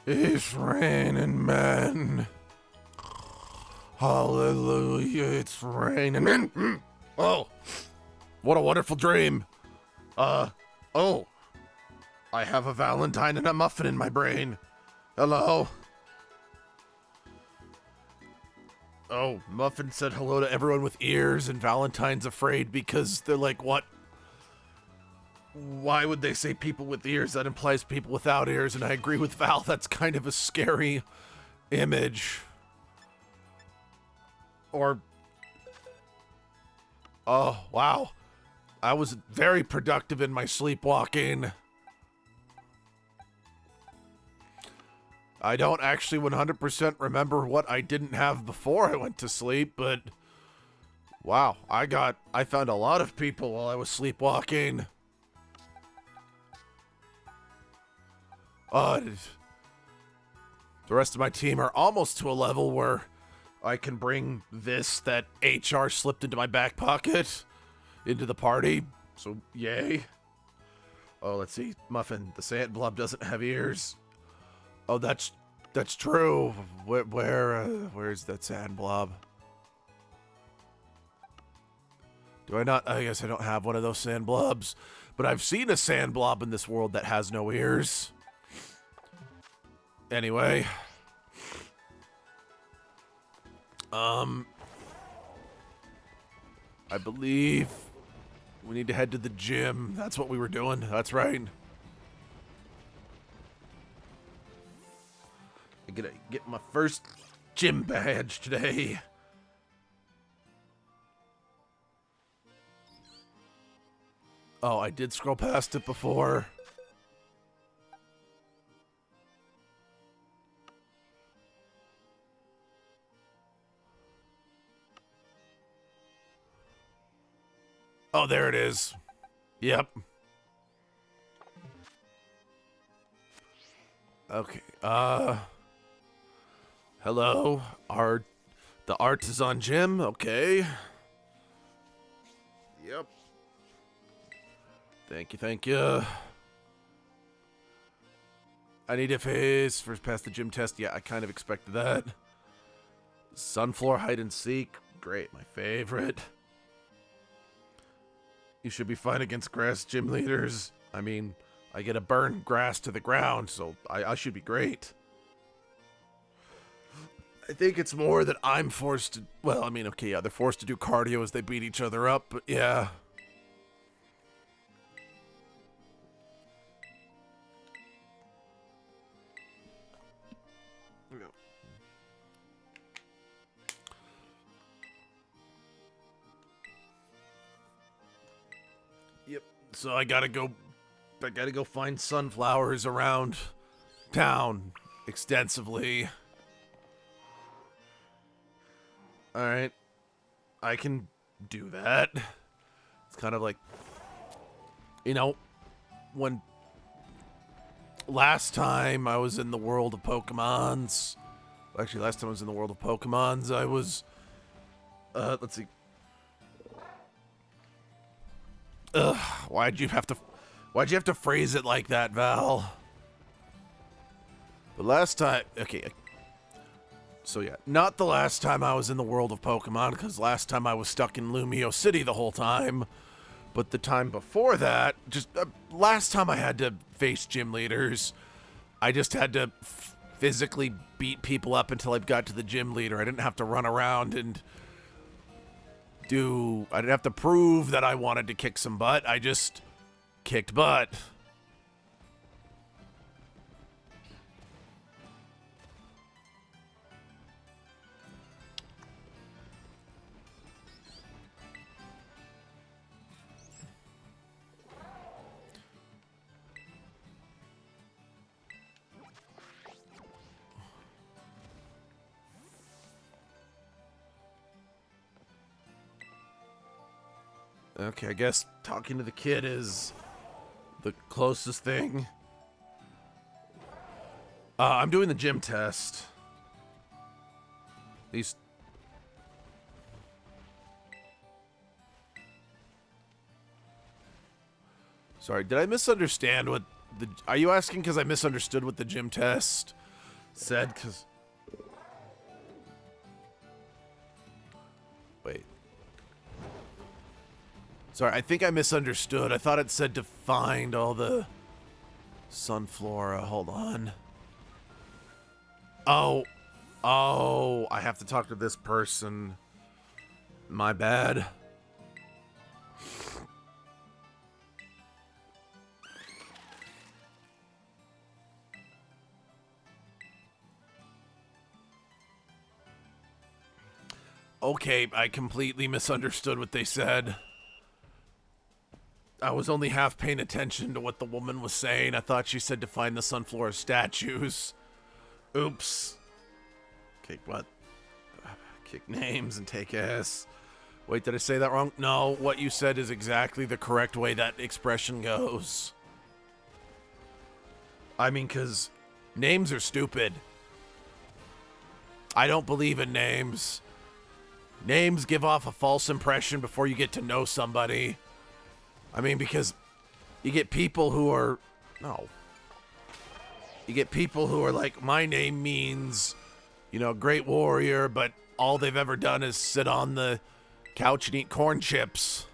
It's raining men. Hallelujah, it's raining men. Oh, what a wonderful dream. Oh, I have a Valentine and a muffin in my brain. Hello. Oh, Muffin said hello to everyone with ears, and Valentine's afraid because they're like, what? Why would they say people with ears? That implies people without ears, and I agree with Val, that's kind of a scary image. Or... oh, wow. I was very productive in my sleepwalking. I don't actually 100% remember what I didn't have before I went to sleep, but... wow, I found a lot of people while I was sleepwalking. The rest of my team are almost to a level where I can bring this that HR slipped into my back pocket into the party. So, yay. Oh, let's see. Muffin, the sand blob doesn't have ears. Oh, that's true. Where's that sand blob? Do I not? I guess I don't have one of those sand blobs. But I've seen a sand blob in this world that has no ears. Anyway. I believe We need to head to the gym. That's what we were doing. That's right. I gotta get my first gym badge today. Oh, I did scroll past it before. Oh, there it is. Yep. Okay. Hello. The artisan gym. Okay. Yep. Thank you. I need to first pass the gym test. Yeah, I kind of expected that. Sunfloor hide and seek. Great, my favorite. You should be fine against grass gym leaders. I mean, I get to burn grass to the ground, so I should be great. I think it's more that I'm forced to... Well, I mean, okay, yeah, they're forced to do cardio as they beat each other up, but yeah. Yep, so I gotta go find sunflowers around town extensively. Alright. I can do that. It's kind of like, you know, when last time I was in the world of Pokemons, actually last time I was in the world of Pokemons, I was, let's see. Ugh, why'd you have to phrase it like that, Val? The last time, okay, so yeah, not the last time I was in the world of Pokemon, because last time I was stuck in Lumio City the whole time, but the time before that, just last time I had to face gym leaders, I just had to physically beat people up until I got to the gym leader. I didn't have to run around and I didn't have to prove that I wanted to kick some butt. I just kicked butt. Okay, I guess talking to the kid is the closest thing. I'm doing the gym test. These... Sorry, did I misunderstand what the... Are you asking because I misunderstood what the gym test said? Because... Wait. Sorry, I think I misunderstood. I thought it said to find all the Sunflora. Hold on. Oh, I have to talk to this person. My bad. Okay, I completely misunderstood what they said. I was only half paying attention to what the woman was saying. I thought she said to find the Sunflora statues. Oops. Kick what? Kick names and take ass. Wait, did I say that wrong? No, what you said is exactly the correct way that expression goes. I mean, because names are stupid. I don't believe in names. Names give off a false impression before you get to know somebody. I mean, because you get people who are... No. You get people who are like, my name means, you know, great warrior, but all they've ever done is sit on the couch and eat corn chips.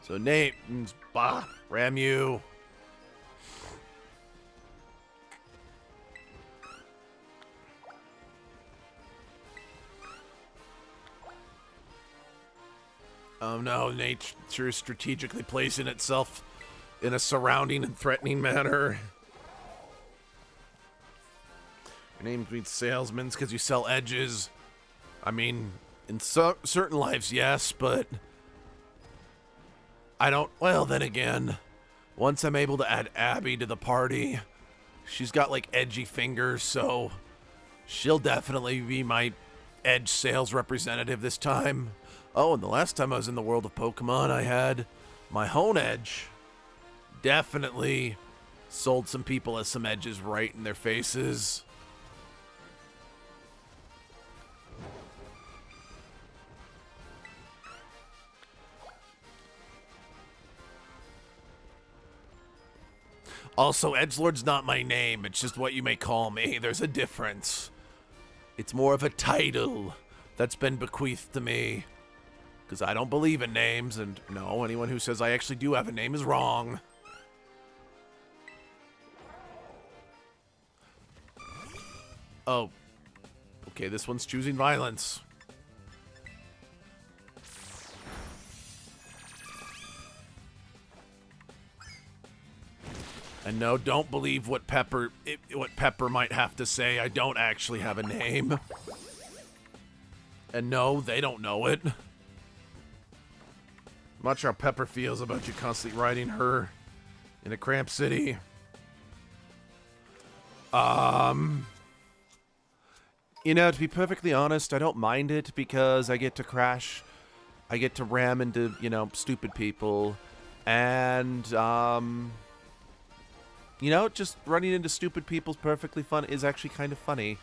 So names, bah, Ramu. Oh no, nature is strategically placing itself in a surrounding and threatening manner. Your name means salesman's because you sell edges. I mean, in certain lives, yes, but I don't. Well, then again, once I'm able to add Abby to the party, she's got like edgy fingers, so she'll definitely be my edge sales representative this time. Oh, and the last time I was in the world of Pokemon, I had my own edge. Definitely sold some people as some edges right in their faces. Also, Edgelord's not my name. It's just what you may call me. There's a difference. It's more of a title that's been bequeathed to me. Because I don't believe in names, and no, anyone who says I actually do have a name is wrong. Oh. Okay, this one's choosing violence. And no, don't believe what Pepper might have to say. I don't actually have a name. And no, they don't know it. I'm not sure how Pepper feels about you constantly riding her in a cramped city. You know, to be perfectly honest, I don't mind it because I get to crash. I get to ram into, you know, stupid people. And, you know, just running into stupid people's perfectly fun is actually kind of funny.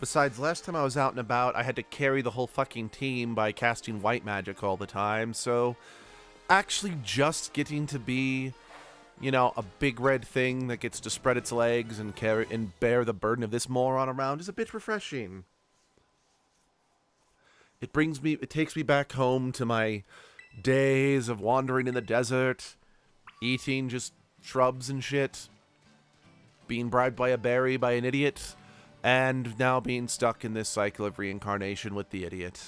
Besides, last time I was out and about, I had to carry the whole fucking team by casting white magic all the time, so actually just getting to be, you know, a big red thing that gets to spread its legs and carry and bear the burden of this moron around is a bit refreshing. It takes me back home to my days of wandering in the desert, eating just shrubs and shit, being bribed by a berry by an idiot, and now being stuck in this cycle of reincarnation with the idiot.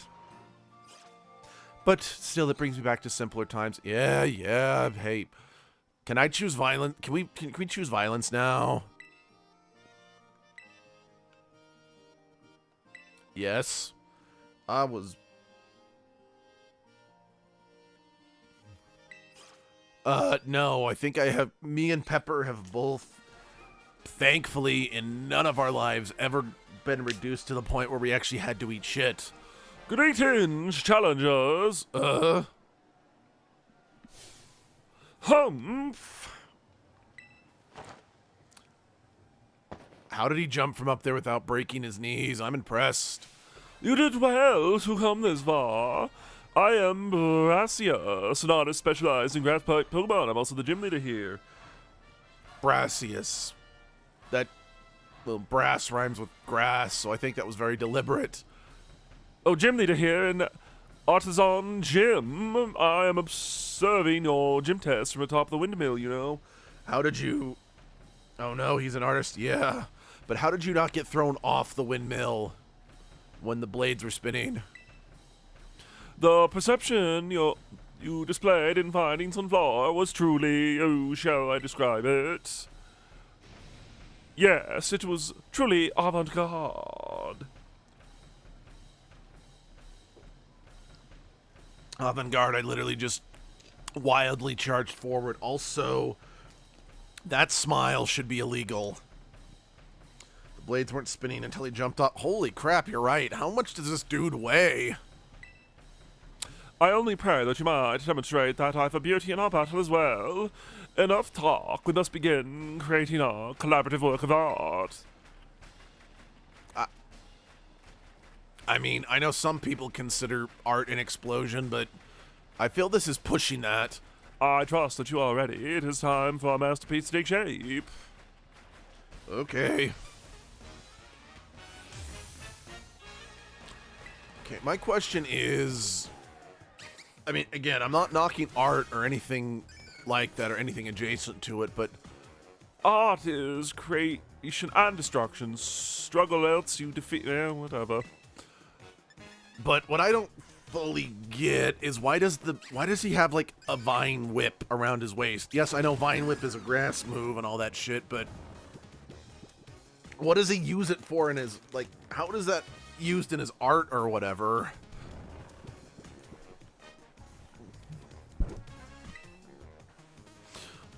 But still, it brings me back to simpler times. Yeah, hey. Can I choose violence? Can we choose violence now? Yes. I was... no, I think me and Pepper have both, thankfully, in none of our lives ever been reduced to the point where we actually had to eat shit. Greetings, challengers. Humph. How did he jump from up there without breaking his knees? I'm impressed. You did well to come this far. I am Brassius, an artist specialized in grass pipe Pokemon. I'm also the gym leader here. Brassius. That, well, brass rhymes with grass, so I think that was very deliberate. Oh, gym leader here in Artisan Gym. I am observing your gym test from atop the windmill, you know. How did you... Oh no, he's an artist, yeah. But how did you not get thrown off the windmill when the blades were spinning? The perception you displayed in finding Sunflower was truly, oh, shall I describe it? Yes, it was truly avant-garde. Avant-garde, I literally just wildly charged forward. Also, that smile should be illegal. The blades weren't spinning until he jumped up. Holy crap, you're right. How much does this dude weigh? I only pray that you might demonstrate that eye for beauty in our battle as well. Enough talk. We must begin creating our collaborative work of art. I mean, I know some people consider art an explosion, but I feel this is pushing that. I trust that you are ready. It is time for our masterpiece to take shape. Okay. Okay, my question is... I mean, again, I'm not knocking art or anything like that or anything adjacent to it, but Art is creation and destruction. Struggle else you defeat. Yeah, whatever. But what I don't fully get is why does he have like a vine whip around his waist? Yes, I know vine whip is a grass move and all that shit, but what does he use it for in his, like, how does that used in his art or whatever?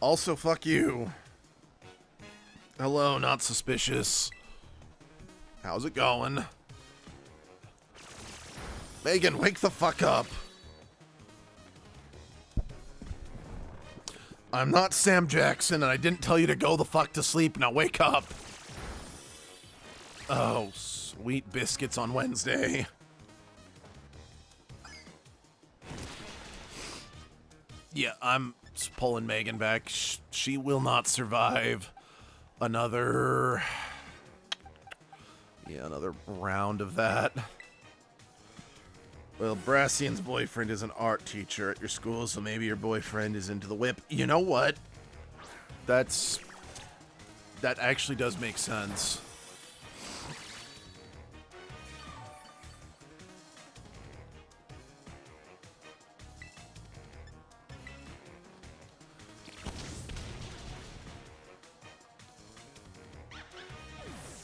Also, fuck you. Hello, not suspicious. How's it going? Megan, wake the fuck up. I'm not Sam Jackson, and I didn't tell you to go the fuck to sleep. Now wake up. Oh, sweet biscuits on Wednesday. Yeah, I'm pulling Megan back. She will not survive another round of that. Well, Brassian's boyfriend is an art teacher at your school, so maybe your boyfriend is into the whip. You know what? That actually does make sense.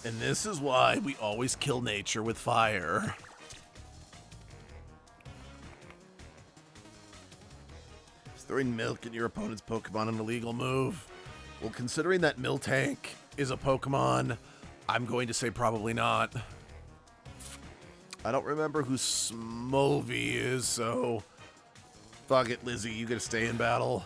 And this is why we always kill nature with fire. Is throwing milk at your opponent's Pokemon an illegal move? Well, considering that Miltank is a Pokemon, I'm going to say probably not. I don't remember who Smovie is, so fuck it, Lizzie, you gotta stay in battle.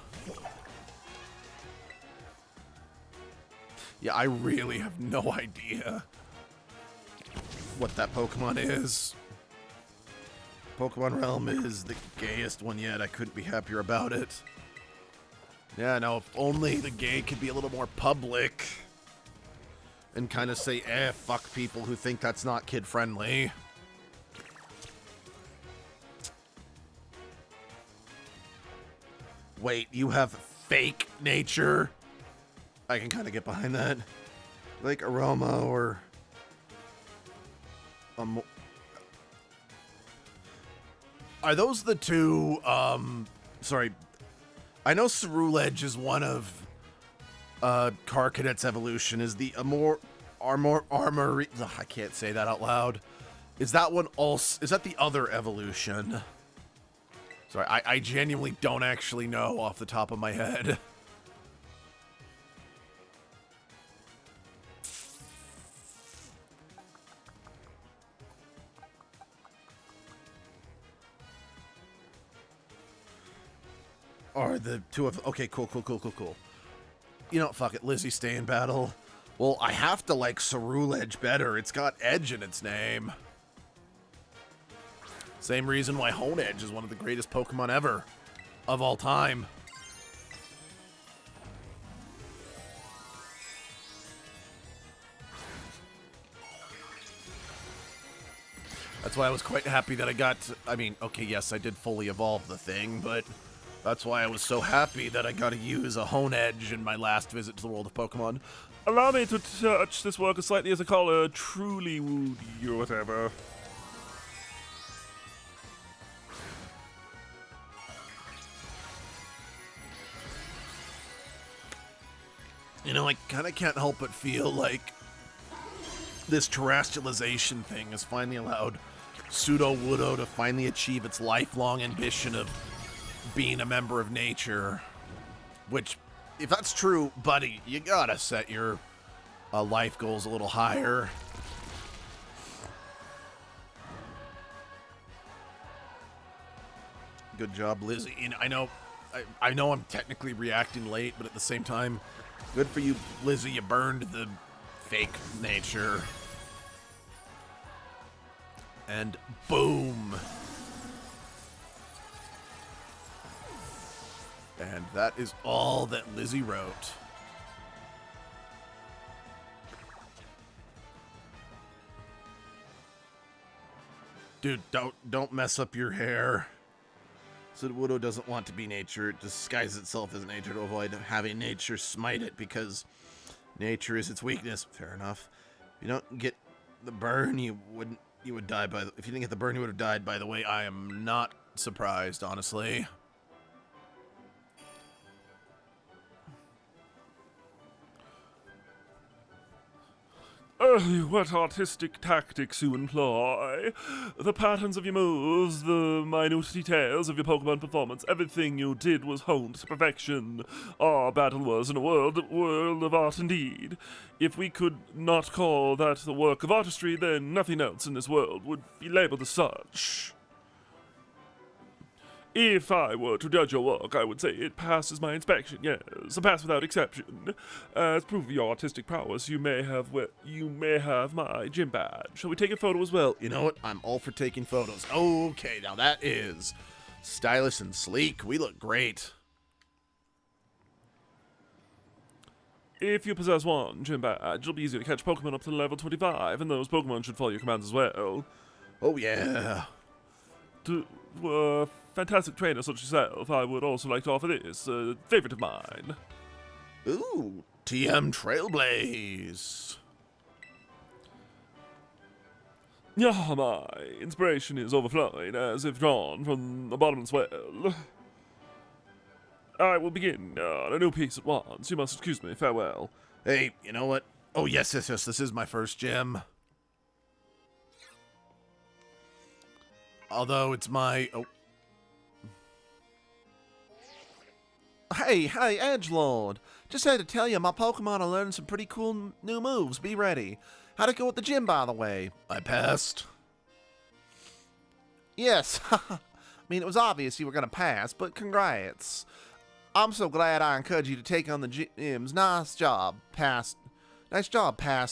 Yeah, I really have no idea what that Pokemon is. Pokemon Realm is the gayest one yet. I couldn't be happier about it. Yeah, no, if only the gay could be a little more public and kind of say, fuck people who think that's not kid-friendly. Wait, you have fake nature? I can kind of get behind that. Like Aroma or... Are those the two, sorry. I know Ceruledge is one of, Car Cadet's evolution. Is the Armory... Ugh, I can't say that out loud. Is that one also... Is that the other evolution? Sorry, I genuinely don't actually know off the top of my head. Are the two of... Okay, cool. You know, fuck it, Lizzie, stay in battle. Well, I have to like Ceruledge better. It's got Edge in its name. Same reason why Honedge is one of the greatest Pokemon ever. Of all time. That's why I was quite happy that I got... I mean, okay, yes, I did fully evolve the thing, but... That's why I was so happy that I got to use a Honedge in my last visit to the world of Pokemon. Allow me to touch this worker slightly as I call her truly woody or whatever. You know, I kind of can't help but feel like this terrestrialization thing has finally allowed Pseudo-Woodo to finally achieve its lifelong ambition of being a member of nature. Which, if that's true, buddy, you gotta set your life goals a little higher. Good job, Lizzie. And I know I'm technically reacting late, but at the same time, good for you, Lizzie. You burned the fake nature. And boom. And that is all that Lizzie wrote. Dude, don't mess up your hair. Sudowoodo doesn't want to be nature. It disguises itself as nature to avoid having nature smite it because nature is its weakness. Fair enough. If you don't get the burn, you would die by if you didn't get the burn, you would have died. By the way, I am not surprised, honestly. What artistic tactics you employ. The patterns of your moves, the minute details of your Pokemon performance, everything you did was honed to perfection. Our battle was in a world of art indeed. If we could not call that the work of artistry, then nothing else in this world would be labeled as such. If I were to judge your work, I would say it passes my inspection, yes, a pass without exception. As proof of your artistic prowess, you may have my gym badge. Shall we take a photo as well? You know what? I'm all for taking photos. Okay, now that is stylish and sleek. We look great. If you possess one gym badge, it'll be easier to catch Pokemon up to level 25, and those Pokemon should follow your commands as well. Oh, yeah. To a fantastic trainer such as yourself, I would also like to offer this, a favorite of mine. Ooh, TM Trailblaze. Yeah, my inspiration is overflowing, as if drawn from the bottomless well. I will begin on a new piece at once. You must excuse me. Farewell. Hey, you know what? Oh, yes. This is my first gym. Although it's my... Oh. Hey, Edgelord. Just had to tell you, my Pokemon are learning some pretty cool new moves. Be ready. How'd it go at the gym, by the way? I passed. Yes. I mean, it was obvious you were going to pass, but congrats. I'm so glad I encouraged you to take on the gyms. Nice job, past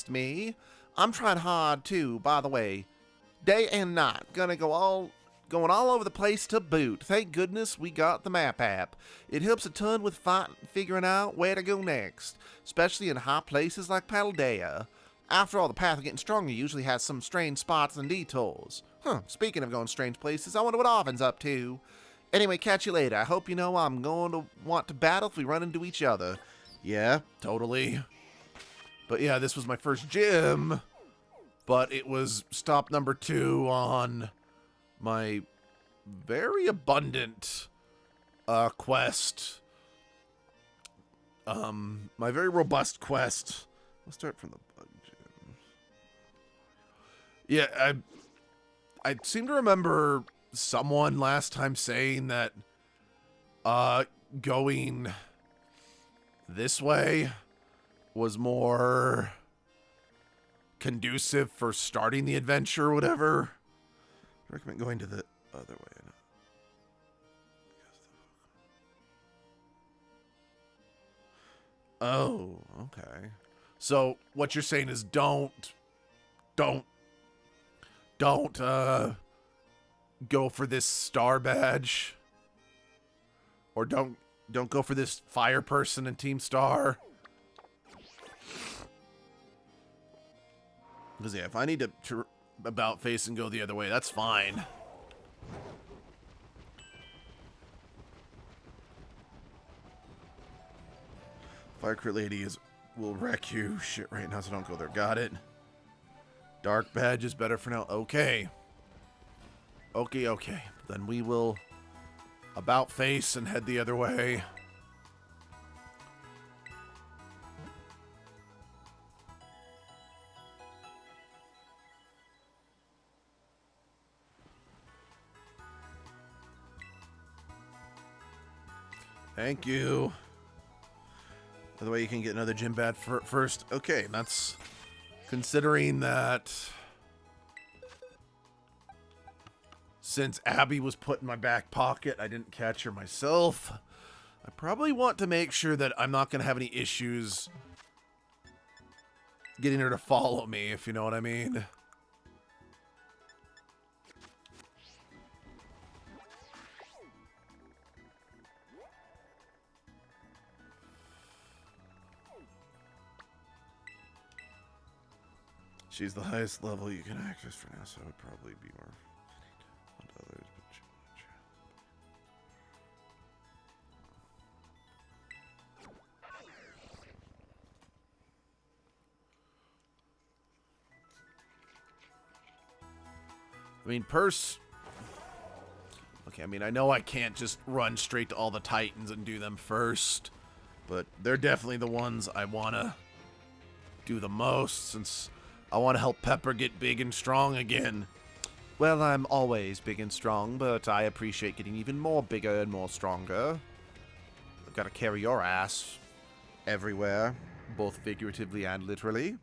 me. I'm trying hard, too, by the way. Day and night. Going all over the place to boot. Thank goodness we got the map app. It helps a ton with figuring out where to go next, especially in high places like Paldea. After all, the path of getting stronger usually has some strange spots and detours. Speaking of going strange places, I wonder what Arvin's up to. Anyway, catch you later. I hope you know I'm going to want to battle if we run into each other. Yeah, totally. But yeah, this was my first gym. But it was stop number 2 on my very abundant quest. My very robust quest. We'll start from the bug gym. Yeah, I seem to remember someone last time saying that going this way was more conducive for starting the adventure or whatever. I recommend going to the other way. Oh, okay. So what you're saying is don't go for this star badge, or don't go for this fire person in Team Star. Because yeah, if I need to about face and go the other way, that's fine. Fire Crit Lady will wreck you. Shit right now, so don't go there. Got it. Dark badge is better for now. Okay. Okay. Then we will about face and head the other way. Thank you. By the way, you can get another gym badge first. Okay, that's considering that since Abby was put in my back pocket, I didn't catch her myself. I probably want to make sure that I'm not going to have any issues getting her to follow me, if you know what I mean. She's the highest level you can access for now, so it would probably be more fitting to others. I mean, Okay, I mean, I know I can't just run straight to all the Titans and do them first, but they're definitely the ones I want to do the most, since I want to help Pepper get big and strong again. Well, I'm always big and strong, but I appreciate getting even more bigger and more stronger. I've got to carry your ass everywhere, both figuratively and literally.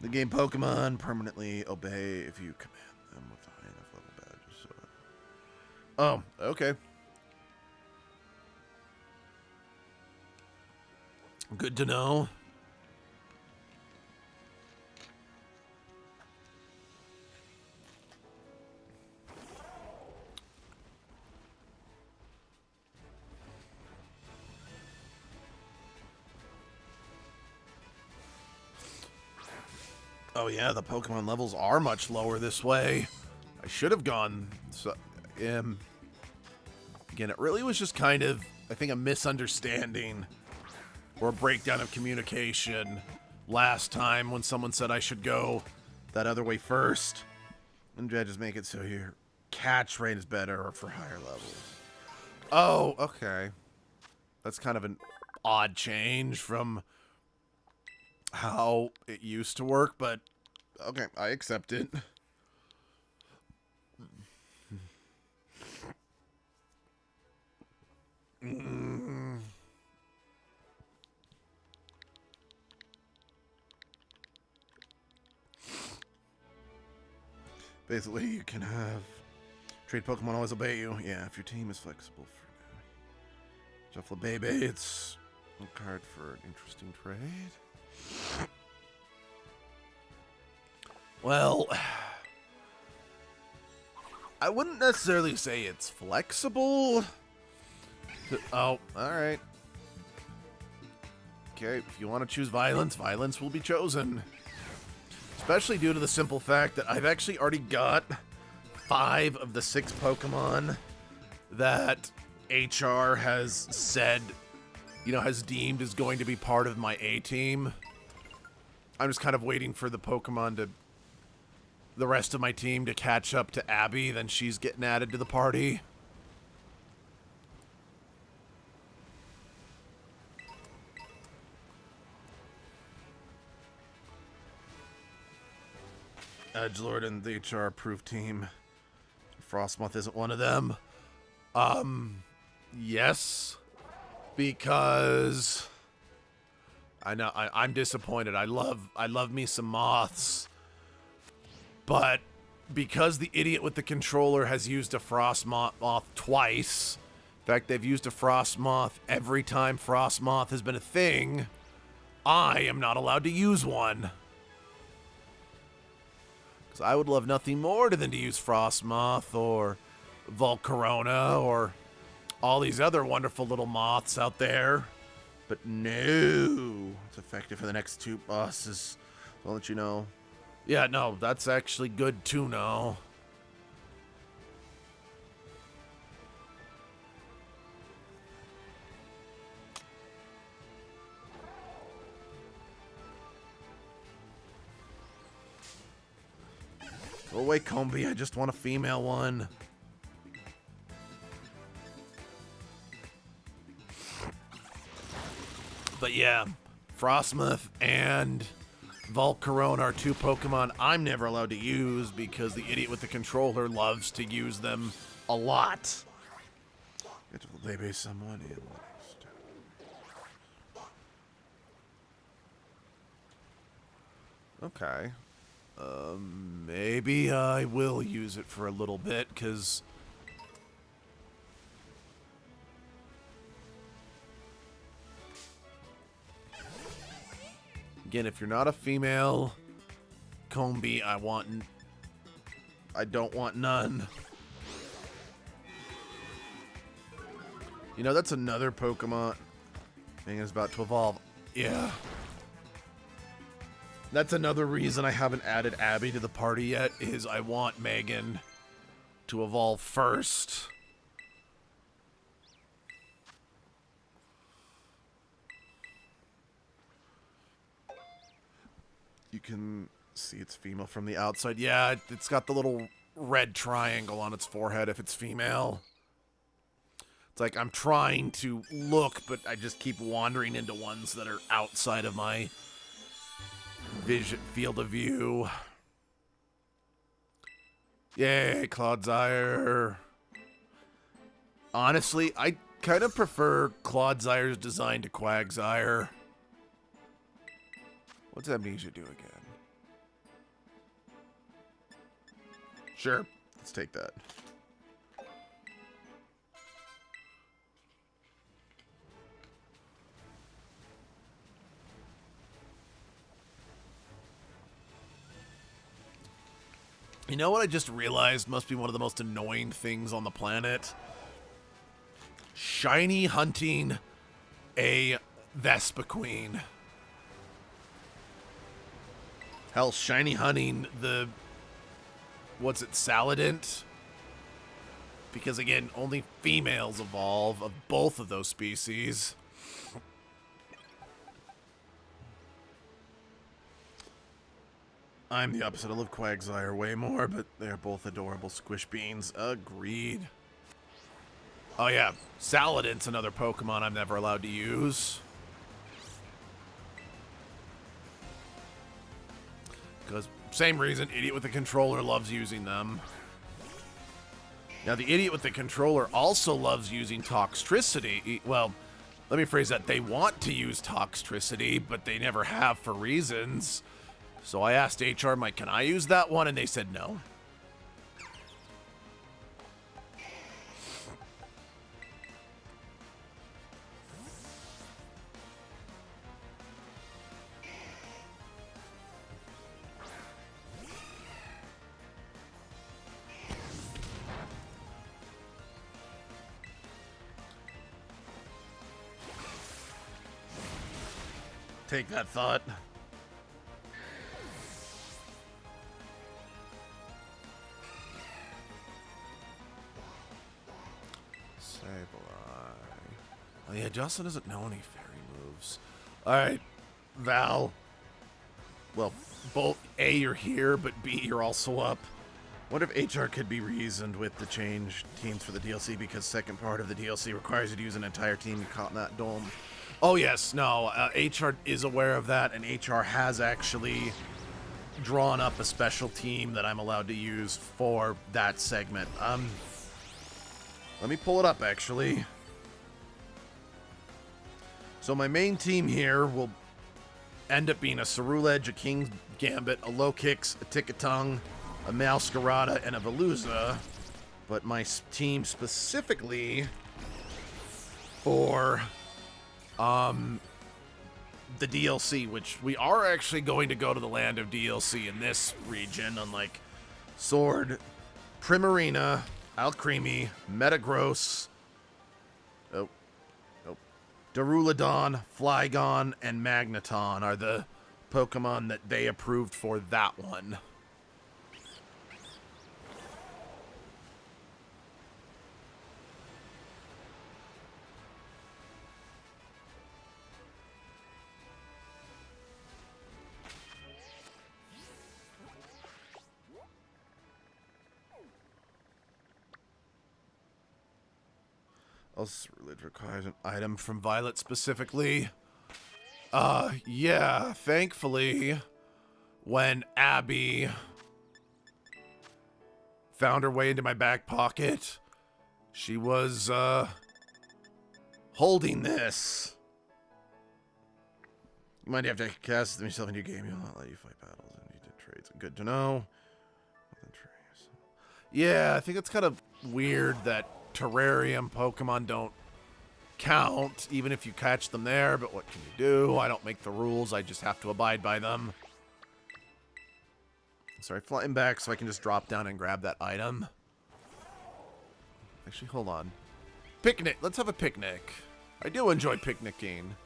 The game Pokemon permanently obey if you command them with high enough level badges. So. Oh, okay. Good to know. Oh yeah, the Pokemon levels are much lower this way. I should have gone. So, again, it really was just kind of, I think, a misunderstanding or a breakdown of communication last time when someone said I should go that other way first. And I just make it so your catch rate is better or for higher levels. Oh, okay. That's kind of an odd change from how it used to work, but okay, I accept it. Basically, you can have trade Pokemon always obey you. Yeah, if your team is flexible for Shuffle Baby, it's a card for an interesting trade. Well, I wouldn't necessarily say it's flexible. Oh, alright. Okay, if you want to choose violence, violence will be chosen. Especially due to the simple fact that I've actually already got 5 of the 6 Pokemon that HR has said, has deemed is going to be part of my A-team. I'm just kind of waiting for the rest of my team to catch up to Abby, then she's getting added to the party. Edgelord and the HR approved team. Frostmoth isn't one of them. Yes. Because I know I'm disappointed. I love me some moths. But because the idiot with the controller has used a Frostmoth twice, in fact, they've used a Frostmoth every time Frostmoth has been a thing, I am not allowed to use one. Because I would love nothing more than to use Frostmoth or Volcarona or all these other wonderful little moths out there. But no, it's effective for the next 2 bosses. I'll let you know. Yeah, no, that's actually good to know. Go away, Combi. I just want a female one. But yeah, Frostmoth and Volcarona are 2 Pokemon I'm never allowed to use because the idiot with the controller loves to use them a lot. Get to baby someone in. Okay. Maybe I will use it for a little bit, because again, if you're not a female Combi, I don't want none. That's another Pokemon thing is about to evolve. Yeah. That's another reason I haven't added Abby to the party yet, is I want Megan to evolve first. You can see it's female from the outside. Yeah, it's got the little red triangle on its forehead if it's female. It's like I'm trying to look, but I just keep wandering into ones that are outside of my vision field of view. Yay, Clodsire. Honestly, I kind of prefer Clodsire's design to Quagsire. What's Amnesia do again? Sure, let's take that. You know what I just realized must be one of the most annoying things on the planet? Shiny hunting a Vespa Queen. Hell, shiny hunting the... What's it, Saladent? Because again, only females evolve of both of those species. I'm the opposite. I love Quagsire way more, but they're both adorable squish beans. Agreed. Oh yeah, Saladin's another Pokemon I'm never allowed to use. Because, same reason, idiot with the controller loves using them. Now, the idiot with the controller also loves using Toxtricity. Well, let me phrase that. They want to use Toxtricity, but they never have for reasons. So I asked HR, I'm like, can I use that one? And they said no. Take that thought. Oh yeah, Justin doesn't know any fairy moves. Alright, Val. Well, both A, you're here, but B, you're also up. What if HR could be reasoned with the change teams for the DLC because second part of the DLC requires you to use an entire team caught in that dome? Oh yes, no, HR is aware of that, and HR has actually drawn up a special team that I'm allowed to use for that segment. Let me pull it up, actually. So my main team here will end up being a Cerulege, a King's Gambit, a Lokix, a Ticketung, a Masquerada, and a Veluza. But my team specifically for the DLC, which we are actually going to go to the land of DLC in this region, unlike Sword, Primarina, Alcremie, Metagross, Darulodon, Flygon, and Magneton are the Pokemon that they approved for that one. Also, Cerulege requires an item from Violet specifically. Yeah, thankfully, when Abby found her way into my back pocket, she was, holding this. You might have to cast yourself into a game. You'll not let you fight battles and you did trades. Good to know. Yeah, I think it's kind of weird that terrarium Pokemon don't count, even if you catch them there, but what can you do? I don't make the rules, I just have to abide by them. Sorry, flying back so I can just drop down and grab that item. Actually, hold on. Picnic, let's have a picnic. I do enjoy picnicking,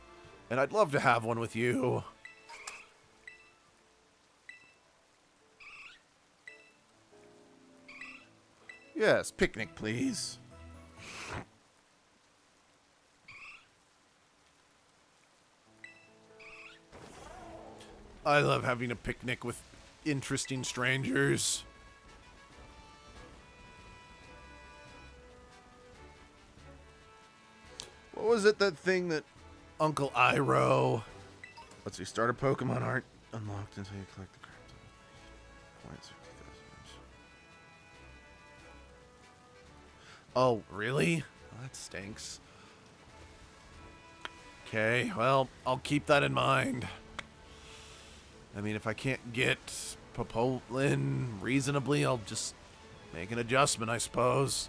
and I'd love to have one with you. Yes, picnic, please. I love having a picnic with interesting strangers. What was it, that thing that Uncle Iroh... Let's see, starter Pokemon aren't unlocked until you collect the cards. Points 50,000. Oh, really? Well, that stinks. Okay, well, I'll keep that in mind. I mean, if I can't get Popolin reasonably, I'll just make an adjustment, I suppose.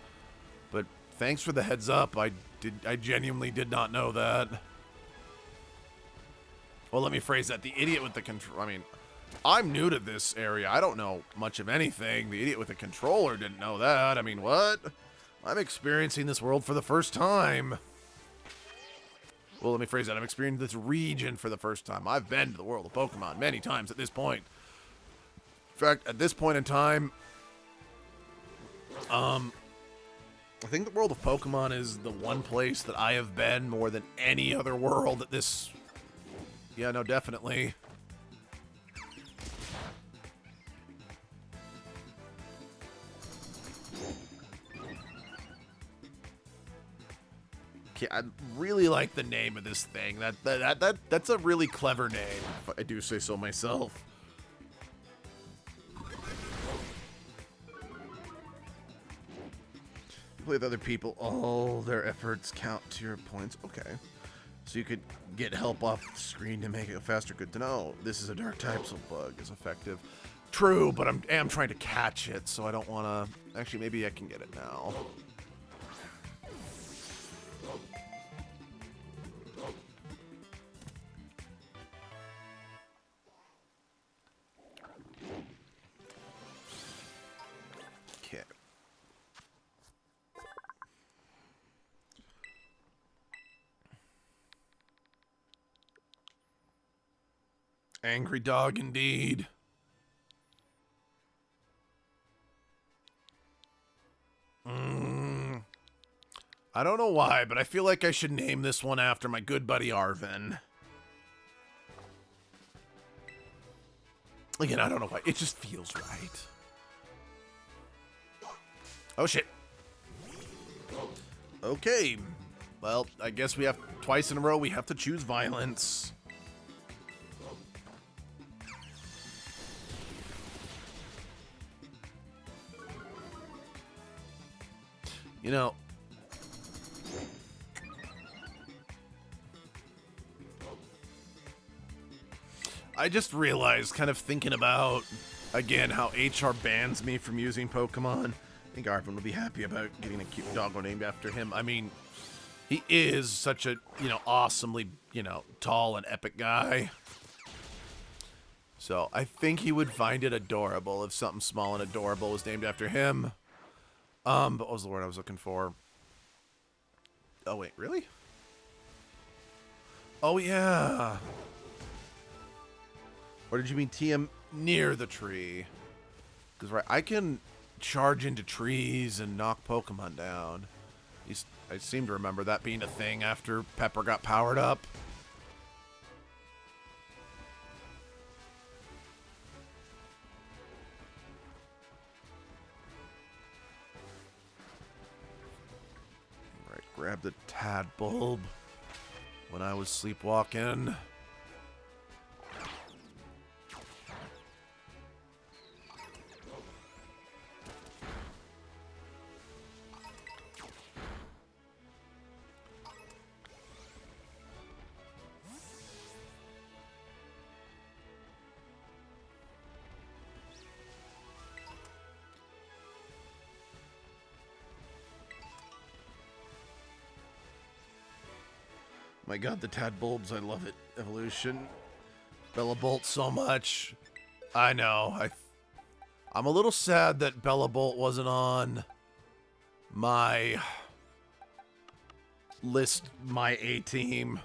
But thanks for the heads up. I genuinely did not know that. Well, let me phrase that. The idiot with the control... I mean, I'm new to this area. I don't know much of anything. The idiot with the controller didn't know that. I mean, what? I'm experiencing this world for the first time. Well, let me phrase that. I'm experiencing this region for the first time. I've been to the world of Pokemon many times at this point. In fact, at this point in time, I think the world of Pokemon is the one place that I have been more than any other world at this... Yeah, no, definitely. Okay, I really like the name of this thing. That's a really clever name, if I do say so myself. You play with other people, all their efforts count to your points. Okay. So you could get help off the screen to make it faster. Good to know. This is a dark type, so bug is effective. True, but I am trying to catch it, so I don't want to... Actually, maybe I can get it now. Okay. Angry dog indeed. I don't know why, but I feel like I should name this one after my good buddy Arvin. Again, I don't know why. It just feels right. Oh, shit. Okay. Well, I guess we have twice in a row we have to choose violence. You know... I just realized, kind of thinking about, again, how HR bans me from using Pokemon. I think Arvin will be happy about getting a cute doggo named after him. I mean, he is such a, awesomely, tall and epic guy. So I think he would find it adorable if something small and adorable was named after him. But what was the word I was looking for? Oh, wait, really? Oh, yeah. Or did you mean TM near the tree? Because, right, I can charge into trees and knock Pokemon down. I seem to remember that being a thing after Pepper got powered up. Right, grab the Tadbulb when I was sleepwalking. My god, the Tadbulbs, I love it. Evolution. Bellabolt so much. I know. I'm a little sad that Bellabolt wasn't on my list, my A-team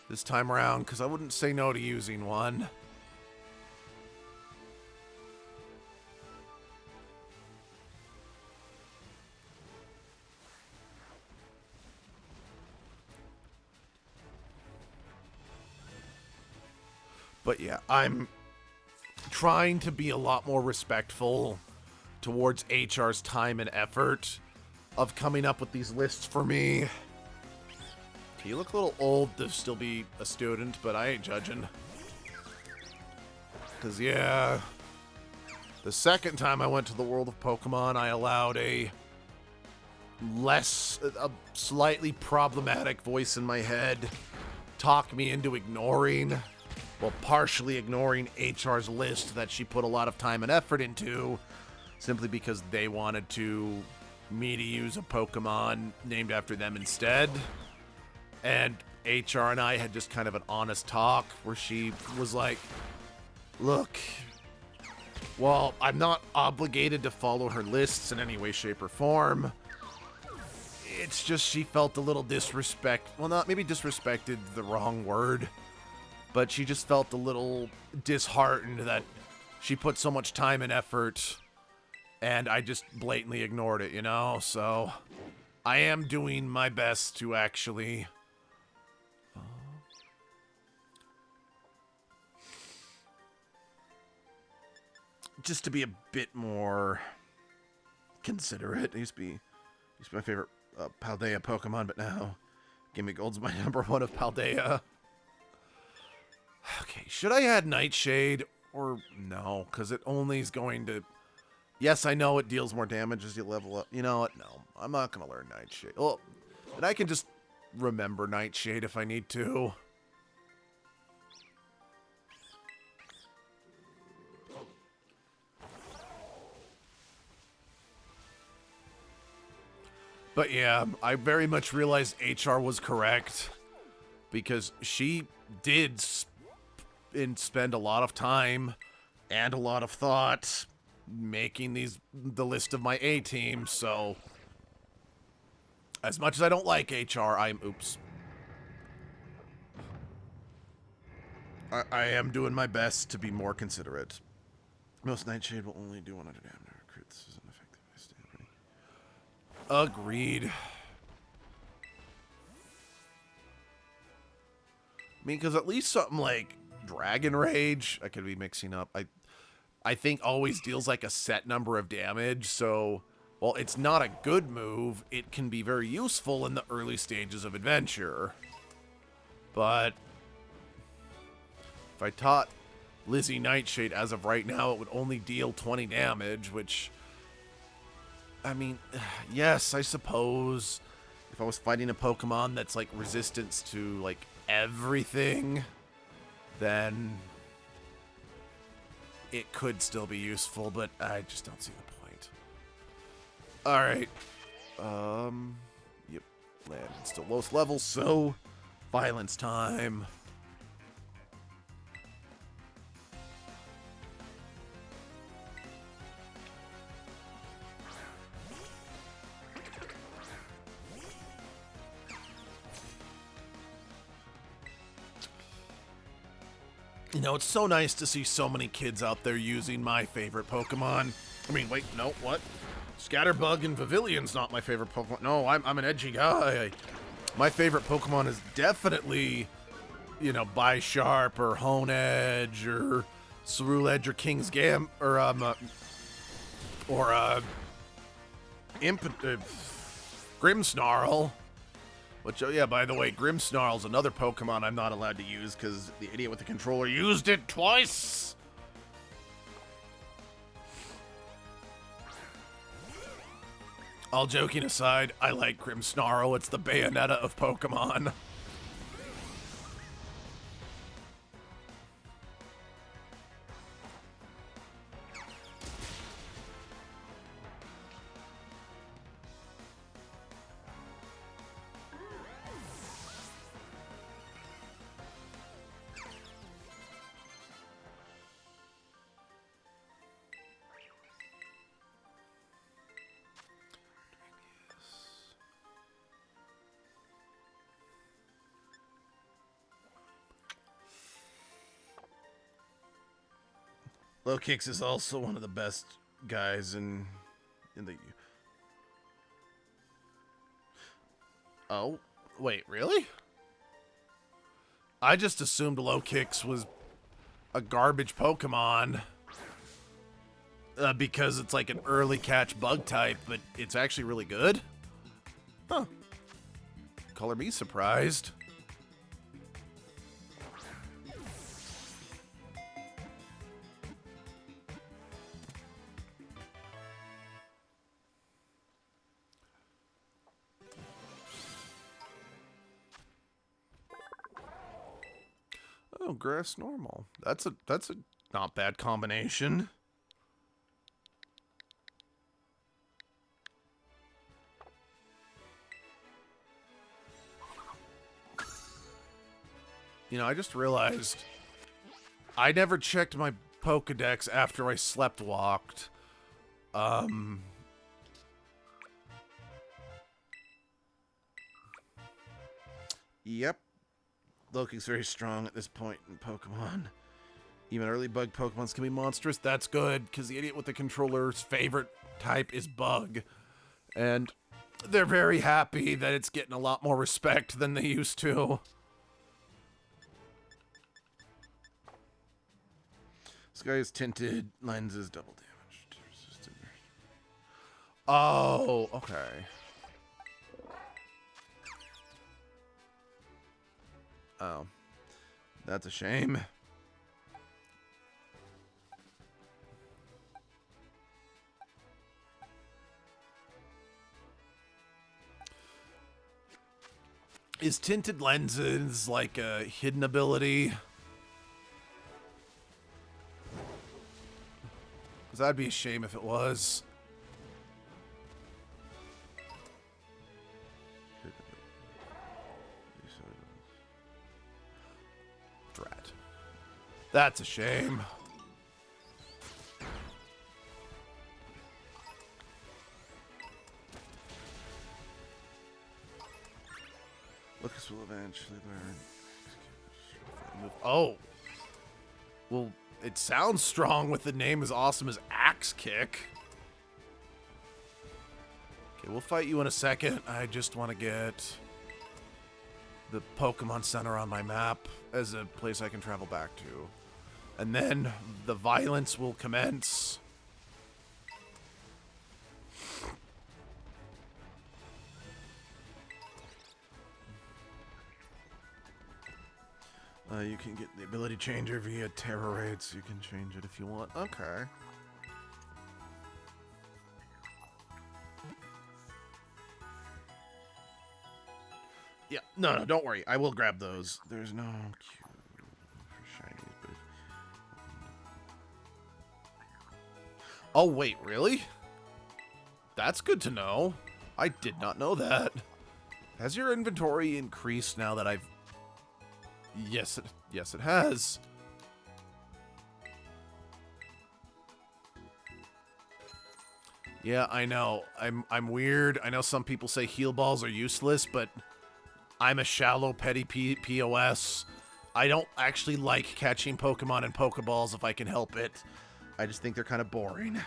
this time around, because I wouldn't say no to using one. But yeah, I'm trying to be a lot more respectful towards HR's time and effort of coming up with these lists for me. You look a little old to still be a student, but I ain't judging. Because, yeah, the second time I went to the world of Pokemon, I allowed a slightly problematic voice in my head talk me into ignoring, well, partially ignoring HR's list that she put a lot of time and effort into, simply because they wanted me to use a Pokemon named after them instead. And HR and I had just kind of an honest talk where she was like, look, well, I'm not obligated to follow her lists in any way, shape, or form. It's just she felt a little well, not maybe disrespected, the wrong word, but she just felt a little disheartened that she put so much time and effort and I just blatantly ignored it, you know? So I am doing my best to actually just to be a bit more considerate. It used to be my favorite Paldea Pokemon, but now Gimmigold's my #1 of Paldea. Okay, should I add Nightshade or no? Because it only is going to... Yes, I know it deals more damage as you level up. You know what? No, I'm not going to learn Nightshade. Well, and I can just remember Nightshade if I need to. But yeah, I very much realized HR was correct, because she did spend a lot of time and a lot of thought making the list of my A team. So as much as I don't like HR, oops. I am doing my best to be more considerate. Most Nightshade will only do 100 damage. Crits isn't effective. Agreed. I mean, because at least something like Dragon Rage, I could be mixing up. I think always deals like a set number of damage, so while it's not a good move, it can be very useful in the early stages of adventure. But if I taught Lizzie Nightshade as of right now, it would only deal 20 damage, which... I mean, yes, I suppose if I was fighting a Pokemon that's like resistance to like everything, then it could still be useful, but I just don't see the point. All right. Yep. Land is still lowest level, so violence time. You know, it's so nice to see so many kids out there using my favorite Pokemon. I mean, wait, no, what? Scatterbug and Pavillion's not my favorite Pokemon. No, I'm an edgy guy. My favorite Pokemon is definitely, you know, Bisharp or Honedge or Ceruledge or King's Gam or Grimmsnarl. Which, oh yeah, by the way, Grimmsnarl's another Pokemon I'm not allowed to use because the idiot with the controller used it twice. All joking aside, I like Grimmsnarl. It's the Bayonetta of Pokemon. Low Kicks is also one of the best guys in the... Oh, wait, really? I just assumed Low Kicks was a garbage Pokemon because it's like an early catch bug type, but it's actually really good? Huh. color me surprised. Oh, grass normal. That's a not bad combination. You know, I just realized I never checked my Pokedex after I slept walked. Yep. Loki's very strong at this point in Pokemon. Even early bug Pokemons can be monstrous. That's good, because the idiot with the controller's favorite type is bug. And they're very happy that it's getting a lot more respect than they used to. This guy has tinted lenses, double damage. Oh, okay. Oh, that's a shame. Is tinted lenses like a hidden ability? Because that'd be a shame if it was. Drat. That's a shame. Lucas will eventually learn. Oh. Well, it sounds strong with the name as awesome as Axe Kick. Okay, we'll fight you in a second. I just want to get the Pokemon Center on my map as a place I can travel back to. And then the violence will commence. You can get the ability changer via terror raids. You can change it if you want. Okay. Yeah, no, don't worry. I will grab those. There's no cure for shinies, but if... Oh, wait, really? That's good to know. I did not know that. Has your inventory increased now that I've... Yes, it has. Yeah, I know. I'm weird. I know some people say heal balls are useless, but I'm a shallow, petty POS. I don't actually like catching Pokemon in Pokeballs if I can help it. I just think they're kind of boring.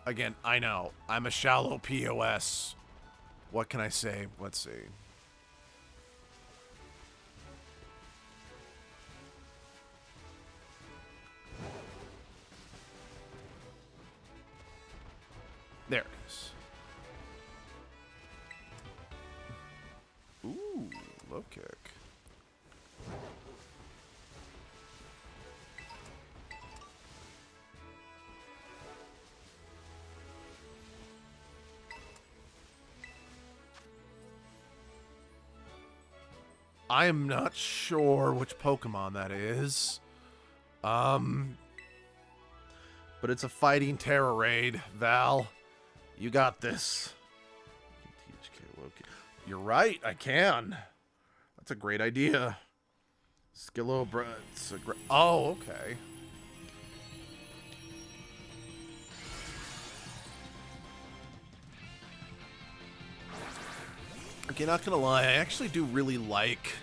Again, I know. I'm a shallow POS. What can I say? Let's see. There it is. Ooh, low kick. I am not sure which Pokemon that is. But it's a fighting terror raid, Val. You got this. You're right, I can. That's a great idea. Skillobra. Oh, okay. Okay, not gonna lie, I actually do really like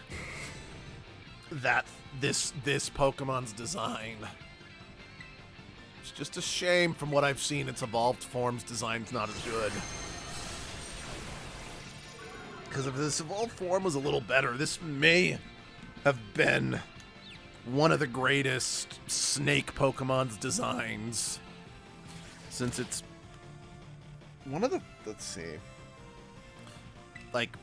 that this Pokemon's design. It's just a shame from what I've seen its evolved form's design's not as good. Because if this evolved form was a little better, this may have been one of the greatest snake Pokemon's designs. Since it's one of the... Let's see. Like,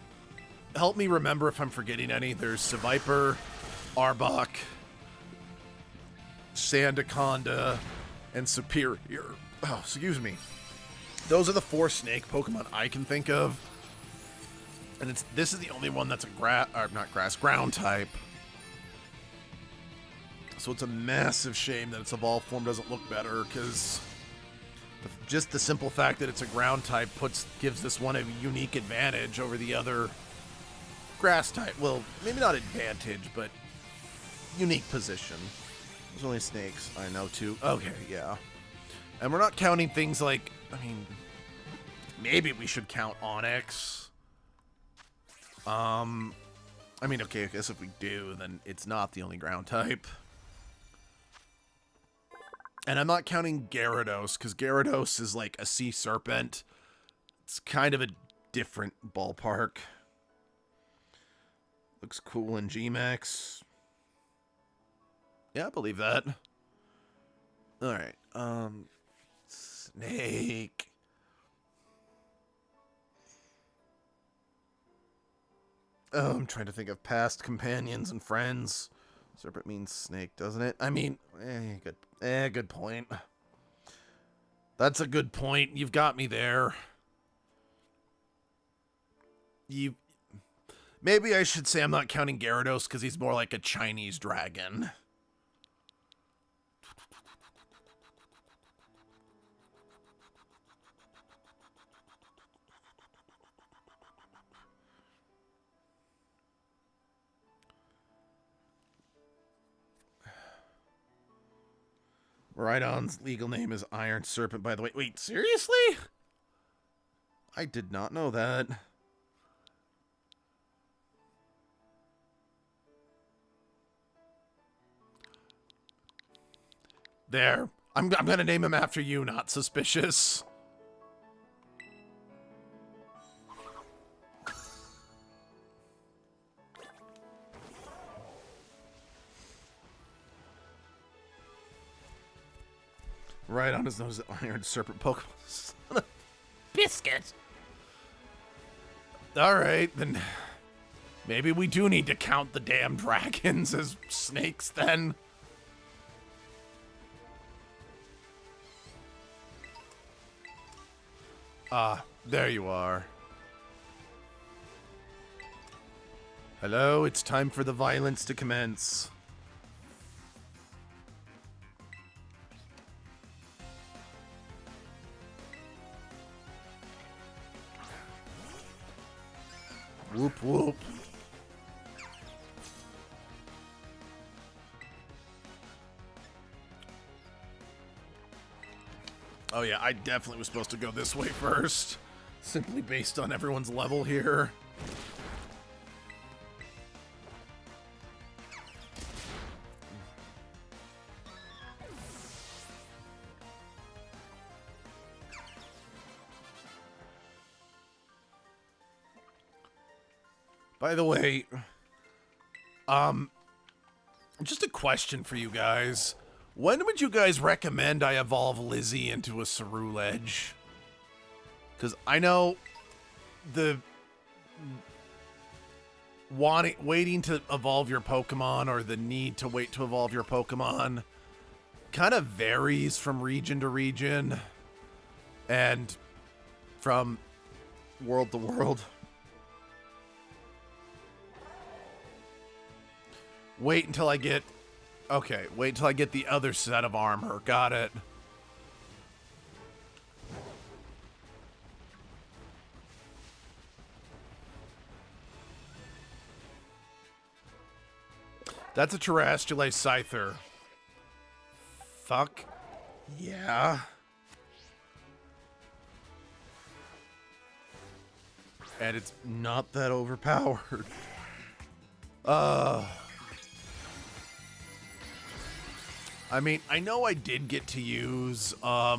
help me remember if I'm forgetting any. There's Seviper, Arbok, Sandaconda, and Superior. Oh, excuse me. Those are the 4 snake Pokemon I can think of. And this is the only one that's a ground type. So it's a massive shame that its evolved form doesn't look better, because just the simple fact that it's a ground type gives this one a unique advantage over the other grass type. Well, maybe not advantage, but unique position. There's only snakes. I know, too. Okay, yeah. And we're not counting things like, I mean, maybe we should count Onyx. I mean, okay, I guess if we do, then it's not the only ground type. And I'm not counting Gyarados, because Gyarados is like a sea serpent. It's kind of a different ballpark. Looks cool in G-Max. Yeah, I believe that. Alright, Snake. Oh, I'm trying to think of past companions and friends. Serpent means snake, doesn't it? I mean, good point. That's a good point. You've got me there. Maybe I should say I'm not counting Gyarados because he's more like a Chinese dragon. Rhydon's legal name is Iron Serpent, by the way. Wait, seriously? I did not know that. There. I'm gonna name him after you, not suspicious. Right on his nose, Iron Serpent Pokemon. Son of a biscuit. Alright, then maybe we do need to count the damn dragons as snakes then. Ah, there you are. Hello, it's time for the violence to commence. Whoop, whoop. Oh yeah, I definitely was supposed to go this way first. Simply based on everyone's level here. By the way, just a question for you guys. When would you guys recommend I evolve Lizzie into a Ceruledge? Because I know the waiting to evolve your Pokemon, or the need to wait to evolve your Pokemon, kind of varies from region to region and from world to world. Wait until I get... Okay, wait until I get the other set of armor. Got it. That's a Terrestrialized Scyther. Fuck. Yeah. And it's not that overpowered. I mean, I know I did get to use a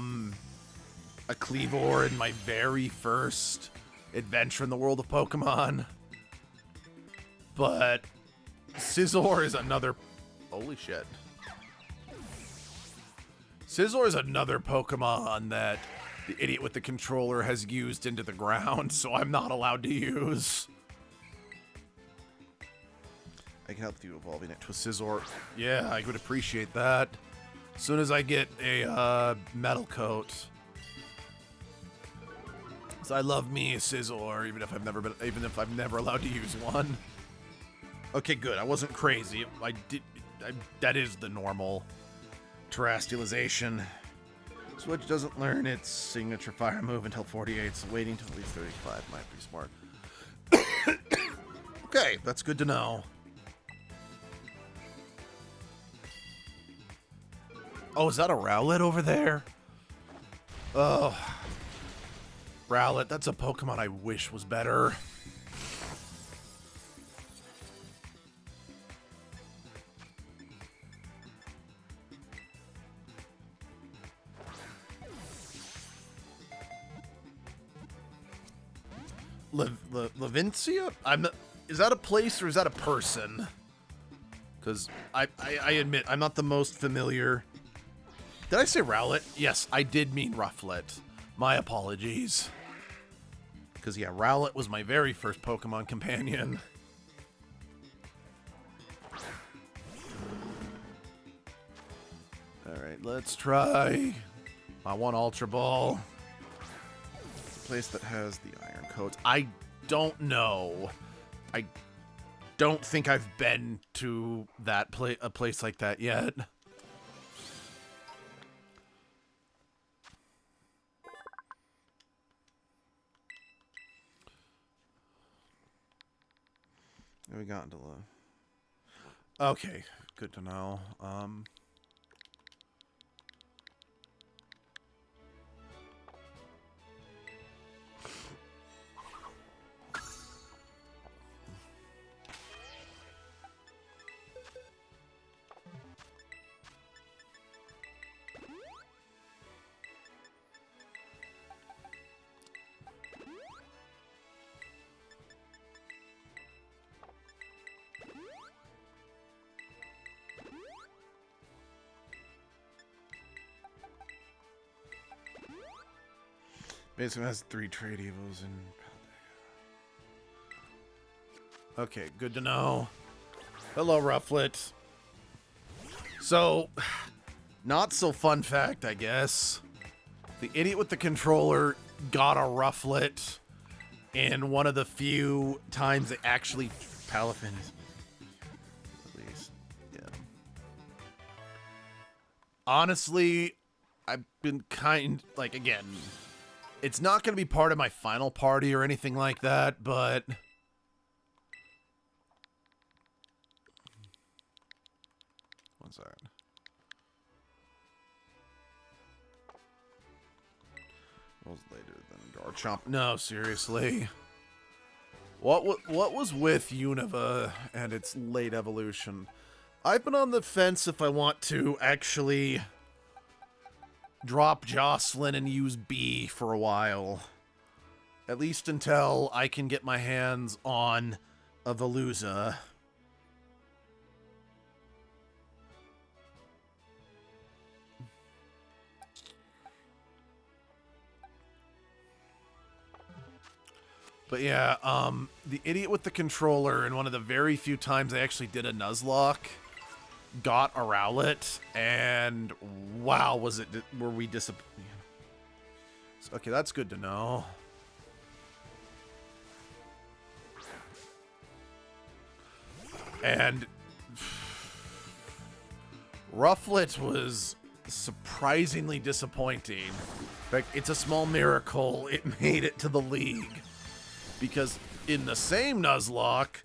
Cleavor in my very first adventure in the world of Pokemon, but Scizor is another... Holy shit. Scizor is another Pokemon that the idiot with the controller has used into the ground, so I'm not allowed to use. I can help with you evolving it to a Scizor. Yeah, I would appreciate that. As soon as I get a metal coat. So I love me a Scizor, even if I've never allowed to use one. Okay, good. I wasn't crazy. That is the normal terrestrialization. Switch doesn't learn its signature fire move until 48, so waiting until at least 35 might be smart. Okay, that's good to know. Oh, is that a Rowlet over there? Oh. Rowlet, that's a Pokemon I wish was better. Levincia? Is that a place or is that a person? Because I admit I'm not the most familiar. Did I say Rowlet? Yes, I did mean Rufflet. My apologies. Because, yeah, Rowlet was my very first Pokemon companion. Alright, let's try my one Ultra Ball. It's a place that has the iron coats. I don't know. I don't think I've been to that a place like that yet. We got into the... Okay, good to know. Basically has 3 trade evos and... Okay, good to know. Hello, Rufflet. So, not so fun fact, I guess. The idiot with the controller got a Rufflet in one of the few times they actually... Palafin is... At least, yeah. Honestly, I've been again... It's not going to be part of my final party or anything like that, but... One second. What was later than Garchomp? No, seriously. What was with Unova and its late evolution? I've been on the fence if I want to actually... drop Jocelyn and use B for a while. At least until I can get my hands on a Veluza. But yeah, the idiot with the controller in one of the very few times I actually did a Nuzlocke got a Rowlet, and wow, were we disappointed. Okay, that's good to know. And Rufflet was surprisingly disappointing. In fact, it's a small miracle it made it to the league. Because in the same Nuzlocke,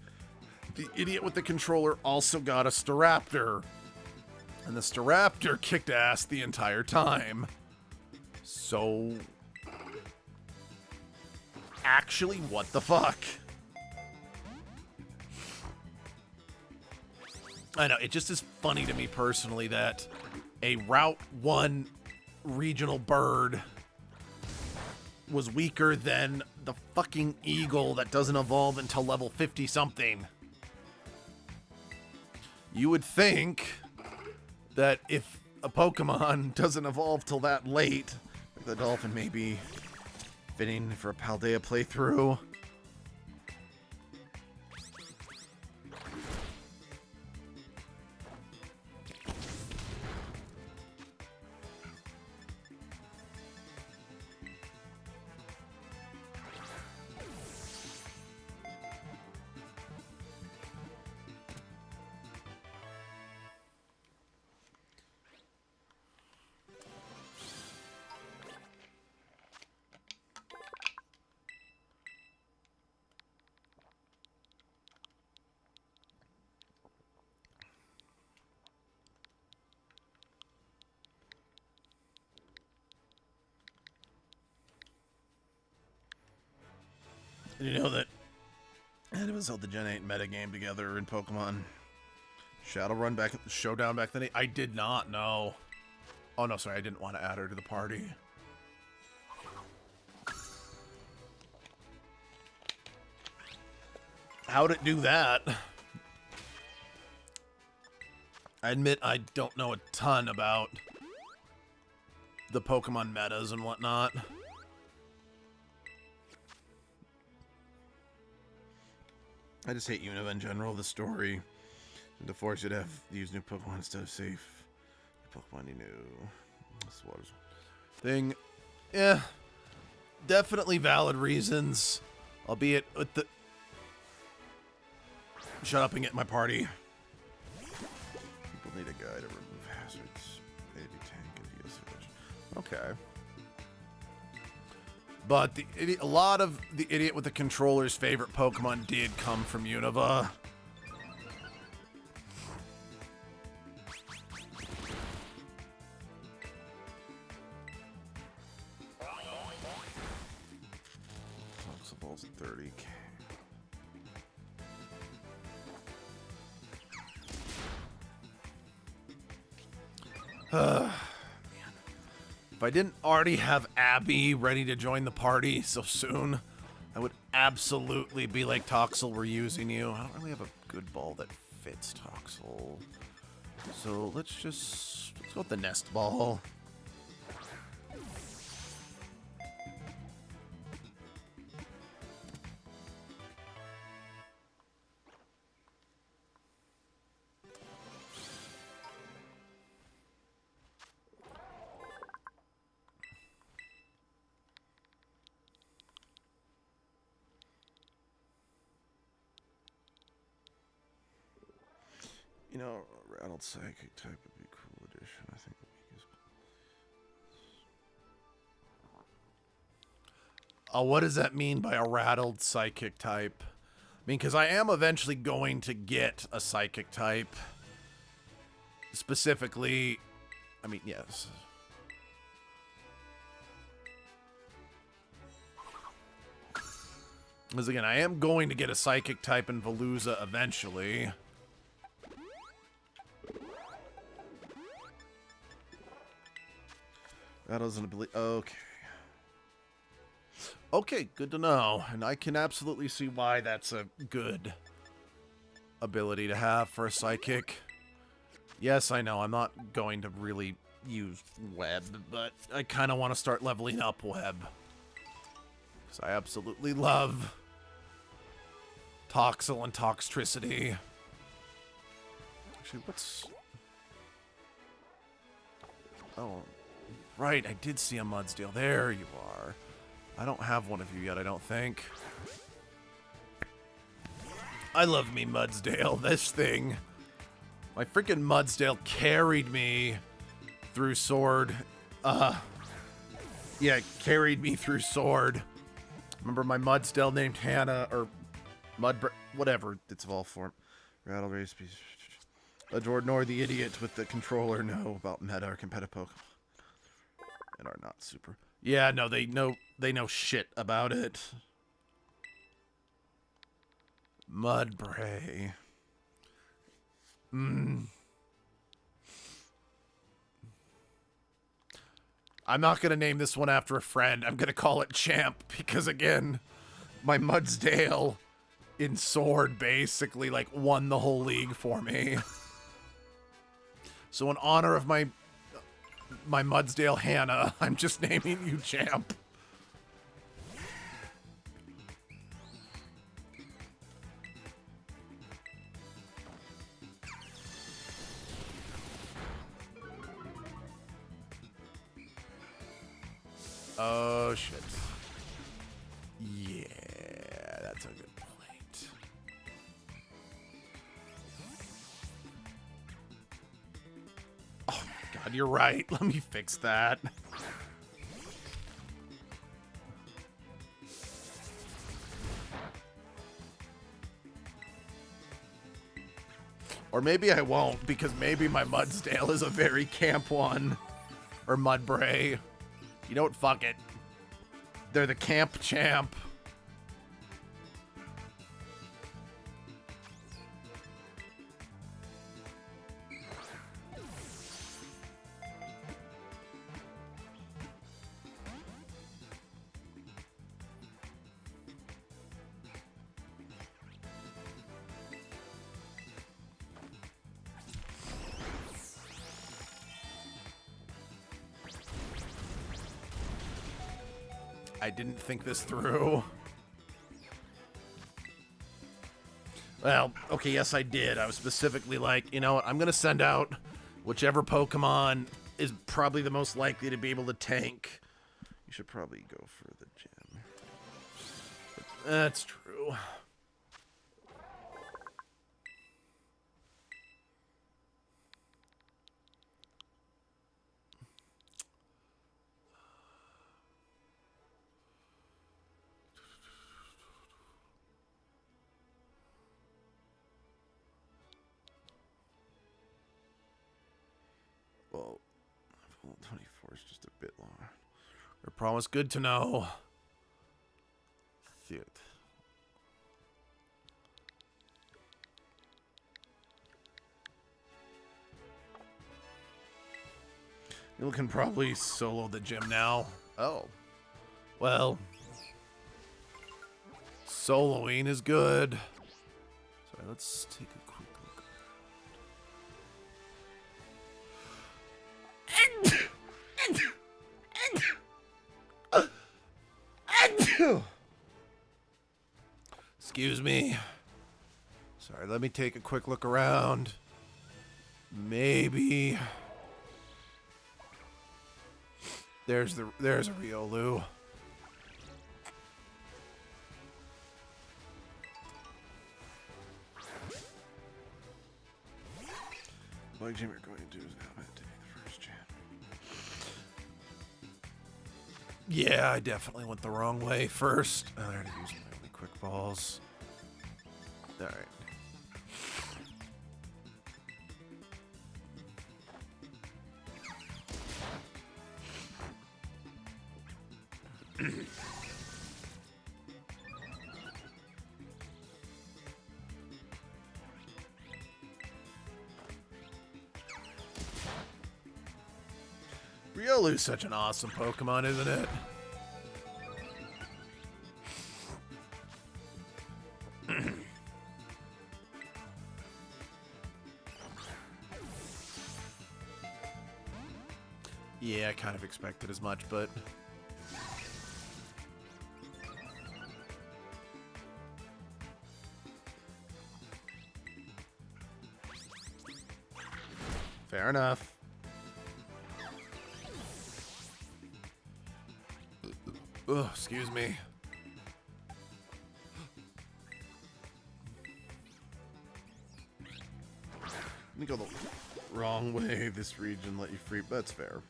the idiot with the controller also got a Staraptor. And the Staraptor kicked ass the entire time. So... actually, what the fuck? I know, it just is funny to me personally that a Route 1 regional bird was weaker than the fucking eagle that doesn't evolve until level 50-something. You would think that if a Pokemon doesn't evolve till that late, The dolphin may be fitting for a Paldea playthrough. Did you know that Animals held the Gen 8 metagame together in Pokemon Shadowrun back at the Showdown back then? I did not know. Oh no, sorry, I didn't want to add her to the party. How'd it do that? I admit I don't know a ton about the Pokemon metas and whatnot. I just hate Unova in general. The story, the force you'd have use new Pokemon instead of safe Pokemon you knew. This water's thing, yeah, definitely valid reasons, albeit with the shut up and get my party. People need a guy to remove hazards. AV tank and VS switch. Okay. But the idiot, a lot of the idiot with the controller's favorite Pokemon did come from Unova. Toxabal's 30k. If I didn't already have Abby ready to join the party so soon, I would absolutely be like, Toxel, we're using you. I don't really have a good ball that fits Toxel. So let's go with the Nest Ball. You know, a rattled psychic type would be a cool addition. I think the weakest. Oh, what does that mean by a rattled psychic type? I mean, because I am eventually going to get a psychic type. Specifically, I mean, yes. Because again, I am going to get a psychic type in Veluza eventually. That doesn't ability. Okay. Okay, good to know. And I can absolutely see why that's a good ability to have for a psychic. Yes, I know I'm not going to really use web, but I kind of want to start leveling up web. Because I absolutely love Toxel and Toxtricity. Actually, what's... Oh... Right, I did see a Mudsdale. There you are. I don't have one of you yet, I don't think. I love me Mudsdale. This thing. My freaking Mudsdale carried me through Sword. Yeah, carried me through Sword. Remember my Mudsdale named Hannah, or whatever it's all for. Rattle race. Edgelord nor the idiot with the controller know about meta or competitive Pokemon. And are not super. Yeah, no, they know shit about it. Mudbray. I'm not gonna name this one after a friend. I'm gonna call it Champ because again, my Mudsdale in Sword basically like won the whole league for me. So in honor of my my Mudsdale Hannah. I'm just naming you champ. Oh, shit. Yeah, that's a good point. Oh, my God, you're right. Let me fix that. Or maybe I won't, because maybe my Mudsdale is a very camp one. Or Mudbray. You know what? Fuck it. They're the camp champ. I didn't think this through. Well, okay, yes, I did. I was specifically like, you know what, I'm going to send out whichever Pokemon is probably the most likely to be able to tank. You should probably go for the gym. That's true. Well, 24 is just a bit long. I promise. Good to know. Shit. You can probably solo the gym now. Oh. Well. Soloing is good. Sorry, let's take a quick look. Excuse me. Sorry, let me take a quick look around. Maybe there's a Riolu. What gym you're going to do is now meant to be the first gym. Yeah, I definitely went the wrong way first. I already used my only quick balls. All right. Riolu's such an awesome Pokemon, isn't it? Yeah, I kind of expected as much, but fair enough. Ugh, excuse me. Let me go the wrong way. This region let you free. That's fair.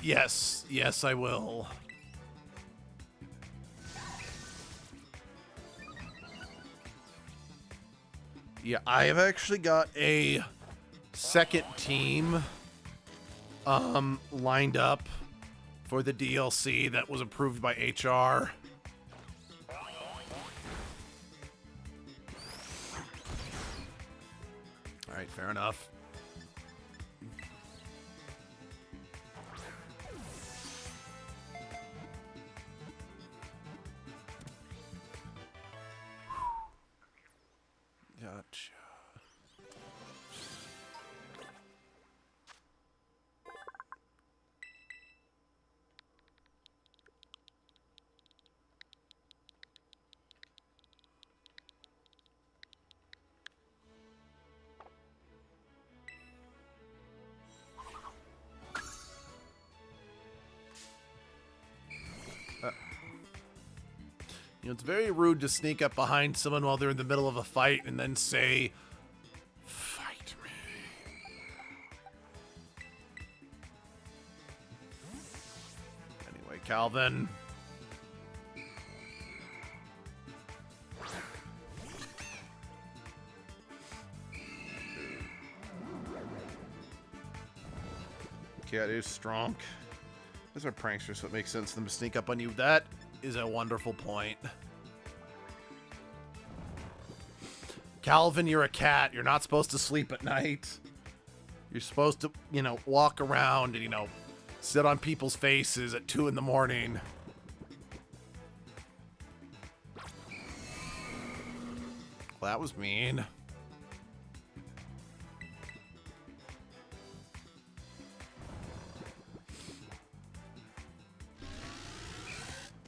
Yes. Yes, I will. Yeah, I have actually got a second team lined up for the DLC that was approved by HR. All right, fair enough. Gotcha. You know, it's very rude to sneak up behind someone while they're in the middle of a fight and then say, "Fight me." Anyway, Calvin. Cat is strong. Those are pranksters, so it makes sense for them to sneak up on you. That is a wonderful point. Calvin, you're a cat. You're not supposed to sleep at night. You're supposed to, you know, walk around and, you know, sit on people's faces at 2 in the morning. Well, that was mean.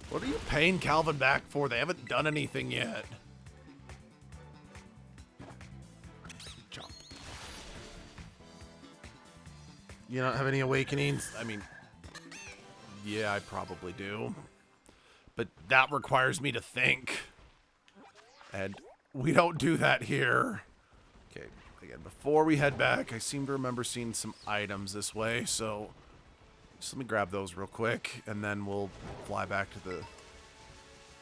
What are you paying Calvin back for? They haven't done anything yet. Jump. You don't have any awakenings? I mean, yeah, I probably do. But that requires me to think. And we don't do that here. Okay, again, before we head back, I seem to remember seeing some items this way, so just let me grab those real quick, and then we'll fly back to the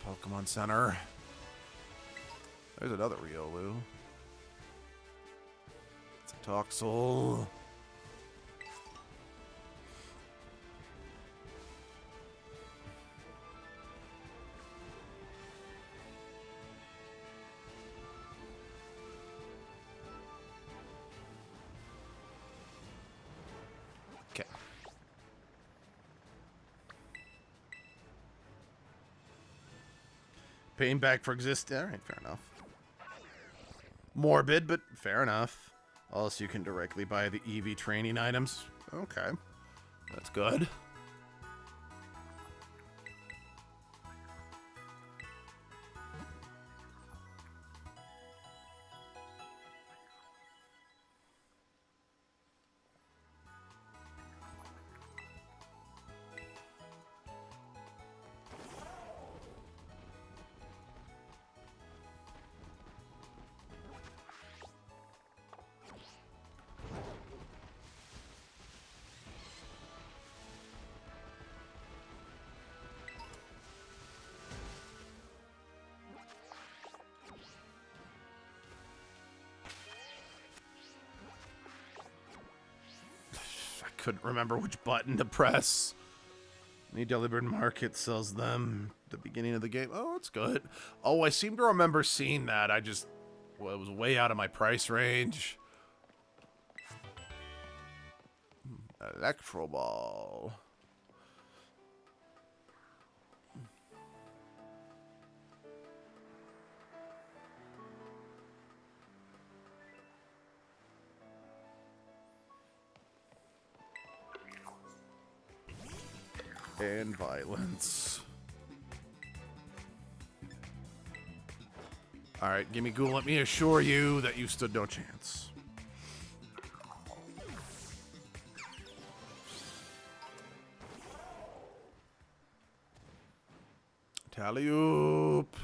Pokemon Center. There's another Riolu. It's a Toxel. Okay. Paying back for existing. All right, fair enough. Morbid, but fair enough. Also, you can directly buy the EV training items. Okay, that's good. Couldn't remember which button to press. Any delivered market sells them at the beginning of the game. Oh, that's good. Oh, I seem to remember seeing that. It was way out of my price range. Electro Ball. And violence. Alright, Gimme Ghoul, let me assure you that you stood no chance. Tally-oop.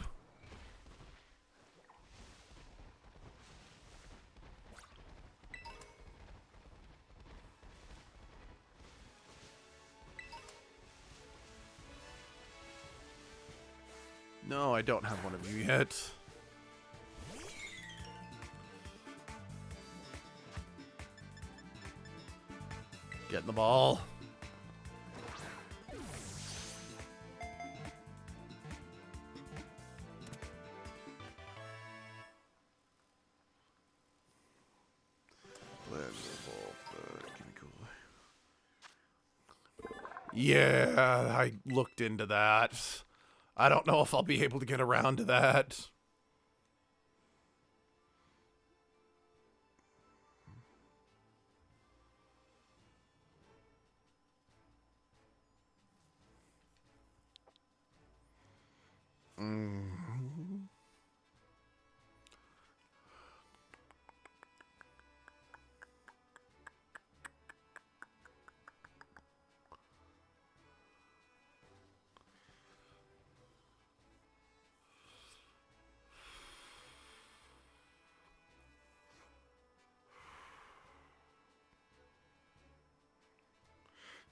No, I don't have one of you yet. Get in the ball. Yeah, I looked into that. I don't know if I'll be able to get around to that.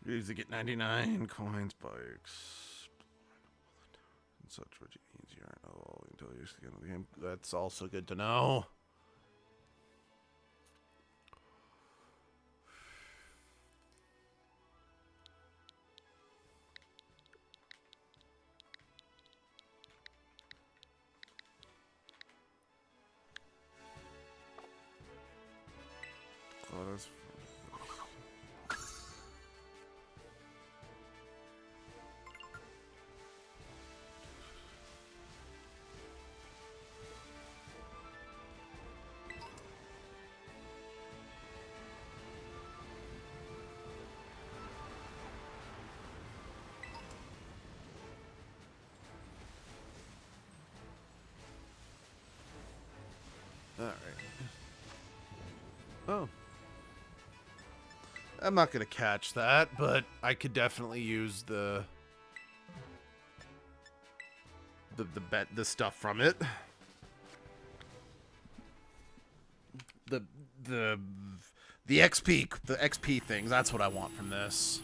Use to get 99 coin spikes. And such which means you aren't all until you get the game. That's also good to know. Oh, that's all right. Oh. I'm not gonna catch that, but I could definitely use the stuff from it. The XP things. That's what I want from this.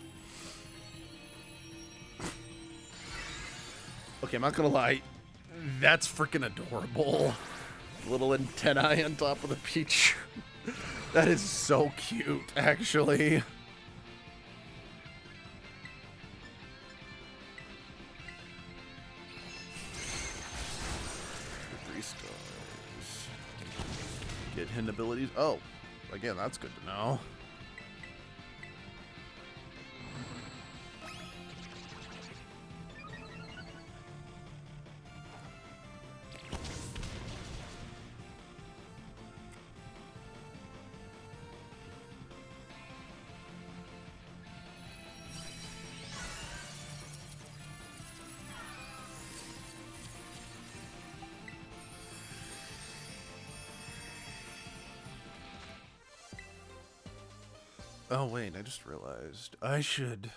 Okay, I'm not gonna lie. That's freaking adorable. Little antennae on top of the peach. That is so cute, actually. 3 stars. Get hidden abilities. Oh, again, that's good to know. Oh, wait, I just realized I should...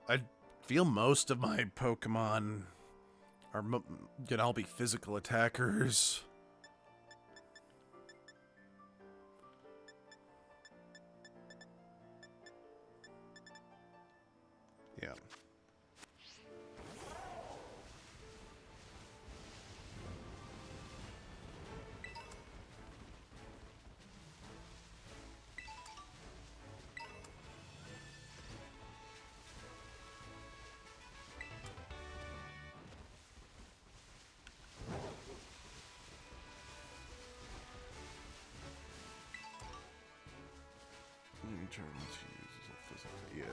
I feel most of my Pokemon are gonna all be physical attackers. Yeah. Turn to use physical, yeah.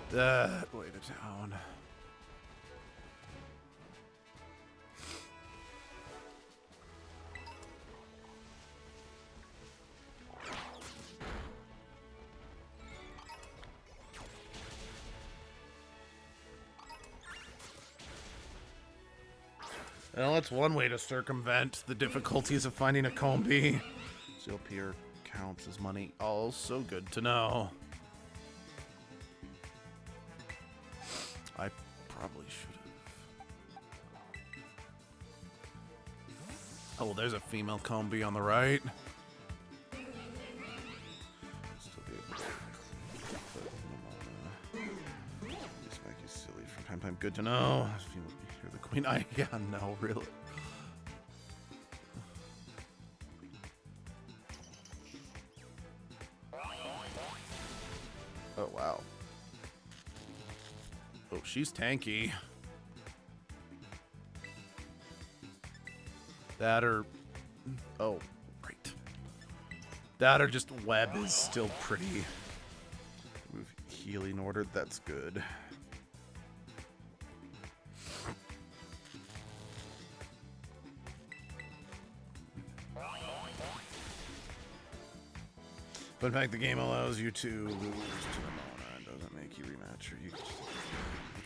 That way to town. Well, that's one way to circumvent the difficulties of finding a combi. CLP counts as money. Also good to know. I probably should have. Oh, well, there's a female combi on the right. Still be able to this make you silly from time to time. Good to know. You're the queen. Yeah, no, really. Oh, wow. Oh, she's tanky. That or... Oh, right. That or just web is still pretty... Move healing ordered, that's good. But in fact, the game allows you to lose to the Mona. It doesn't make you rematch or you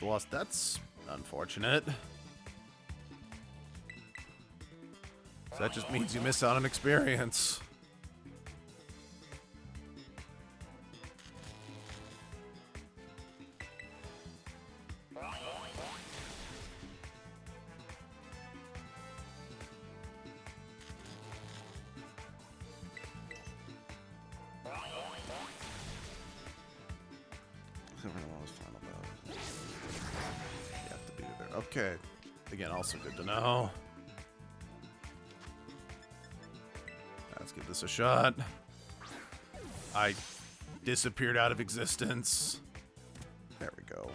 lost. That's unfortunate. So that just means you miss out on experience. Okay. Again, also good to know. Let's give this a shot. I disappeared out of existence. There we go.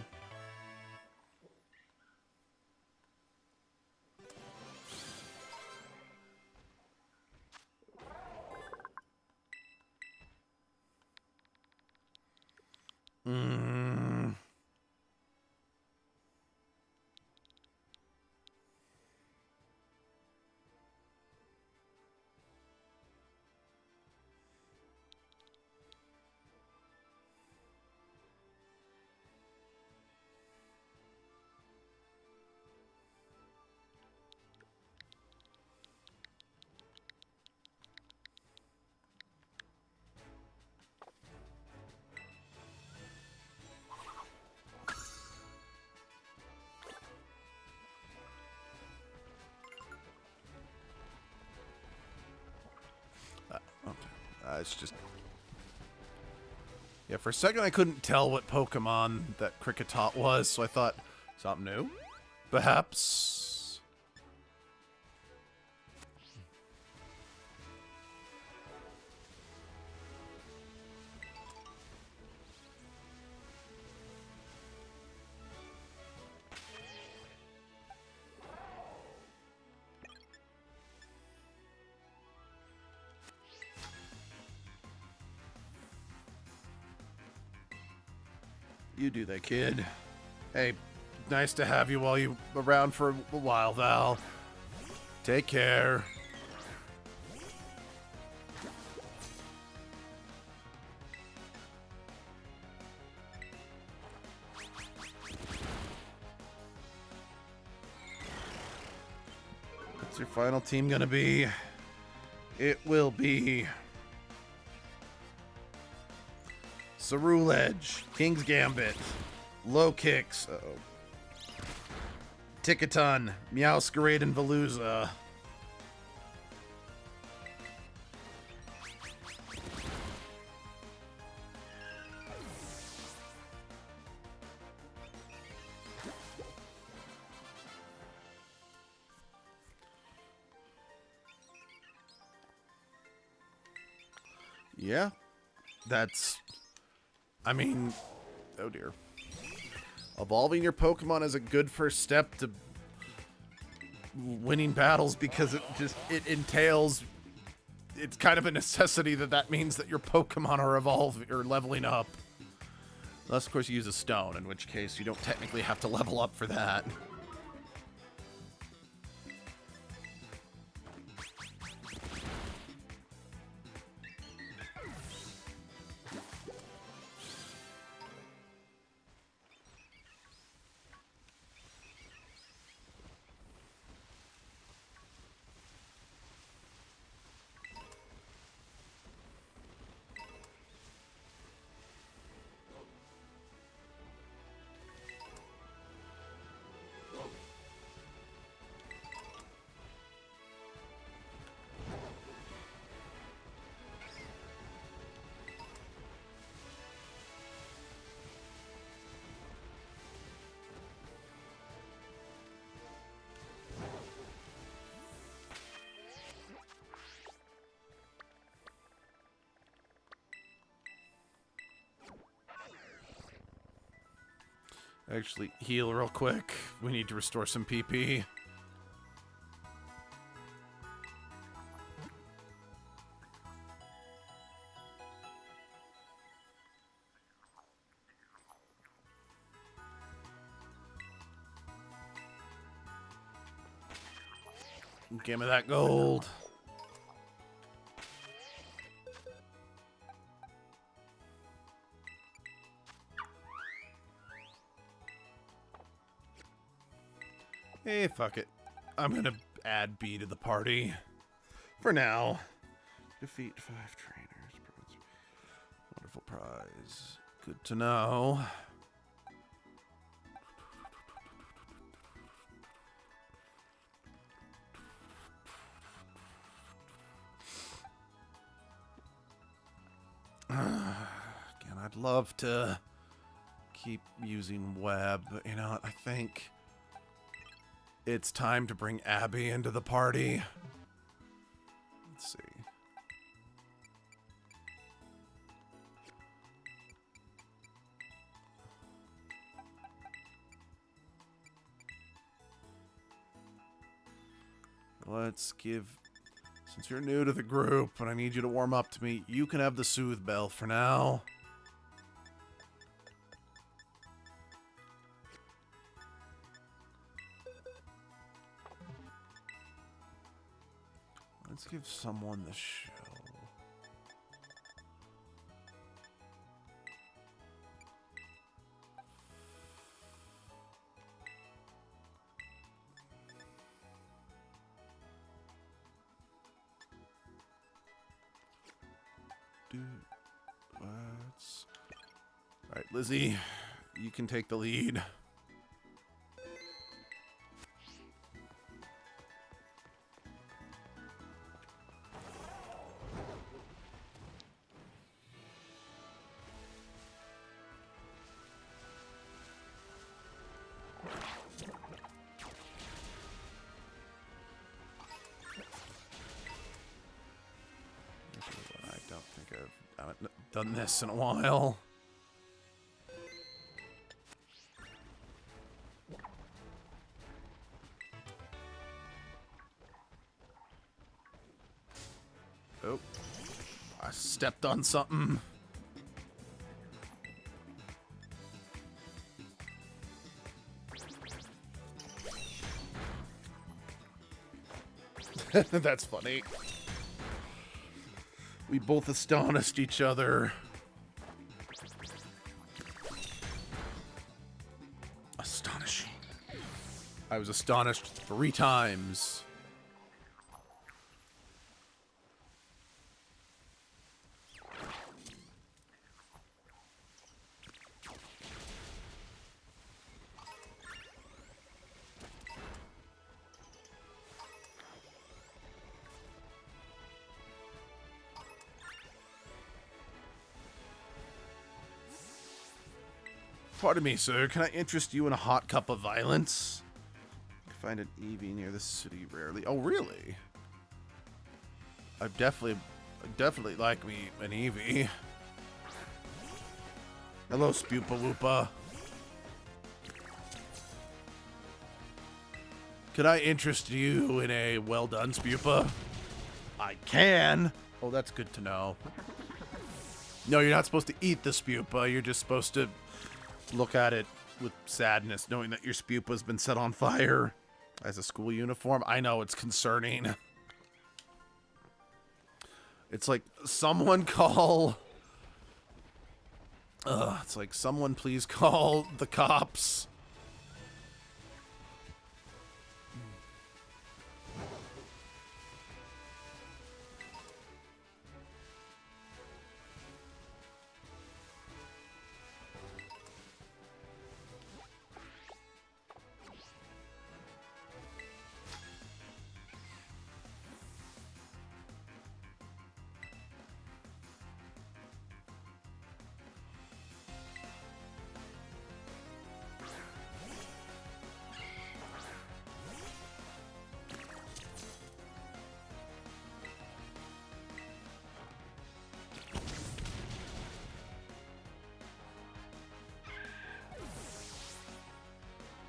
It's just... Yeah, for a second I couldn't tell what Pokemon that Kricketot was, so I thought, something new? Perhaps... You do that, kid. Hey, nice to have you while you around for a while, Val. Take care. What's your final team gonna be? It will be Ceruledge, King's Gambit, Low Kicks, Tickaton, Meowscarade, and Veluza. Yeah, that's... I mean, oh dear. Evolving your Pokemon is a good first step to winning battles because it entails, it's kind of a necessity that means that your Pokemon are evolving or leveling up. Unless, of course, you use a stone, in which case you don't technically have to level up for that. Actually, heal real quick. We need to restore some PP. Give me that gold. Hey, fuck it. I'm gonna add B to the party. For now. Defeat 5 trainers. Wonderful prize. Good to know. Again, I'd love to keep using web, but you know what? I think it's time to bring Abby into the party. Let's see. Let's give... Since you're new to the group and I need you to warm up to me, you can have the Soothe Bell for now. Let's give someone the show. Let's... Alright, Lizzie, you can take the lead. I haven't done this in a while. Oh, I stepped on something. That's funny. We both astonished each other. Astonishing. I was astonished 3 times. Pardon me, sir. Can I interest you in a hot cup of violence? I find an Eevee near the city rarely. Oh, really? I definitely like me an Eevee. Hello, Spupa Woopa. Could I interest you in a well done Spupa? I can. Oh, that's good to know. No, you're not supposed to eat the Spupa. You're just supposed to look at it with sadness, knowing that your Spupa's been set on fire as a school uniform. I know, it's concerning. It's like, someone call... it's like, someone please call the cops.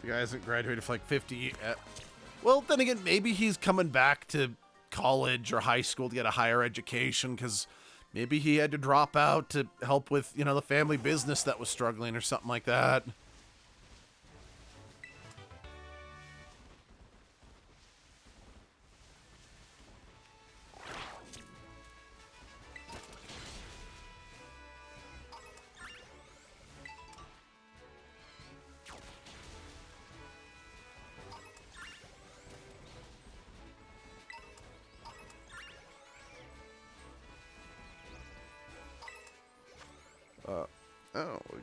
The guy hasn't graduated for like 50. Well, then again, maybe he's coming back to college or high school to get a higher education because maybe he had to drop out to help with, you know, the family business that was struggling or something like that.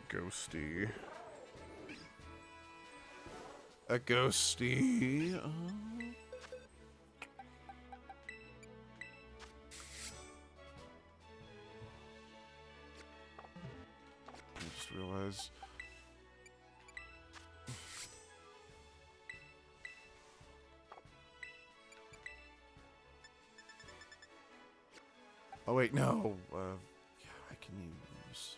ghosty. A ghosty. I just realized. Oh wait, no. Yeah, I can use.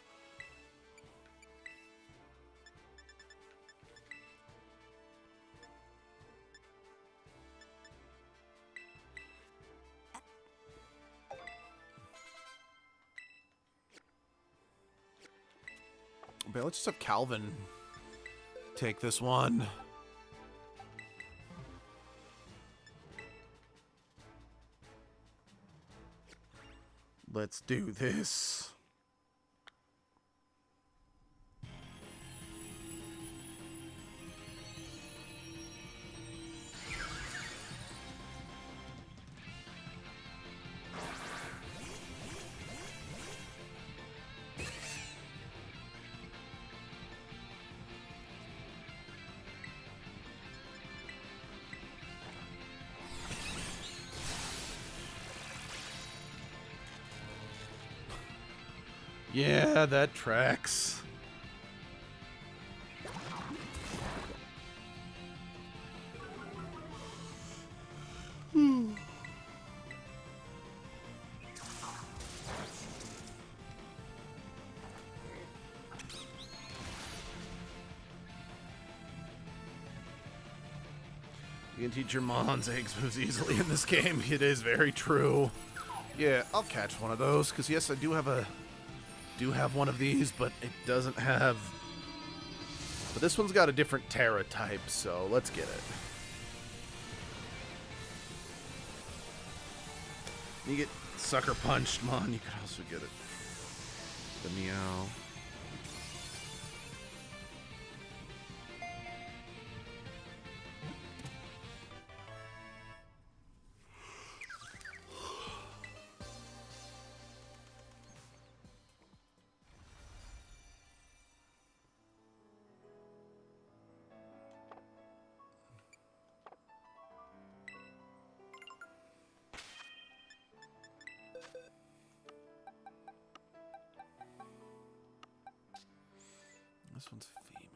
But let's just have Calvin take this one. Let's do this. Yeah, that tracks. You can teach your Mon's eggs moves easily in this game. It is very true. Yeah, I'll catch one of those, because yes, I do have one of these, but it doesn't have... But this one's got a different Terra type, so let's get it. You get Sucker Punched, Mon. You could also get it. The Meow. This one's female.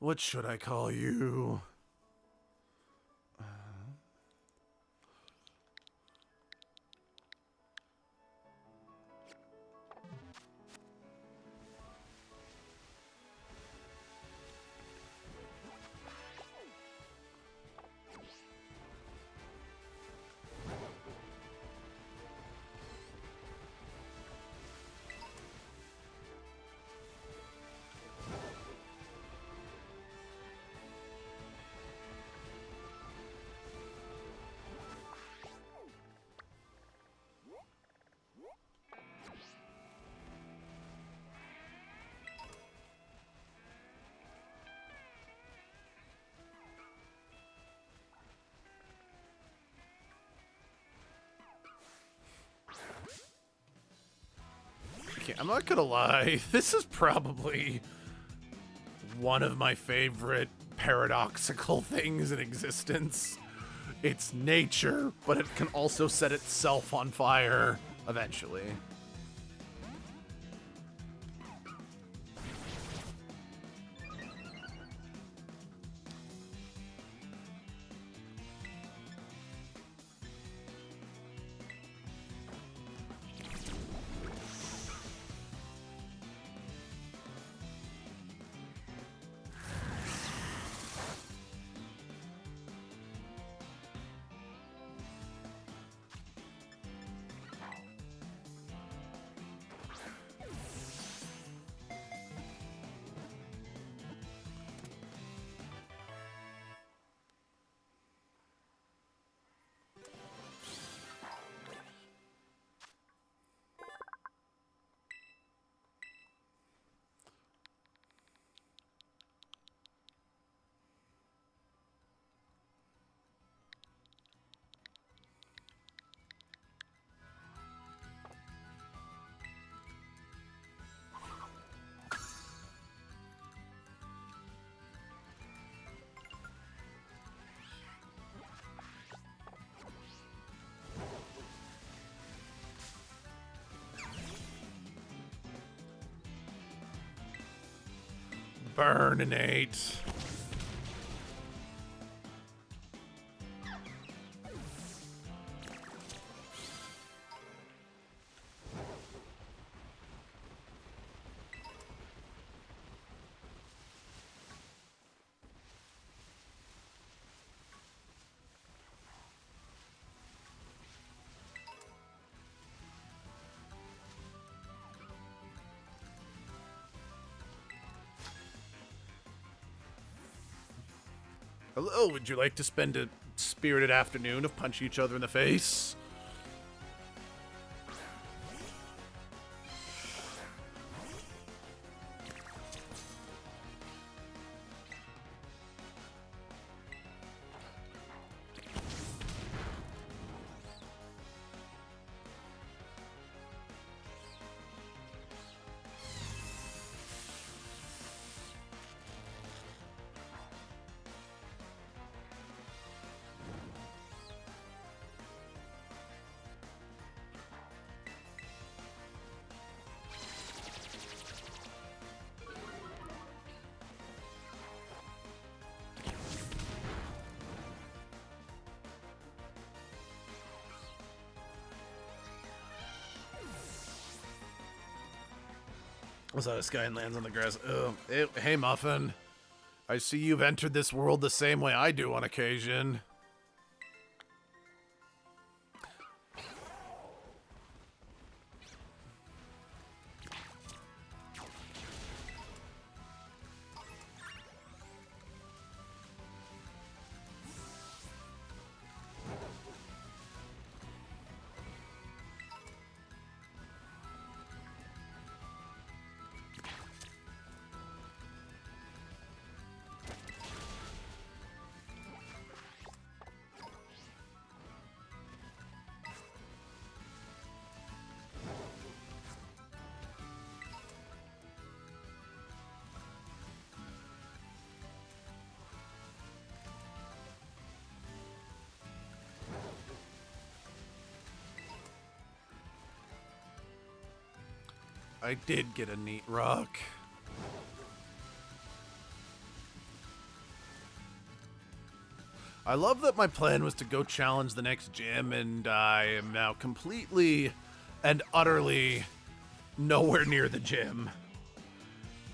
What should I call you? I'm not gonna lie, this is probably one of my favorite paradoxical things in existence. It's nature, but it can also set itself on fire eventually. Burninate. Hello, would you like to spend a spirited afternoon of punching each other in the face? What's that? This guy lands on the grass. Oh, hey, Muffin. I see you've entered this world the same way I do on occasion. I did get a neat rock. I love that my plan was to go challenge the next gym, and I am now completely and utterly nowhere near the gym.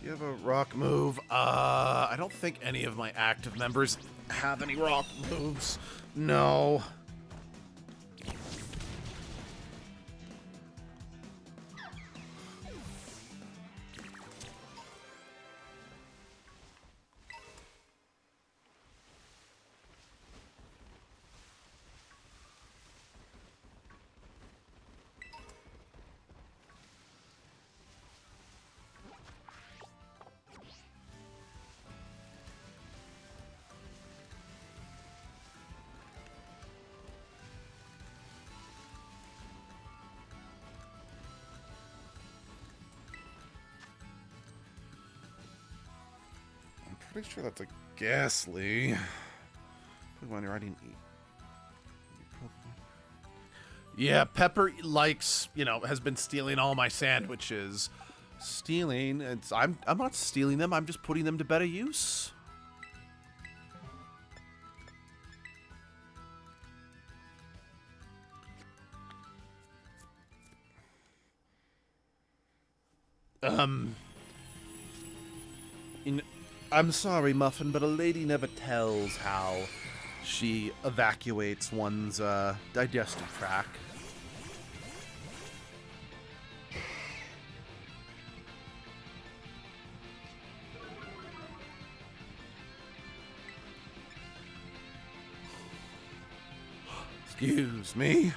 You have a rock move? I don't think any of my active members have any rock moves. No. Pretty sure that's a ghastly. Pokemon you're already eat. Yeah, Pepper likes, has been stealing all my sandwiches. Stealing? I'm not stealing them. I'm just putting them to better use. I'm sorry, Muffin, but a lady never tells how she evacuates one's digestive tract. Excuse me.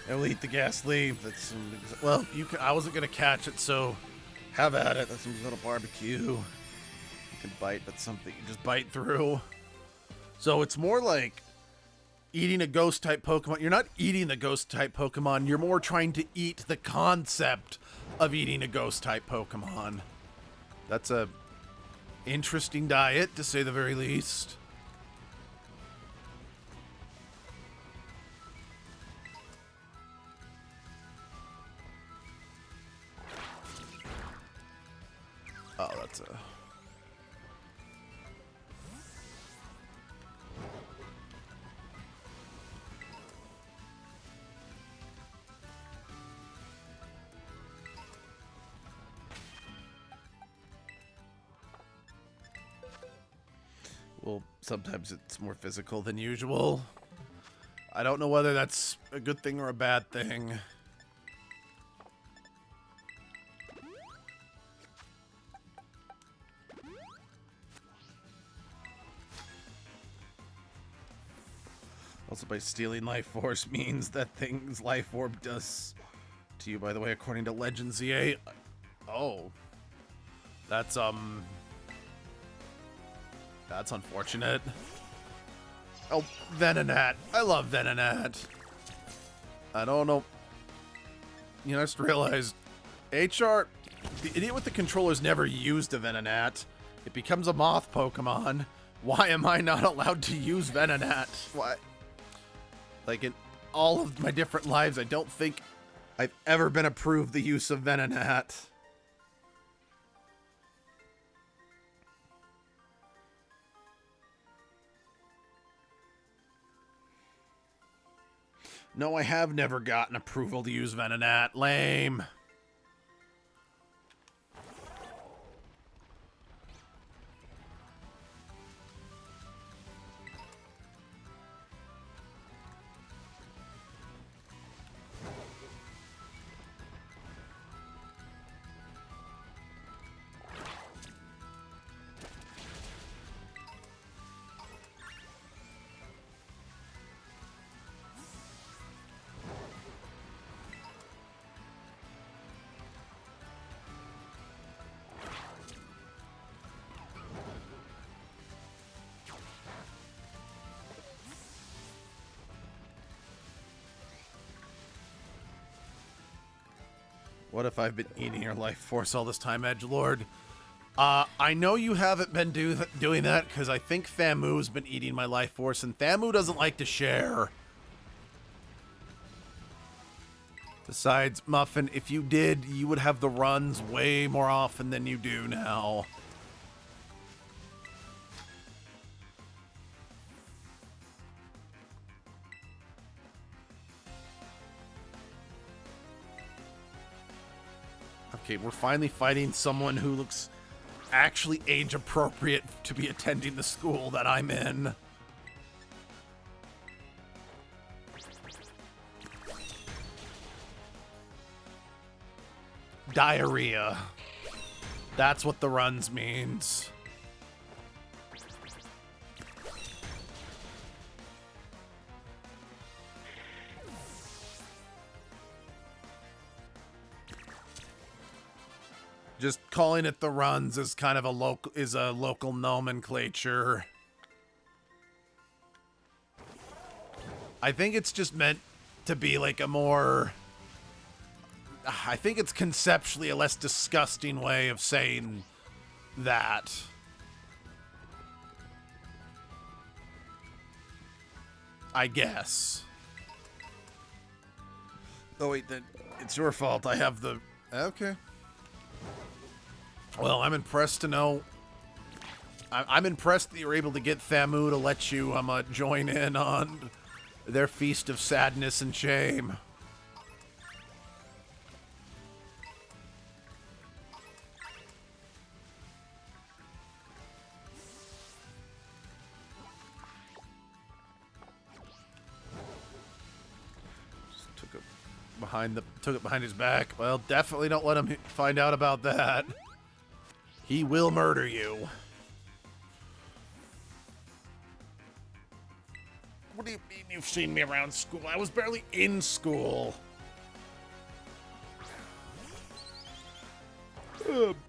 And we'll eat the ghastly. That's well, you can. I wasn't gonna catch it, so have at it. That's some little barbecue. You can bite. That's something you just bite through. So it's more like eating a ghost type Pokemon. You're not eating the ghost type Pokemon. You're more trying to eat the concept of eating a ghost type Pokemon. That's a interesting diet, to say the very least. Oh, that's a... Well, sometimes it's more physical than usual. I don't know whether that's a good thing or a bad thing. Also, by stealing life force means that things life orb does to you, by the way, according to Legend ZA. Oh. That's unfortunate. Oh, Venonat. I love Venonat. I don't know. You know, I just realized HR, the idiot with the controllers, never used a Venonat. It becomes a moth Pokemon. Why am I not allowed to use Venonat? What? Like, in all of my different lives, I don't think I've ever been approved the use of Venonat. No, I have never gotten approval to use Venonat. Lame. What if I've been eating your life force all this time, Edgelord? I know you haven't been doing that, because I think Famu's been eating my life force, and Famu doesn't like to share. Besides, Muffin, if you did, you would have the runs way more often than you do now. Okay, we're finally fighting someone who looks actually age appropriate to be attending the school that I'm in. Diarrhea. That's what the runs means. Just calling it the runs is kind of a local nomenclature. I think it's just meant to be like a more... I think it's conceptually a less disgusting way of saying that. I guess. Oh wait, then it's your fault. I have the... Okay. Well, I'm impressed to know... I'm impressed that you were able to get Famu to let you join in on their feast of sadness and shame. Just took it behind his back. Well, definitely don't let him find out about that. He will murder you. What do you mean you've seen me around school? I was barely in school.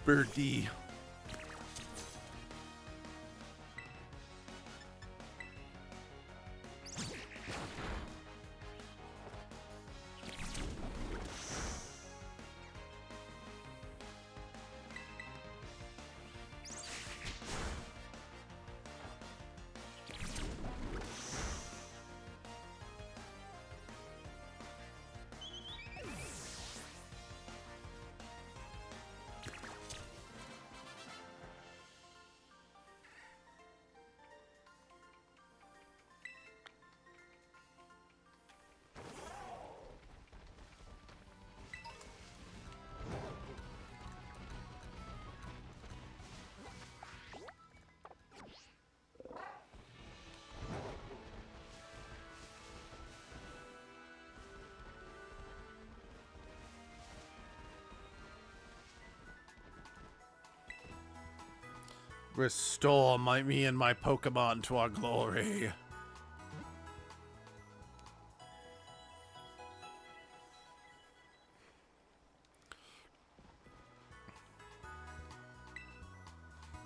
Birdie. Restore me and my Pokemon to our glory.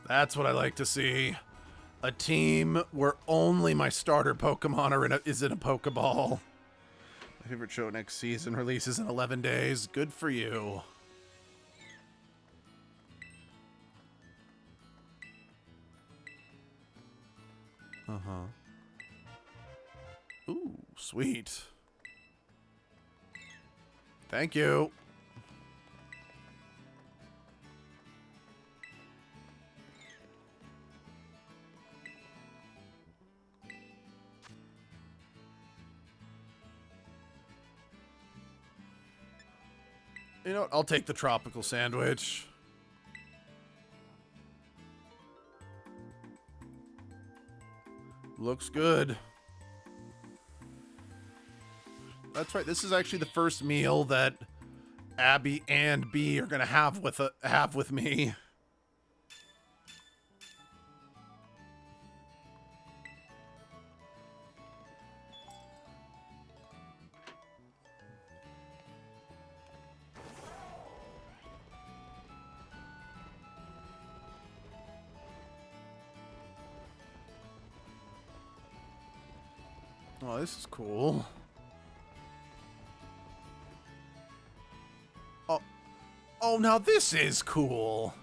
That's what I like to see. A team where only my starter Pokemon is in a Pokeball. My favorite show next season releases in 11 days. Good for you. Uh-huh. Ooh, sweet. Thank you. You know what? I'll take the tropical sandwich. Looks good. That's right. This is actually the first meal that Abby and B are gonna have with me. Oh, this is cool. Oh, now this is cool.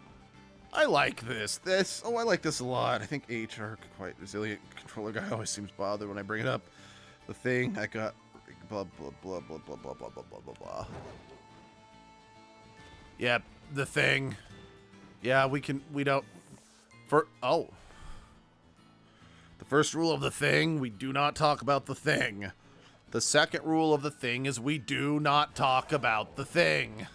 I like this. I like this a lot. I think HR, quite resilient controller guy, always seems bothered when I bring it up. The thing I got, blah, blah, blah, blah, blah, blah, blah, blah, blah, blah, blah. Yep, the thing. Yeah, we don't, the first rule of the thing, we do not talk about the thing. The second rule of the thing is we do not talk about the thing.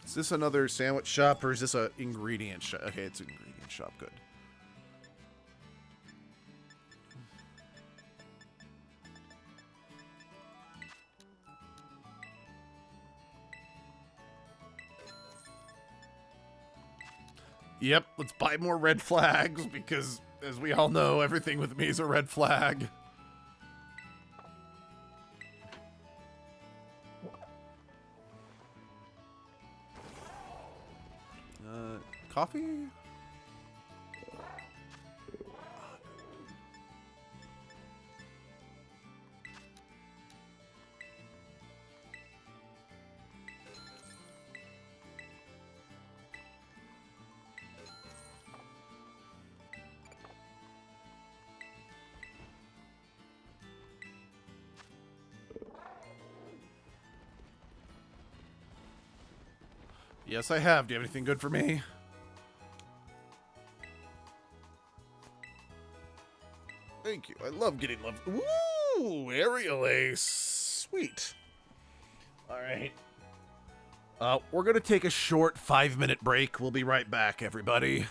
Is this another sandwich shop or is this an ingredient shop? Okay, it's an ingredient shop. Good. Yep, let's buy more red flags because, as we all know, everything with me is a red flag. Coffee? Yes, I have. Do you have anything good for me? Thank you. I love getting love. Ooh, aerial ace. Sweet. All right. We're going to take a short 5-minute break. We'll be right back, everybody.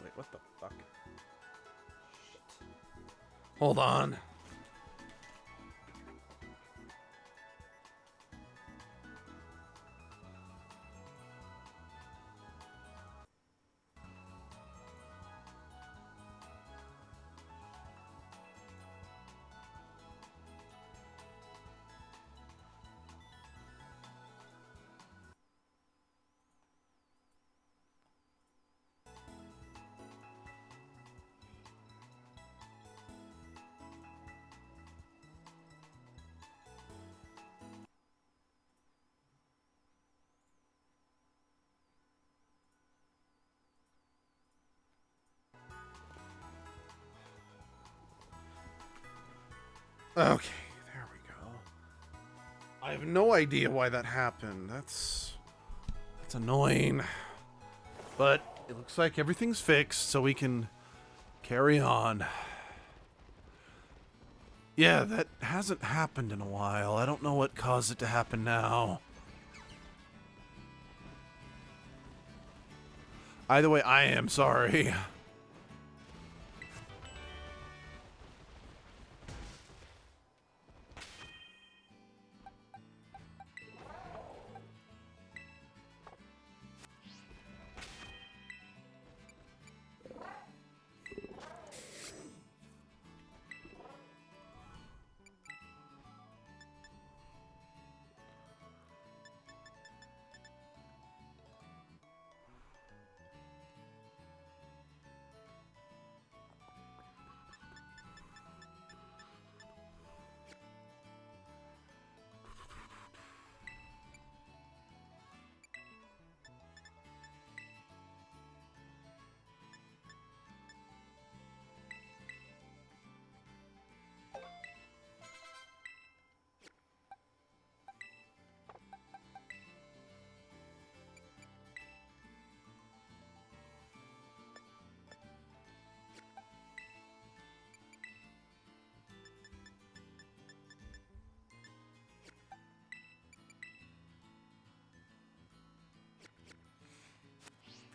Wait, what the fuck? Hold on. Okay, there we go. I have no idea why that happened. That's annoying. But it looks like everything's fixed, so we can carry on. Yeah, that hasn't happened in a while. I don't know what caused it to happen now. Either way, I am sorry.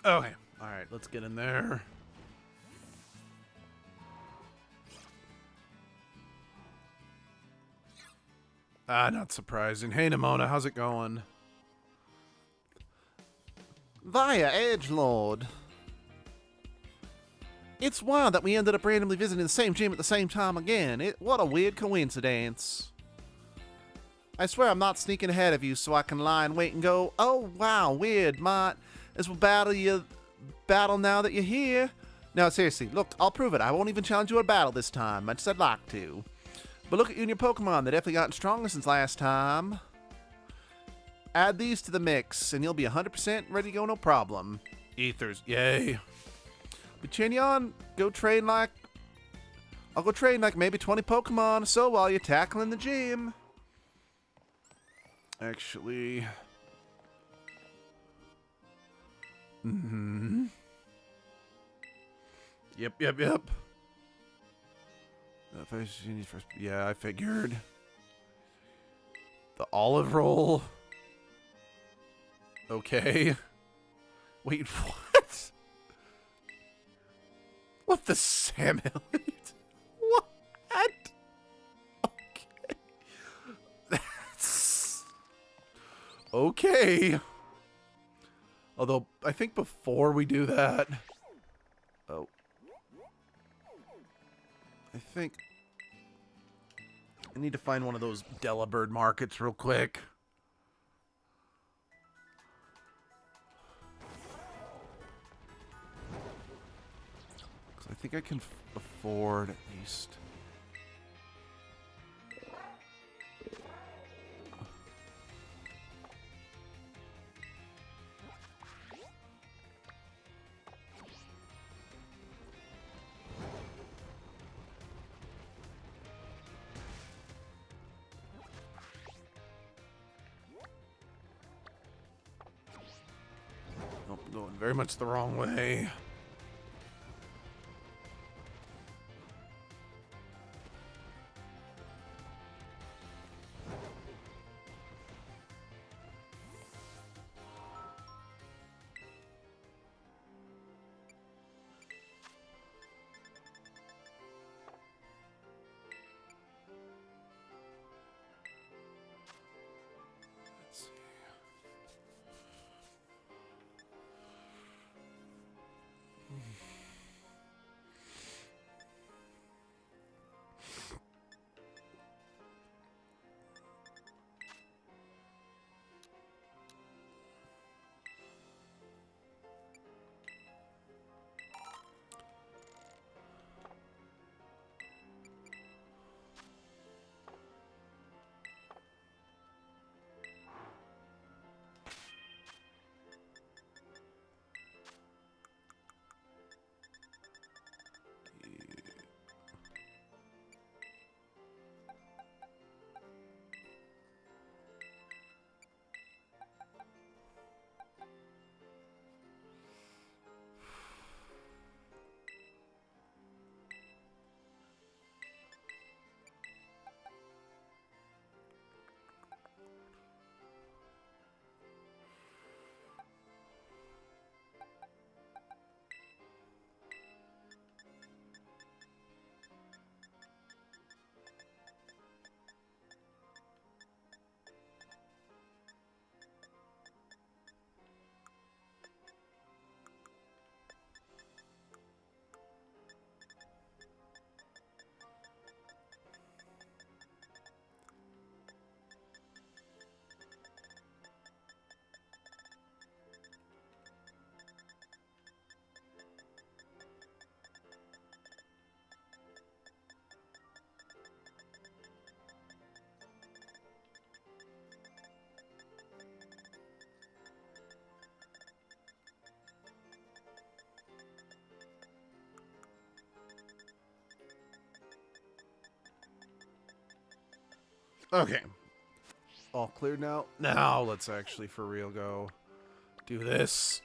Okay, alright, let's get in there. Not surprising. Hey, Nimona, how's it going? Via Edgelord. It's wild that we ended up randomly visiting the same gym at the same time again. What a weird coincidence. I swear I'm not sneaking ahead of you so I can lie and wait and go, oh wow, weird, might as well battle now that you're here. No, seriously, look, I'll prove it. I won't even challenge you at battle this time, much as I'd like to. But look at you and your Pokemon. They've definitely gotten stronger since last time. Add these to the mix, and you'll be 100% ready to go, no problem. Ethers, yay. But Chinyon, go train like... I'll go train like maybe 20 Pokemon or so while you're tackling the gym. Actually... Yep. Yeah, I figured. The olive roll. Okay. Wait, what? What the Samuel? What? Okay. That's... Okay. Although, I think before we do that... Oh. I think... I need to find one of those Delibird markets real quick. Because I think I can afford at least... Nope, going very much the wrong way. Let's see. Okay. All clear now. Now let's actually for real go do this.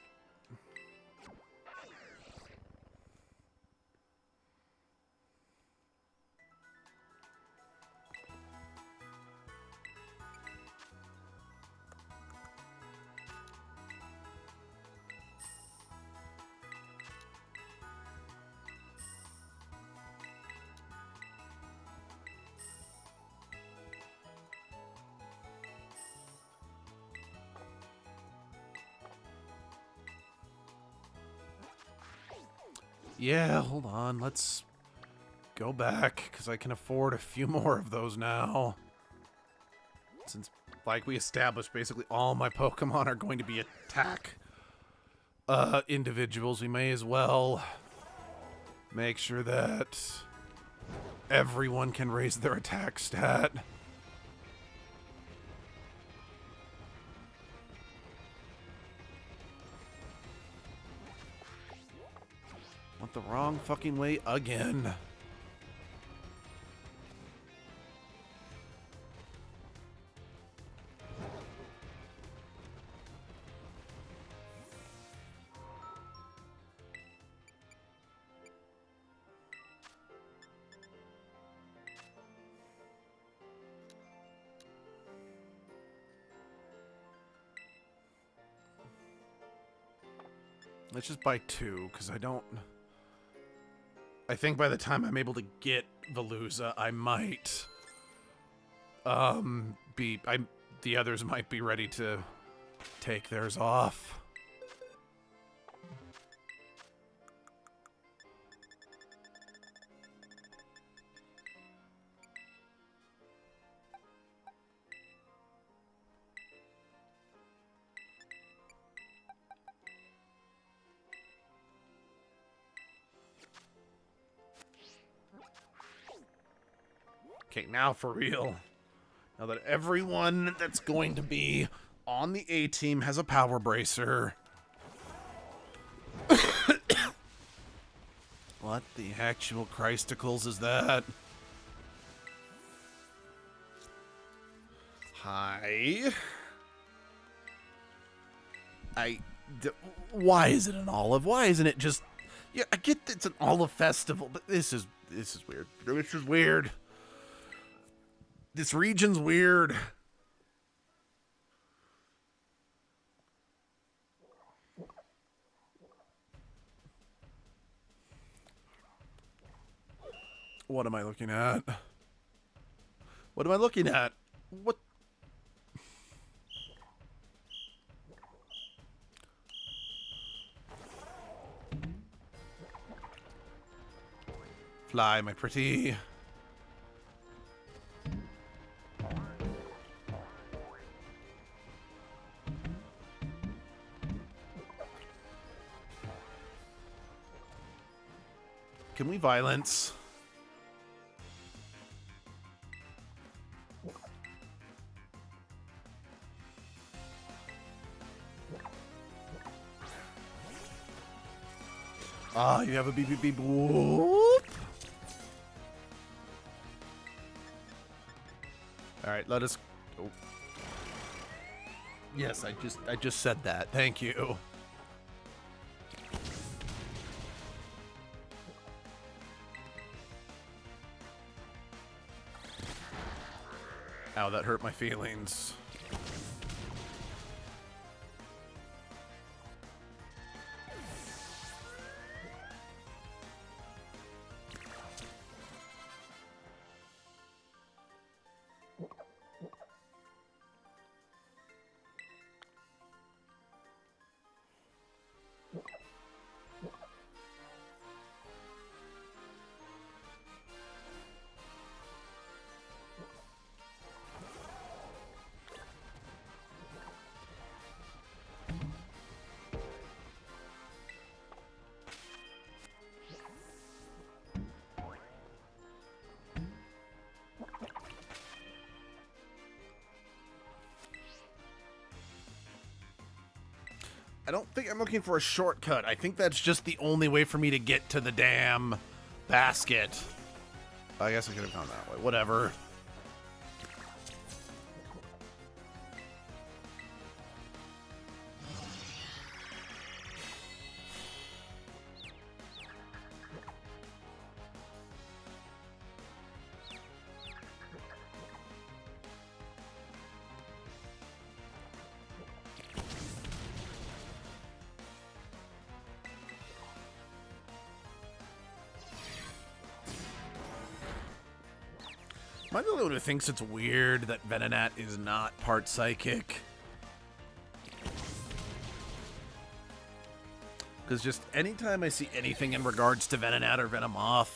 Yeah, hold on. Let's go back, because I can afford a few more of those now. Since, like we established, basically all my Pokemon are going to be attack individuals, we may as well Make sure that everyone can raise their attack stat. Went the wrong fucking way again. Let's just buy 2, because I think by the time I'm able to get Veluza, I might, the others might be ready to take theirs off. Okay, now for real. Now that everyone that's going to be on the A team has a power bracer. What the actual Christicles is that? Hi. Why is it an olive? Why isn't it just... Yeah, I get that it's an olive festival, but this is weird. This is weird. This region's weird. What am I looking at? What am I looking at? What? Fly, my pretty. Can we violence? Ah, you have a beep beep beep whoop. All right, let us. Oh. Yes, I just said that. Thank you. Ow, that hurt my feelings. I don't think I'm looking for a shortcut. I think that's just the only way for me to get to the damn basket. I guess I could have gone that way. Whatever. Am I the only one who thinks it's weird that Venonat is not part psychic? Because just anytime I see anything in regards to Venonat or Venomoth,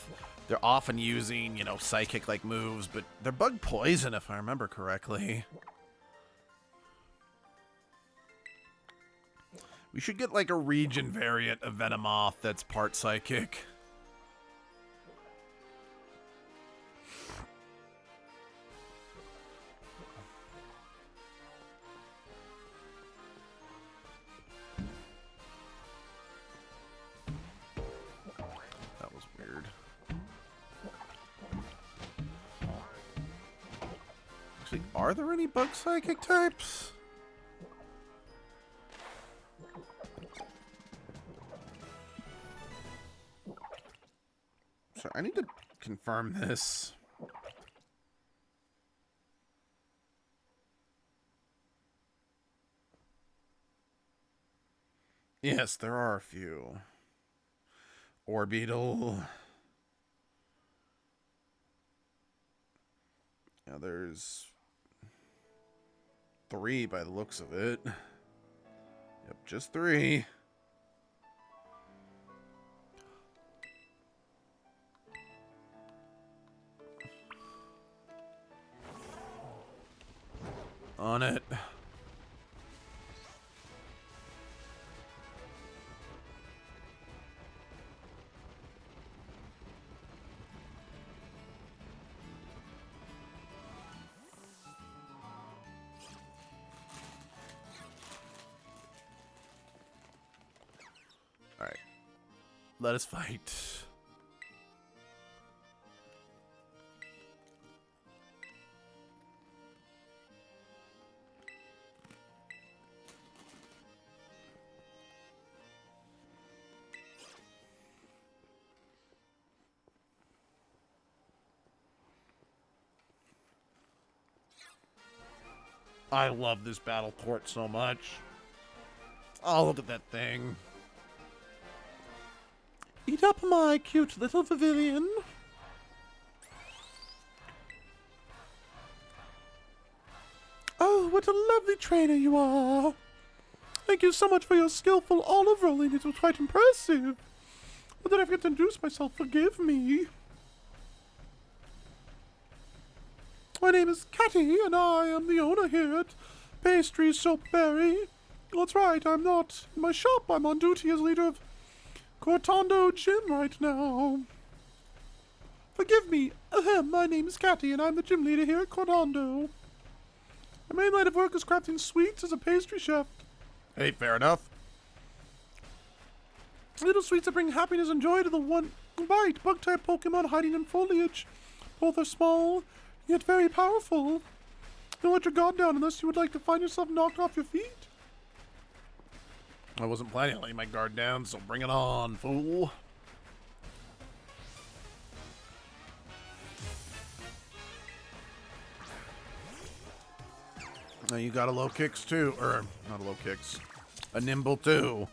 they're often using, you know, psychic-like moves, but they're bug poison if I remember correctly. We should get like a region variant of Venomoth that's part psychic. Actually, are there any bug psychic types? So I need to confirm this. Yes, there are a few. Orbital. Yeah, there's 3 by the looks of it. Yep, just 3. On it. All right. Let us fight. I love this battle port so much. Oh, look at that thing. Eat up my cute little pavilion. Oh, what a lovely trainer you are. Thank you so much for your skillful olive rolling. It was quite impressive. But then I forgot to introduce myself. Forgive me. My name is Catty, and I am the owner here at Pastry Soapberry. That's right, I'm not in my shop. I'm on duty as leader of Cortondo Gym right now. Forgive me. My name is Catty, and I'm the gym leader here at Cortondo. My main line of work is crafting sweets as a pastry chef. Hey, fair enough. Little sweets that bring happiness and joy to the one bite bug-type Pokemon hiding in foliage. Both are small, yet very powerful. Don't let your guard down unless you would like to find yourself knocked off your feet. I wasn't planning on laying my guard down, so bring it on, fool. Now you got a low kicks too, or not a low kicks, a nimble too.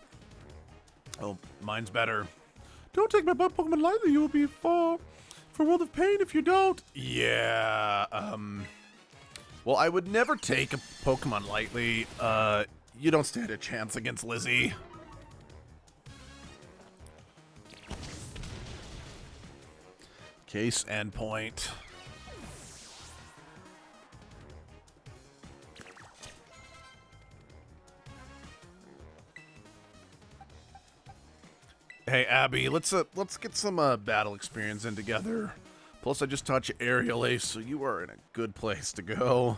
Oh, mine's better. Don't take my bug Pokemon lightly. You will be for a world of pain if you don't. Yeah. Well, I would never take a Pokemon lightly. You don't stand a chance against Lizzie. Case and point. Hey Abby, let's get some battle experience in together. Plus, I just taught you Aerial Ace, so you are in a good place to go.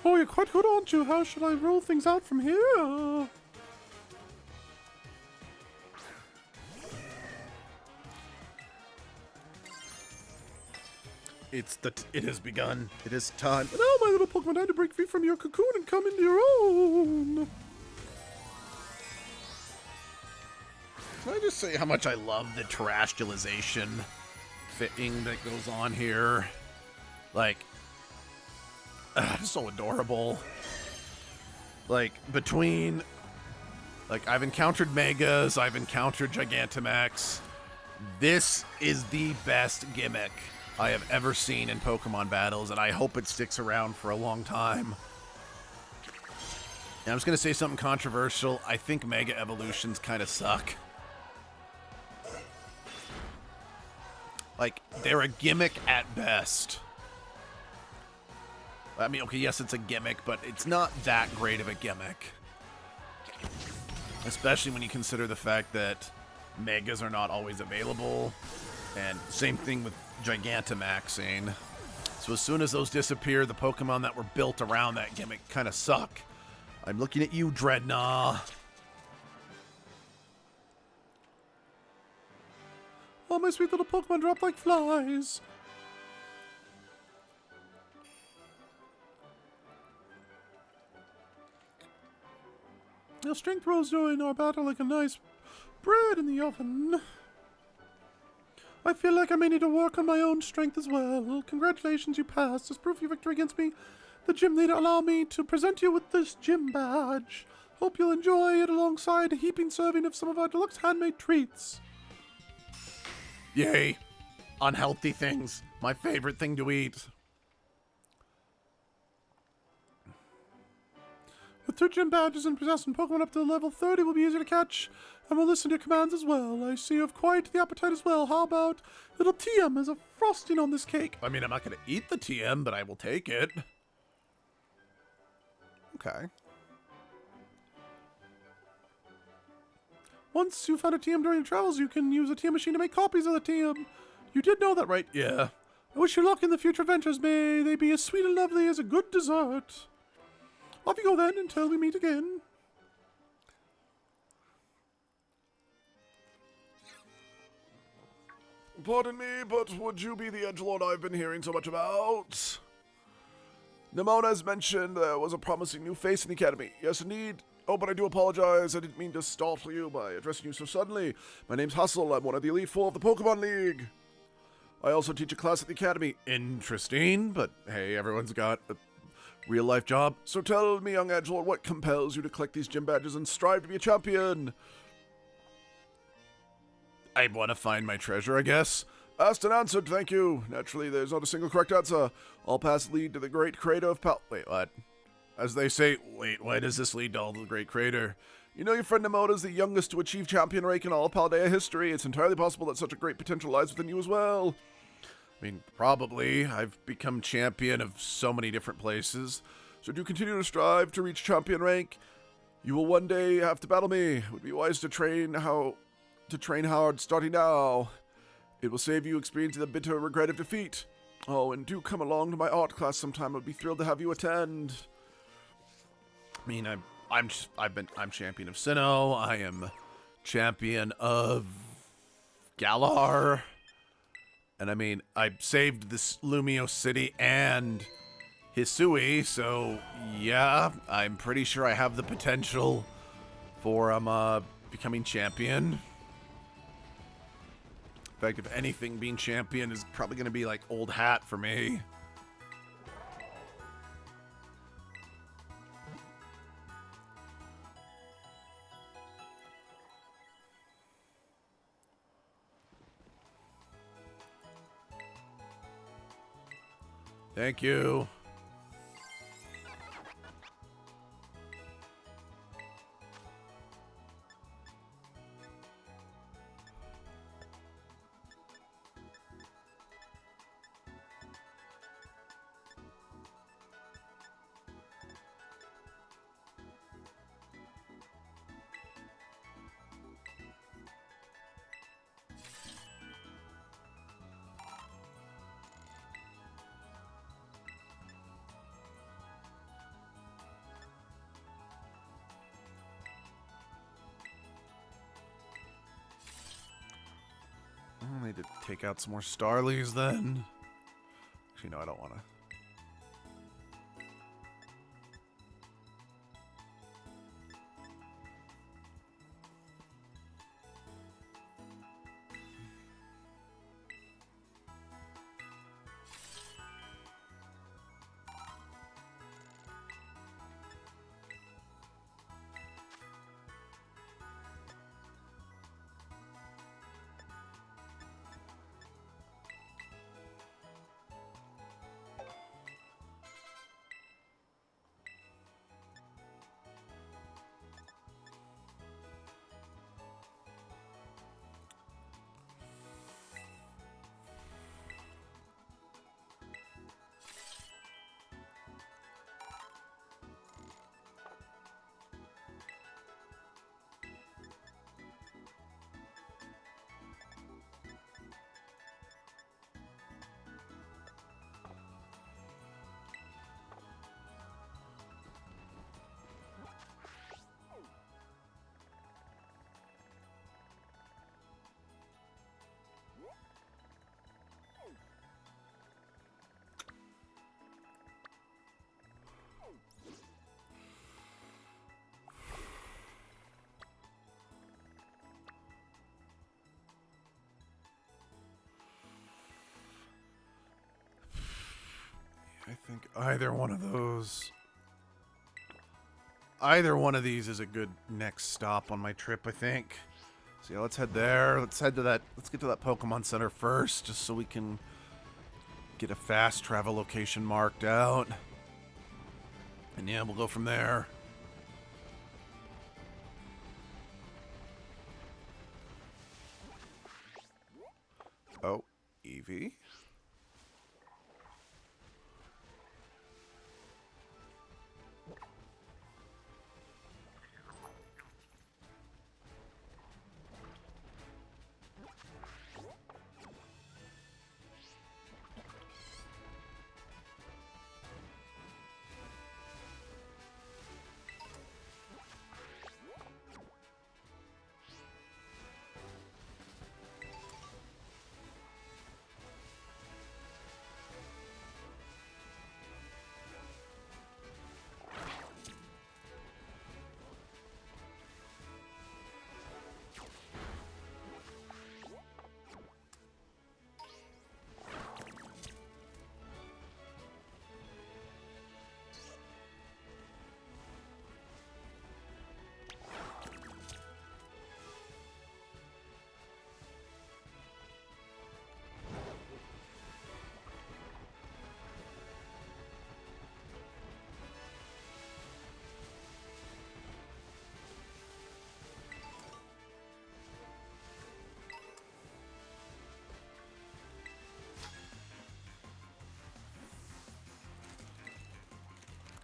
Oh, you're quite good, aren't you? How should I roll things out from here? It has begun. It is time. Now, my little Pokemon, time to break free from your cocoon and come into your own. Can I just say how much I love the terrestrialization fitting that goes on here? Like, it's so adorable. Like, between... Like, I've encountered Megas, I've encountered Gigantamax. This is the best gimmick I have ever seen in Pokemon battles, and I hope it sticks around for a long time. And I was going to say something controversial. I think Mega Evolutions kind of suck. Like, they're a gimmick at best. I mean, okay, yes, it's a gimmick, but it's not that great of a gimmick. Especially when you consider the fact that Megas are not always available. And same thing with Gigantamaxing. So as soon as those disappear, the Pokemon that were built around that gimmick kind of suck. I'm looking at you, Dreadnought. Oh, my sweet little Pokemon dropped like flies. Now, strength rolls join our battle like a nice bread in the oven. I feel like I may need to work on my own strength as well. Congratulations, you passed. As proof of your victory against me, the gym leader allowed me to present you with this gym badge. Hope you'll enjoy it alongside a heaping serving of some of our deluxe handmade treats. Yay. Unhealthy things. My favorite thing to eat. With 2 gym badges and possessing Pokemon up to level 30 will be easier to catch, and will listen to your commands as well. I see you have quite the appetite as well. How about little TM as a frosting on this cake? I mean, I'm not going to eat the TM, but I will take it. Okay. Once you found a TM during your travels, you can use a TM machine to make copies of the TM. You did know that, right? Yeah. I wish you luck in the future adventures. May they be as sweet and lovely as a good dessert. Off you go then, until we meet again. Pardon me, but would you be the Edgelord I've been hearing so much about? Nemona's mentioned there was a promising new face in the academy. Yes, indeed. Oh, but I do apologize. I didn't mean to startle you by addressing you so suddenly. My name's Hustle. I'm one of the Elite Four of the Pokemon League. I also teach a class at the academy. Interesting, but hey, everyone's got a real-life job. So tell me, young Edgelord, what compels you to collect these gym badges and strive to be a champion? I want to find my treasure, I guess. Asked and answered, thank you. Naturally, there's not a single correct answer. All paths lead to the great creator of Wait, what? As they say, wait, why does this lead to all the great creator? You know your friend Nemona is the youngest to achieve champion rank in all of Paldea history. It's entirely possible that such a great potential lies within you as well. I mean, probably. I've become champion of so many different places. So do you continue to strive to reach champion rank? You will one day have to battle me. It would be wise to train hard starting now. It will save you experiencing the bitter regret of defeat. Oh, and do come along to my art class sometime. I'd be thrilled to have you attend. I mean, I'm champion of Sinnoh. I am champion of Galar. And I mean, I saved this Lumio City and Hisui, so yeah, I'm pretty sure I have the potential for becoming champion. In fact, if anything, being champion is probably going to be like old hat for me. Thank you. I need to take out some more Starlies then. Actually, no, I don't want to. I think either one of those... Either one of these is a good next stop on my trip, I think. So yeah, let's head there. Let's head to that... Let's get to that Pokemon Center first, just so we can get a fast travel location marked out. And yeah, we'll go from there. Oh, Eevee.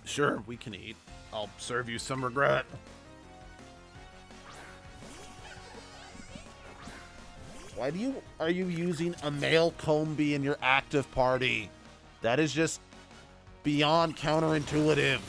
Sure, we can eat. I'll serve you some regret. Why are you using a male Combee in your active party? That is just beyond counterintuitive.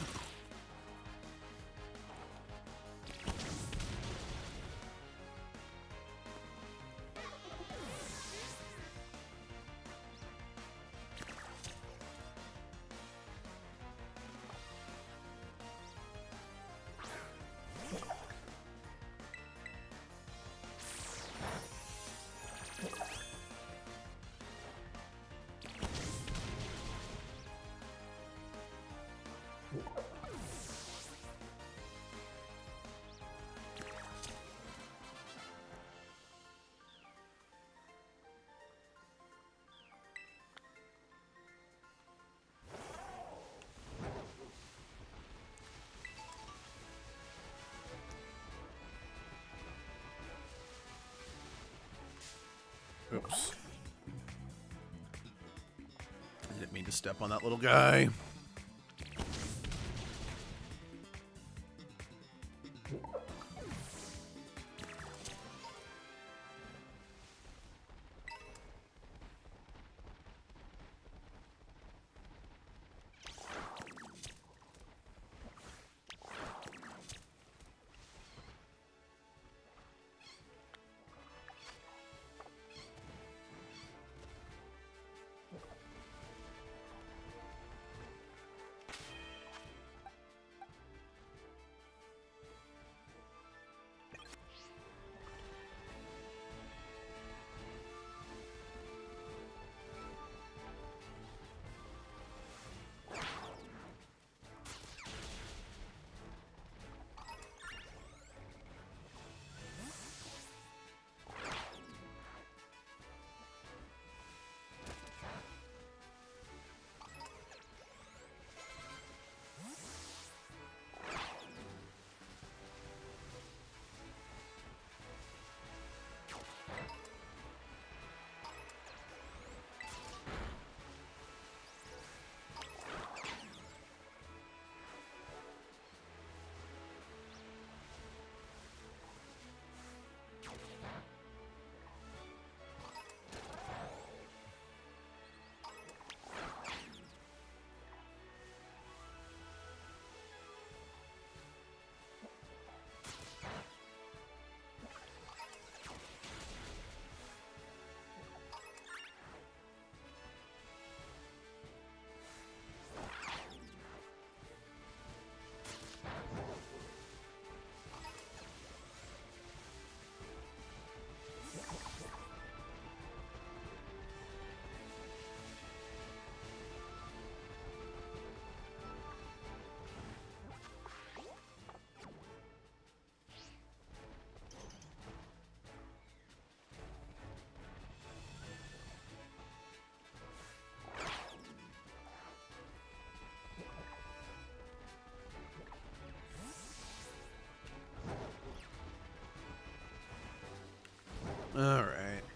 Oops. I didn't mean to step on that little guy.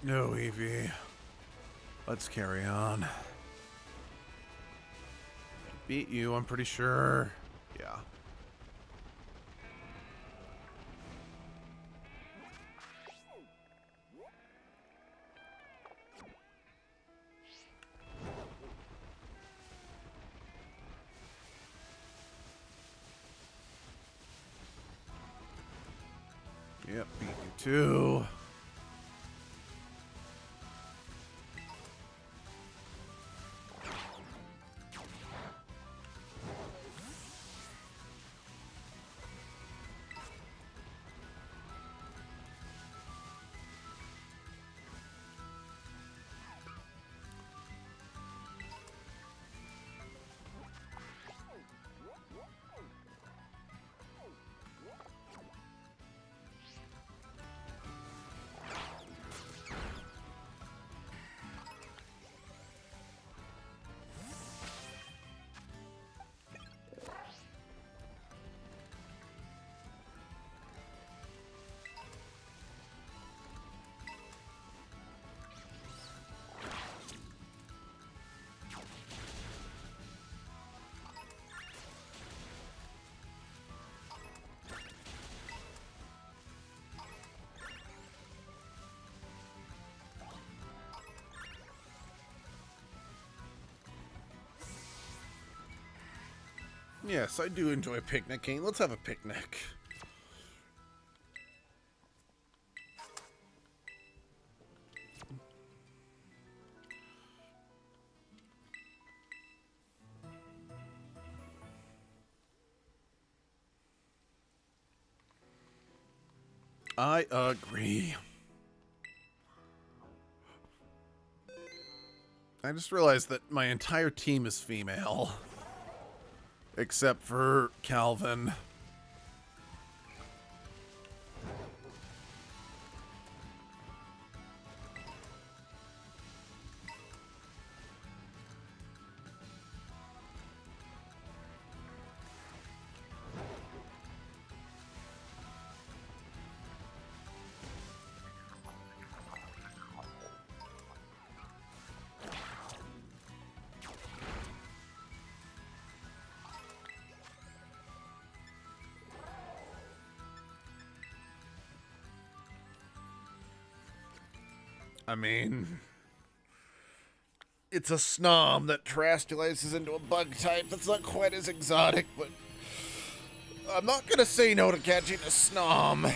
No, Evie. Let's carry on. Beat you, I'm pretty sure. Yeah. Yep, beat you too. Yes, I do enjoy picnicking. Let's have a picnic. I agree. I just realized that my entire team is female. Except for Calvin. I mean, it's a snom that terrestrializes into a bug type that's not quite as exotic, but I'm not gonna say no to catching a snom.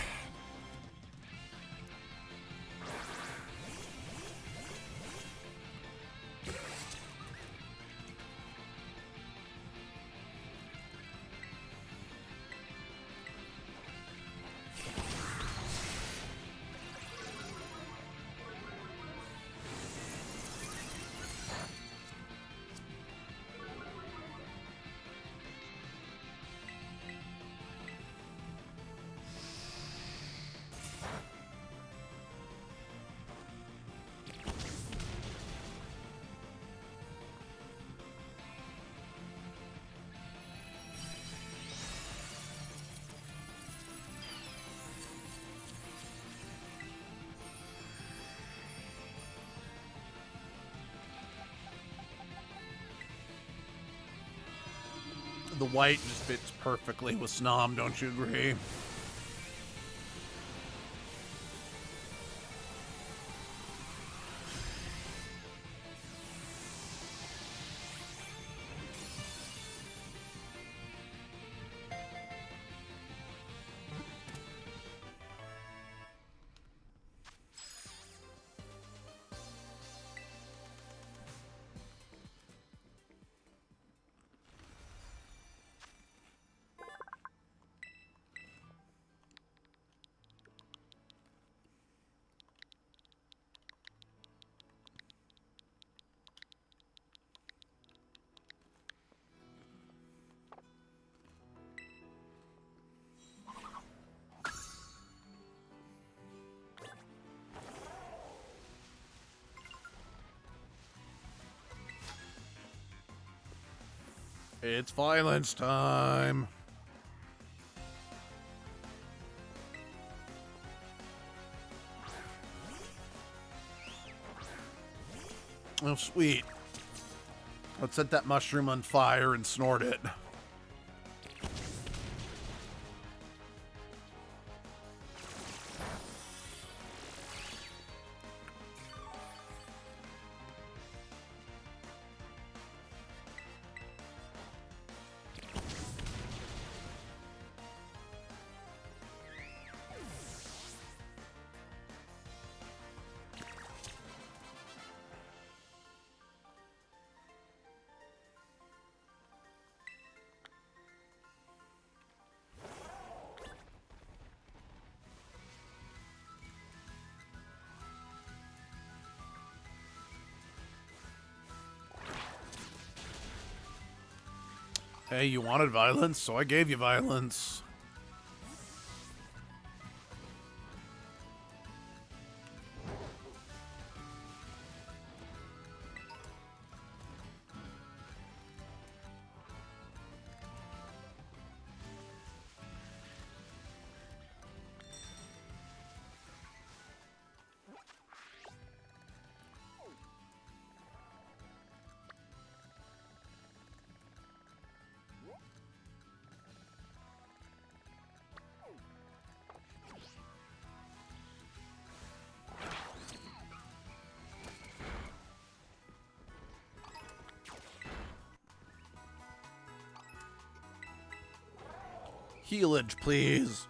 The white just fits perfectly with Snom, don't you agree? It's violence time. Oh, sweet. Let's set that mushroom on fire and snort it. Hey, you wanted violence, so I gave you violence. Healage, please.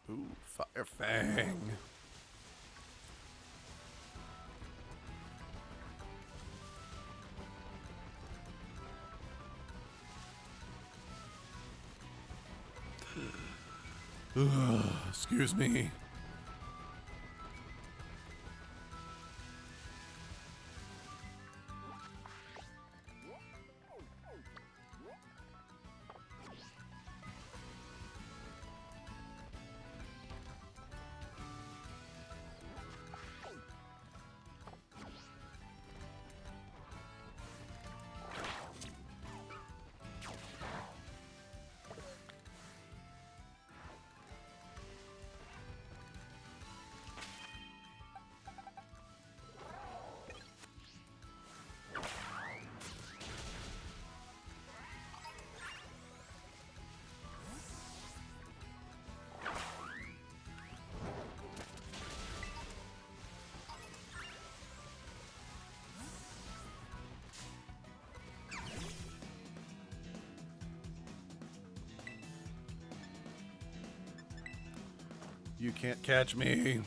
Ooh, Fire Fang. Excuse me. You can't catch me.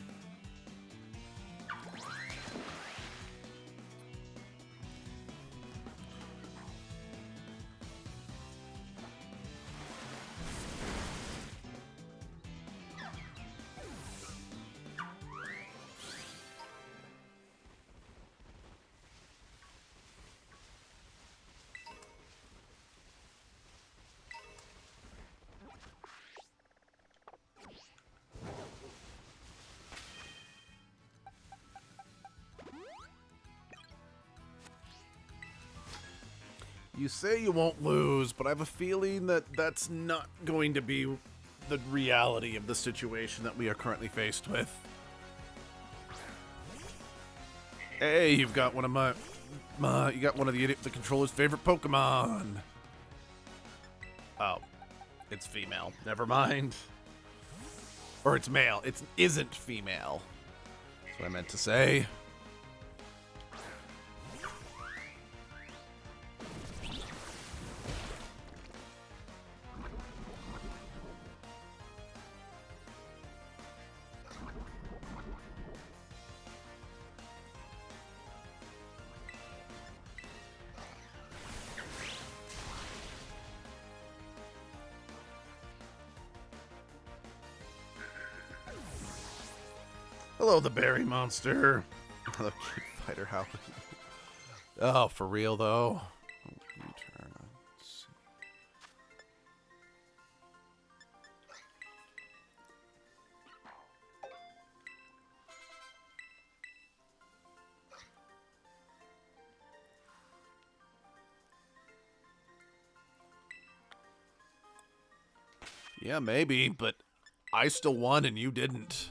You say you won't lose, but I have a feeling that that's not going to be the reality of the situation that we are currently faced with. Hey, you've got one of you got one of the controller's favorite Pokemon. Oh, it's female. Never mind. Or it's male. It isn't female. That's what I meant to say. Hello, the berry monster. Hello, cute fighter howling. Oh, for real though. U-turn. Let's see. Yeah, maybe, but I still won and you didn't.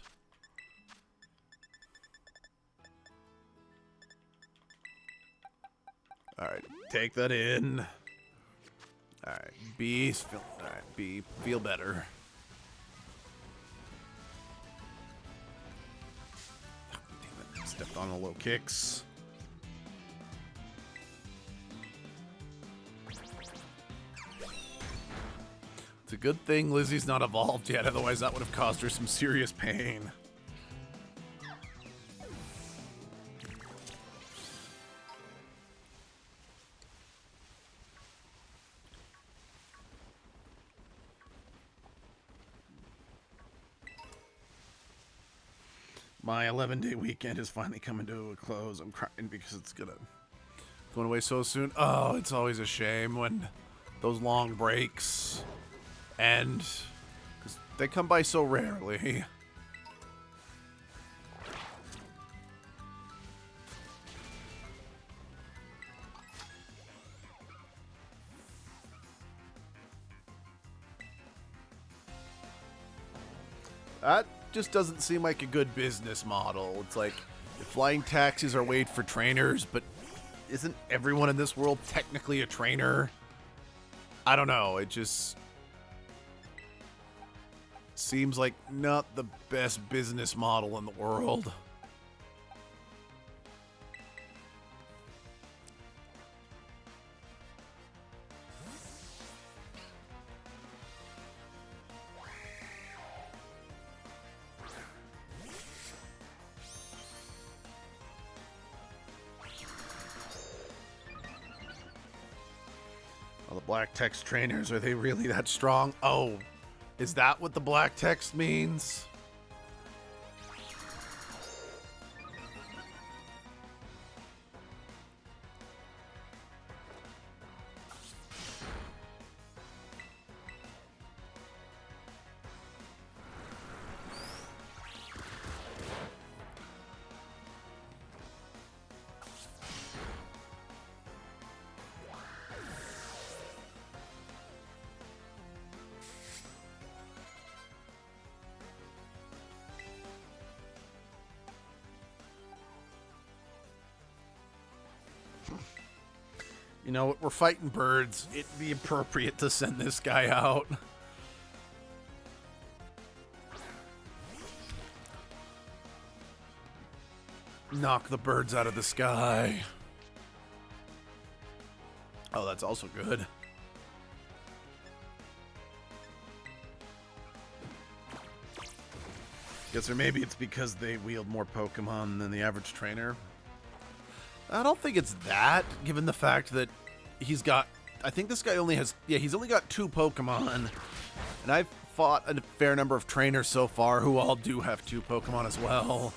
Alright, take that in. Alright, B, feel better. Damn it, stepped on the low kicks. It's a good thing Lizzie's not evolved yet, otherwise that would have caused her some serious pain. My 11-day weekend is finally coming to a close. I'm crying because it's going away so soon. Oh, it's always a shame when those long breaks end, because they come by so rarely. That just doesn't seem like a good business model. It's like, if flying taxis are waid for trainers, but isn't everyone in this world technically a trainer? I don't know, it just seems like not the best business model in the world. Well, the black text trainers, are they really that strong? Oh, is that what the black text means? You know, we're fighting birds. It'd be appropriate to send this guy out. Knock the birds out of the sky. Oh, that's also good. Guess or maybe it's because they wield more Pokemon than the average trainer. I don't think it's that, given the fact that he's got... I think this guy only has... Yeah, he's only got 2 Pokemon. And I've fought a fair number of trainers so far who all do have 2 Pokemon as well.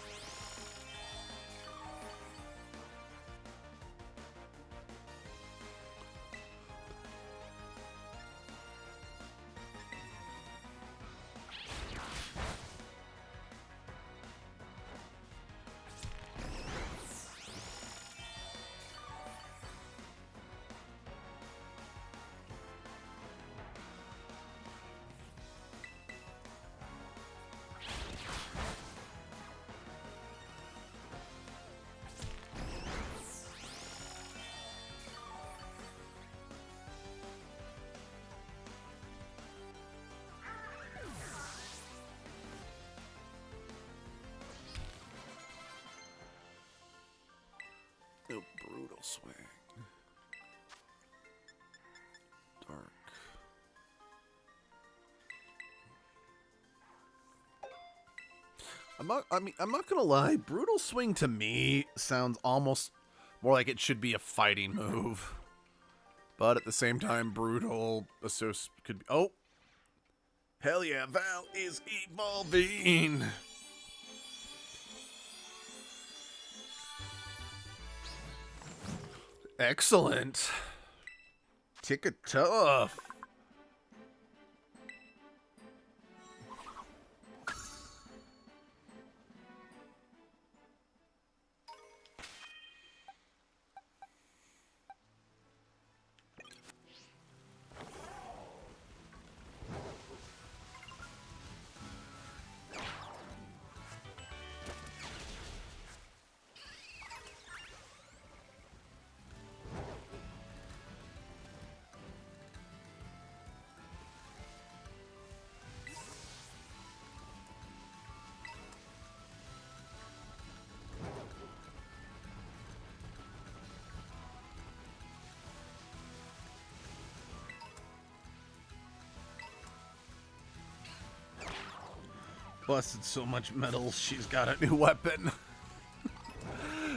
swing. Dark. I'm not gonna lie. Brutal swing to me sounds almost more like it should be a fighting move, but at the same time, brutal could be. Oh, hell yeah! Val is evolving. Excellent. Tick tough. Busted so much metal, she's got a new weapon.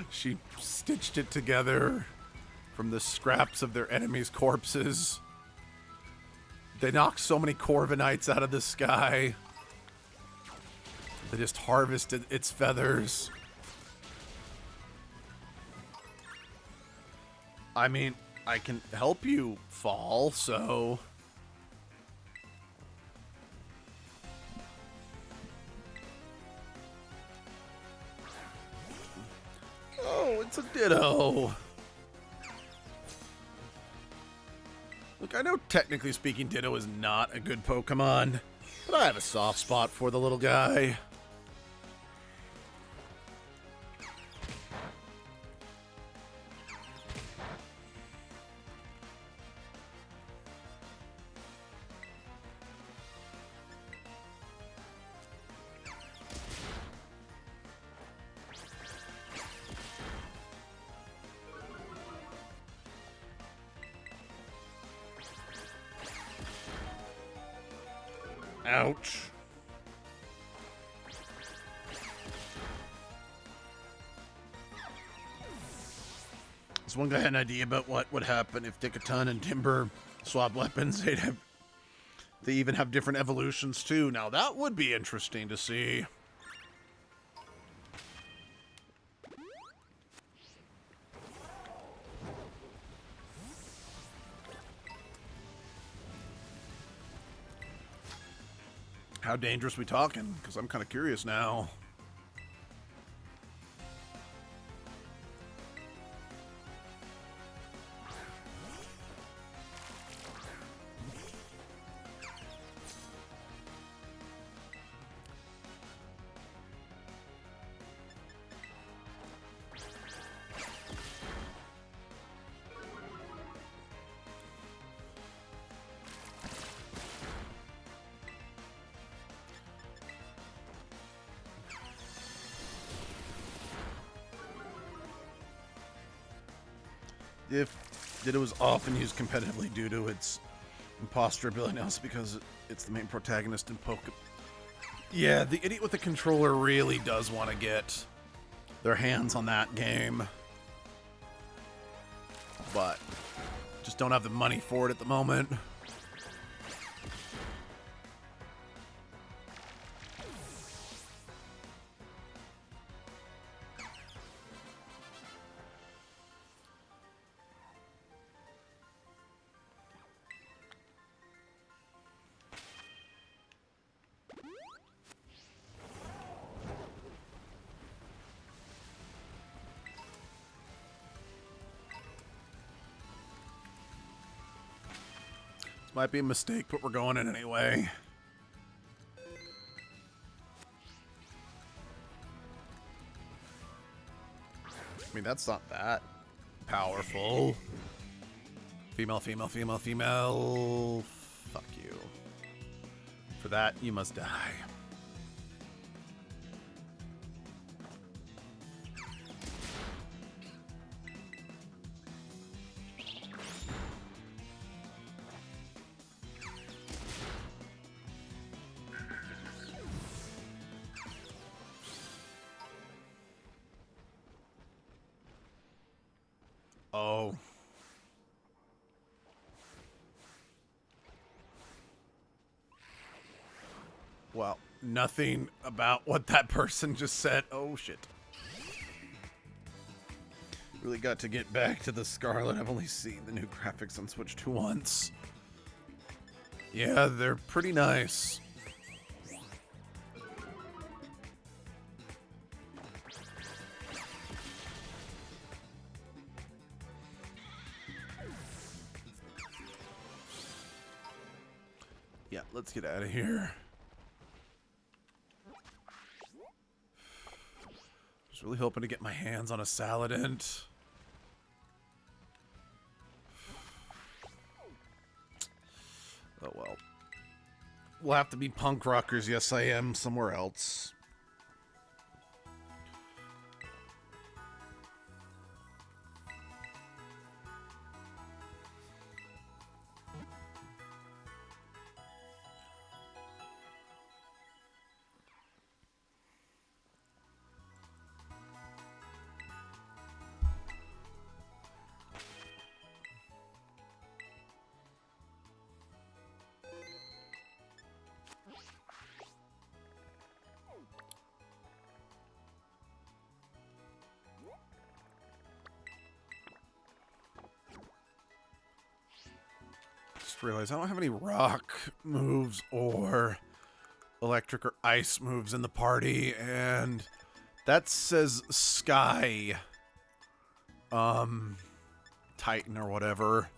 She stitched it together from the scraps of their enemies' corpses. They knocked so many Corviknights out of the sky. They just harvested its feathers. I mean, I can help you fall, so... Oh, it's a Ditto. Look, I know technically speaking Ditto is not a good Pokemon, but I have a soft spot for the little guy. Ouch. Does one guy had an idea about what would happen if Dickaton and Timber swapped weapons? They even have different evolutions too. Now that would be interesting to see. How dangerous we talking? Because I'm kind of curious now. If Ditto was often used competitively due to its imposter ability, now it's because it's the main protagonist in Pokemon. Yeah, the idiot with the controller really does want to get their hands on that game, but just don't have the money for it at the moment. Might be a mistake, but we're going in anyway. I mean, that's not that powerful. Female, female, female, female. Fuck you. For that, you must die. Well, nothing about what that person just said. Oh, shit. Really got to get back to the Scarlet. I've only seen the new graphics on Switch 2 once. Yeah, they're pretty nice. Yeah, let's get out of here. Just really hoping to get my hands on a Saladin. Oh well. We'll have to be punk rockers. Yes, I am somewhere else. Just realized I don't have any rock moves or electric or ice moves in the party, and that says Sky Titan or whatever.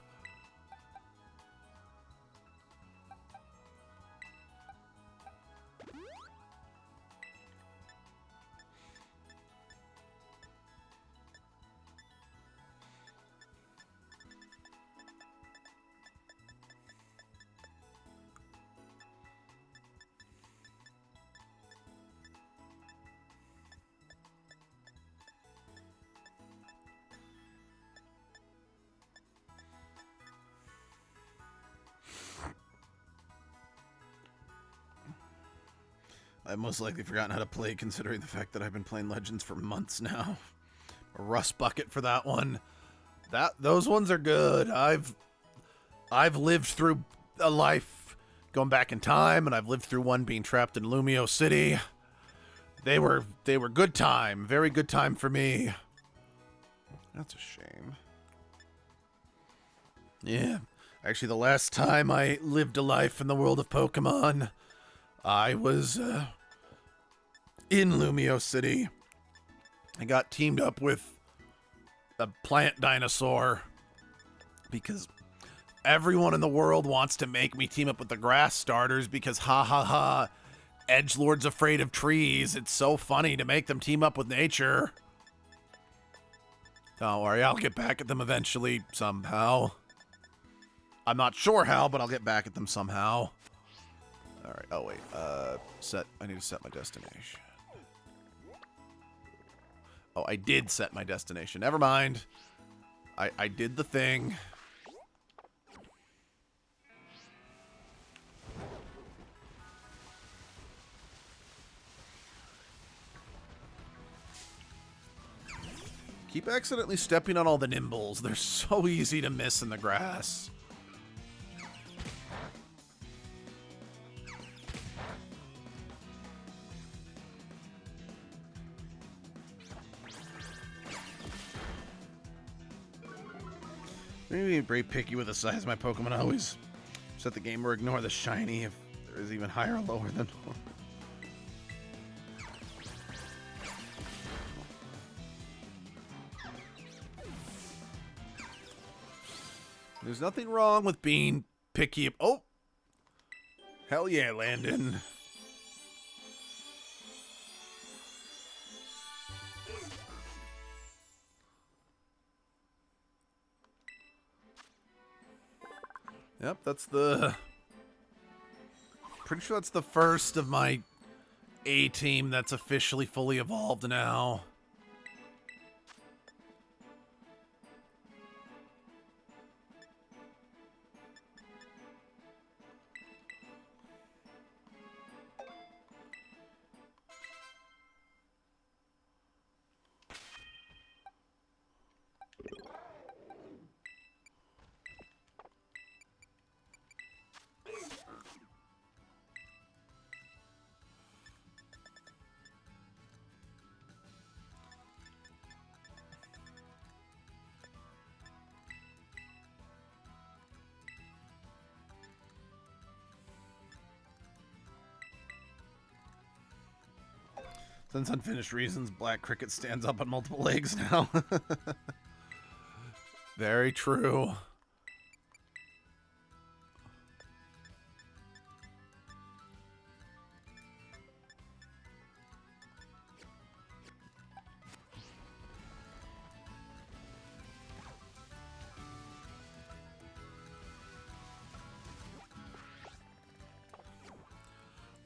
I've most likely forgotten how to play, considering the fact that I've been playing Legends for months now. A rust bucket for that one. Those ones are good. I've lived through a life going back in time, and I've lived through one being trapped in Lumio City. They were good time, very good time for me. That's a shame. Yeah, actually, the last time I lived a life in the world of Pokemon, I was in Lumio City. I got teamed up with a plant dinosaur because everyone in the world wants to make me team up with the grass starters because ha ha ha, Edgelord's afraid of trees. It's so funny to make them team up with nature. Don't worry, I'll get back at them eventually somehow. I'm not sure how, but I'll get back at them somehow. All right. Oh wait. I need to set my destination. Oh, I did set my destination. Never mind. I did the thing. Keep accidentally stepping on all the nimbles. They're so easy to miss in the grass. Maybe very picky with the size of my Pokemon. I always set the game or ignore the shiny if there is even higher or lower than normal. There's nothing wrong with being picky. Oh! Hell yeah, Landon. Yep, that's the... Pretty sure that's the first of my A-team that's officially fully evolved now. Since unfinished reasons, Black Cricket stands up on multiple legs now. Very true.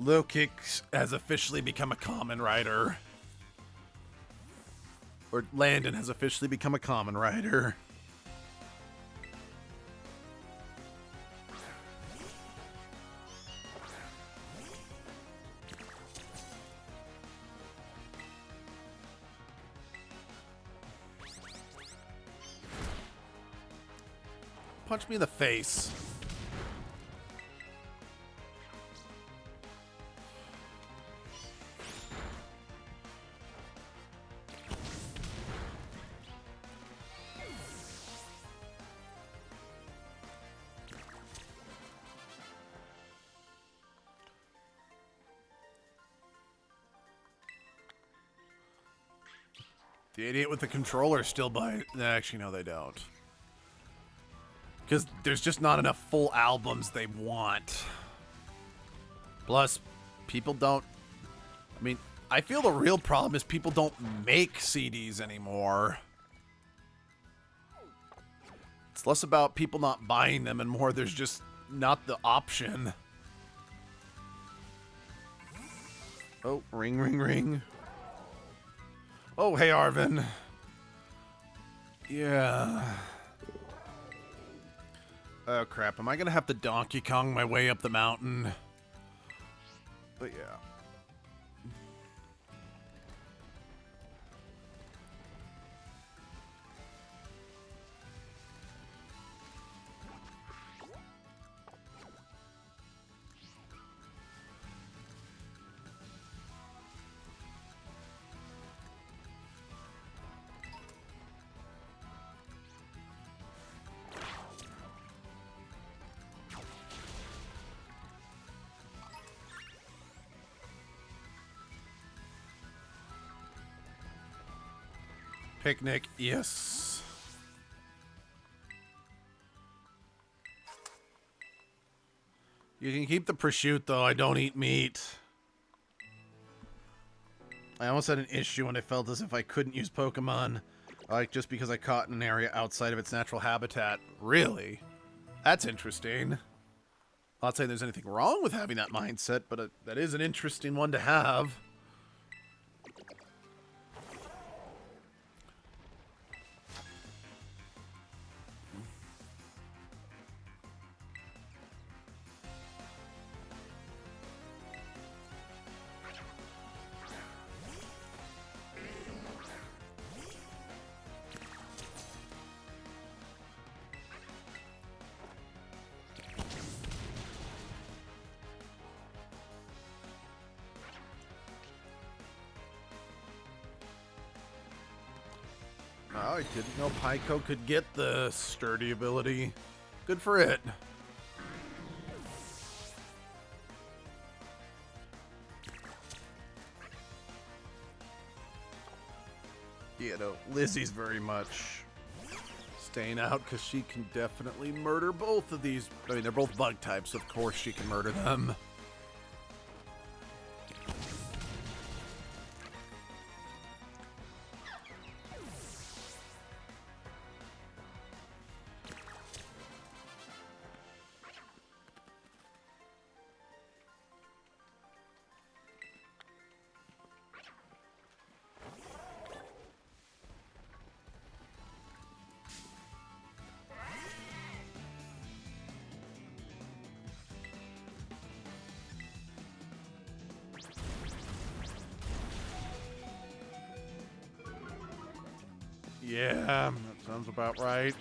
Luke has officially become a common rider. Or Landon has officially become a common rider. Punch me in the face. The idiot with the controller still buy. Actually, no, they don't. Because there's just not enough full albums they want. Plus, people don't. I mean, I feel the real problem is people don't make CDs anymore. It's less about people not buying them and more there's just not the option. Oh, ring, ring, ring. Oh, hey, Arvin. Yeah. Oh, crap. Am I going to have to Donkey Kong my way up the mountain? But yeah. Picnic, yes. You can keep the prosciutto. I don't eat meat. I almost had an issue when I felt as if I couldn't use Pokemon, like just because I caught in an area outside of its natural habitat. Really? That's interesting. Not saying there's anything wrong with having that mindset, but that is an interesting one to have. Oh, I didn't know Pyko could get the sturdy ability. Good for it. Yeah, no, Lizzie's very much staying out because she can definitely murder both of these. I mean, they're both bug types, so of course she can murder them. Yeah, that sounds about right.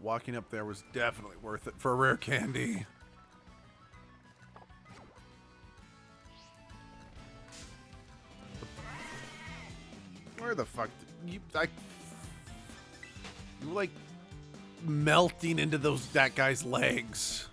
walking up there was definitely worth it for a rare candy. Where the fuck you like melting into that guy's legs.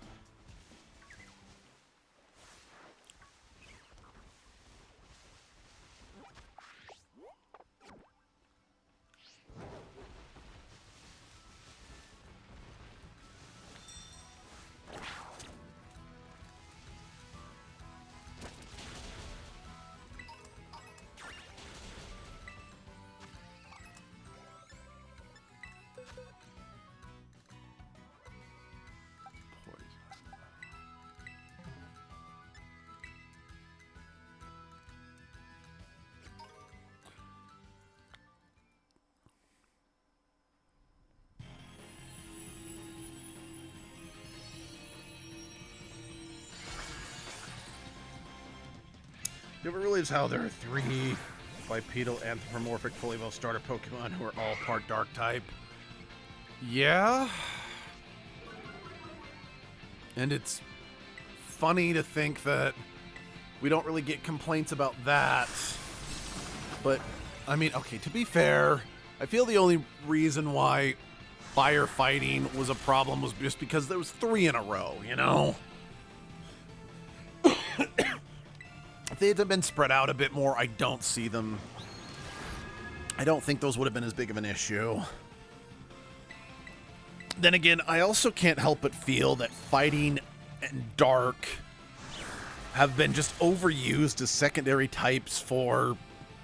You ever realize how there are 3 bipedal anthropomorphic fully well starter Pokemon who are all part dark type? Yeah. And it's funny to think that we don't really get complaints about that. But, I mean, okay, to be fair, I feel the only reason why firefighting was a problem was just because there was 3 in a row, you know? If they had been spread out a bit more, I don't see them. I don't think those would have been as big of an issue. Then again, I also can't help but feel that fighting and dark have been just overused as secondary types for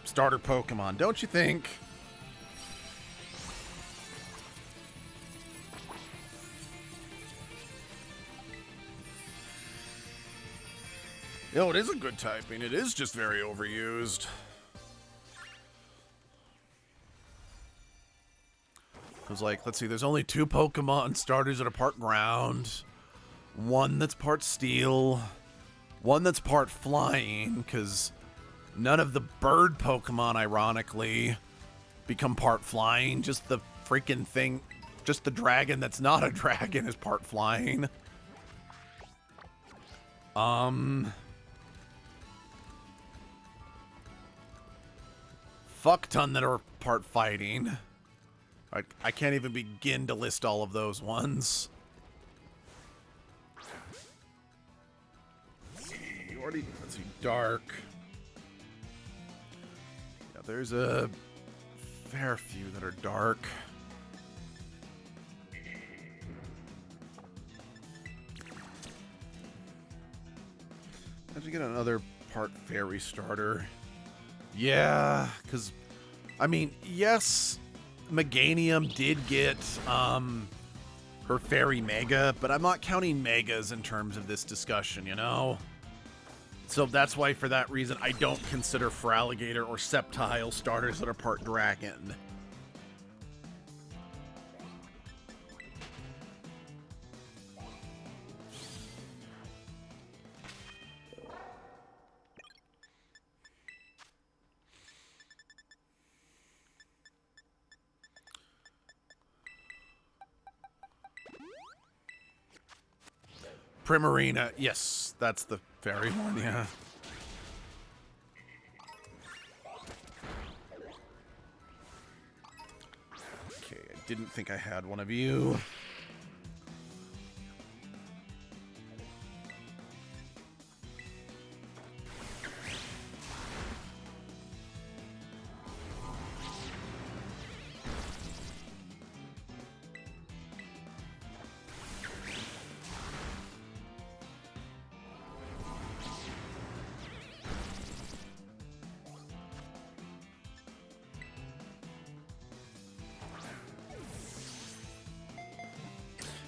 starter Pokemon, don't you think? Yo, it is a good typing. It is just very overused. Because, like, let's see, there's only 2 Pokemon starters that are part ground. 1 that's part steel. 1 that's part flying, because none of the bird Pokemon, ironically, become part flying. Just the freaking thing, just the dragon that's not a dragon is part flying. Fuck ton that are part fighting. I can't even begin to list all of those ones. Let's see, dark. Yeah, there's a fair few that are dark. How'd you get another part fairy starter? Yeah, because, I mean, yes, Meganium did get her Fairy Mega, but I'm not counting Megas in terms of this discussion, you know? So that's why, for that reason, I don't consider Feraligatr or Sceptile starters that are part Dragon. Primarina, yes, that's the fairy one, yeah. Okay, I didn't think I had one of you.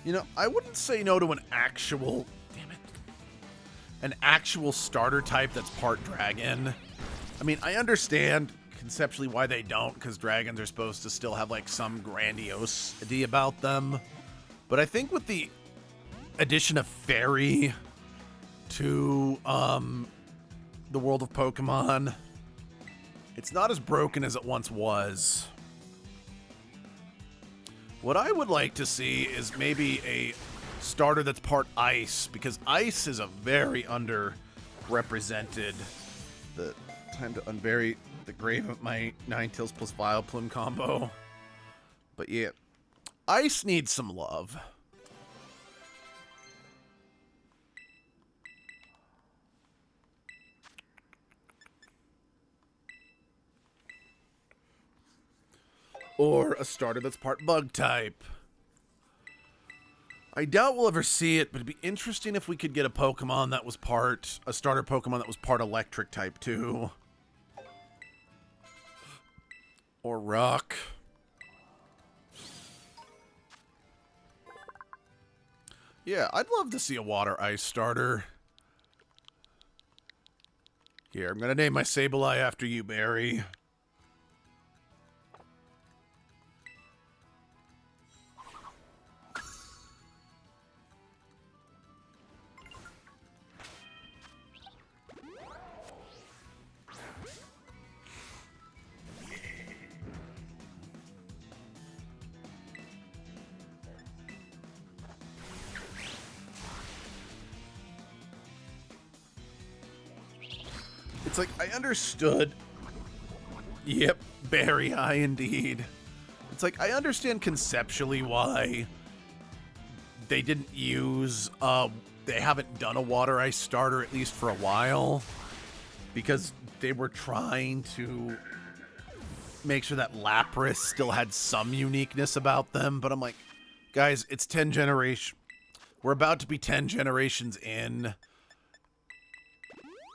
You know, I wouldn't say no to an actual, damn it, an actual starter type that's part dragon. I mean, I understand conceptually why they don't, because dragons are supposed to still have like some grandiosity about them. But I think with the addition of fairy to the world of Pokemon, it's not as broken as it once was. What I would like to see is maybe a starter that's part ice, because ice is a very underrepresented. The time to unbury the grave of my Ninetales plus Vileplume combo. But yeah, ice needs some love. Or a starter that's part bug type. I doubt we'll ever see it, but it'd be interesting if we could get a Pokemon that was a starter Pokemon that was part electric type too. Or rock. Yeah, I'd love to see a water ice starter. Here, I'm gonna name my Sableye after you, Barry. It's like, I understood. Yep, very high indeed. It's like, I understand conceptually why they didn't use, they haven't done a water ice starter, at least for a while. Because they were trying to make sure that Lapras still had some uniqueness about them. But I'm like, guys, it's 10 generations. We're about to be 10 generations in.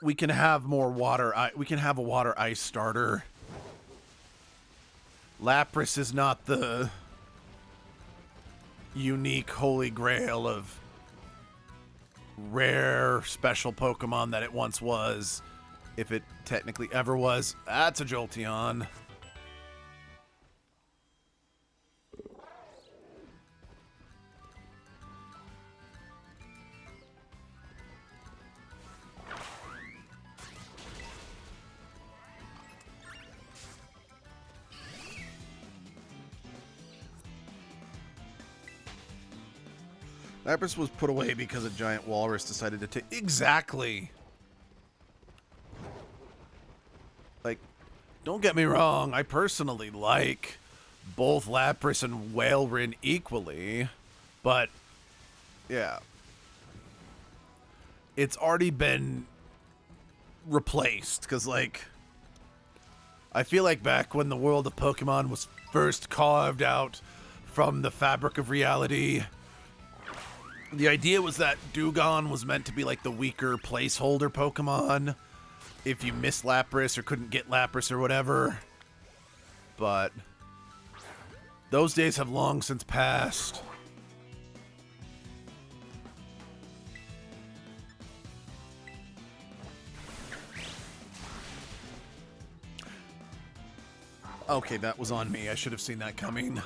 We can have more water. We can have a water ice starter. Lapras is not the unique holy grail of rare special Pokemon that it once was, if it technically ever was. That's a Jolteon. Lapras was put away because a giant walrus decided to take... Exactly! Like, don't get me wrong, I personally like both Lapras and Whalewyn equally, but, yeah. It's already been replaced, because, like, I feel like back when the world of Pokemon was first carved out from the fabric of reality, the idea was that Dewgong was meant to be like the weaker placeholder Pokemon if you missed Lapras or couldn't get Lapras or whatever. But those days have long since passed. Okay, that was on me. I should have seen that coming.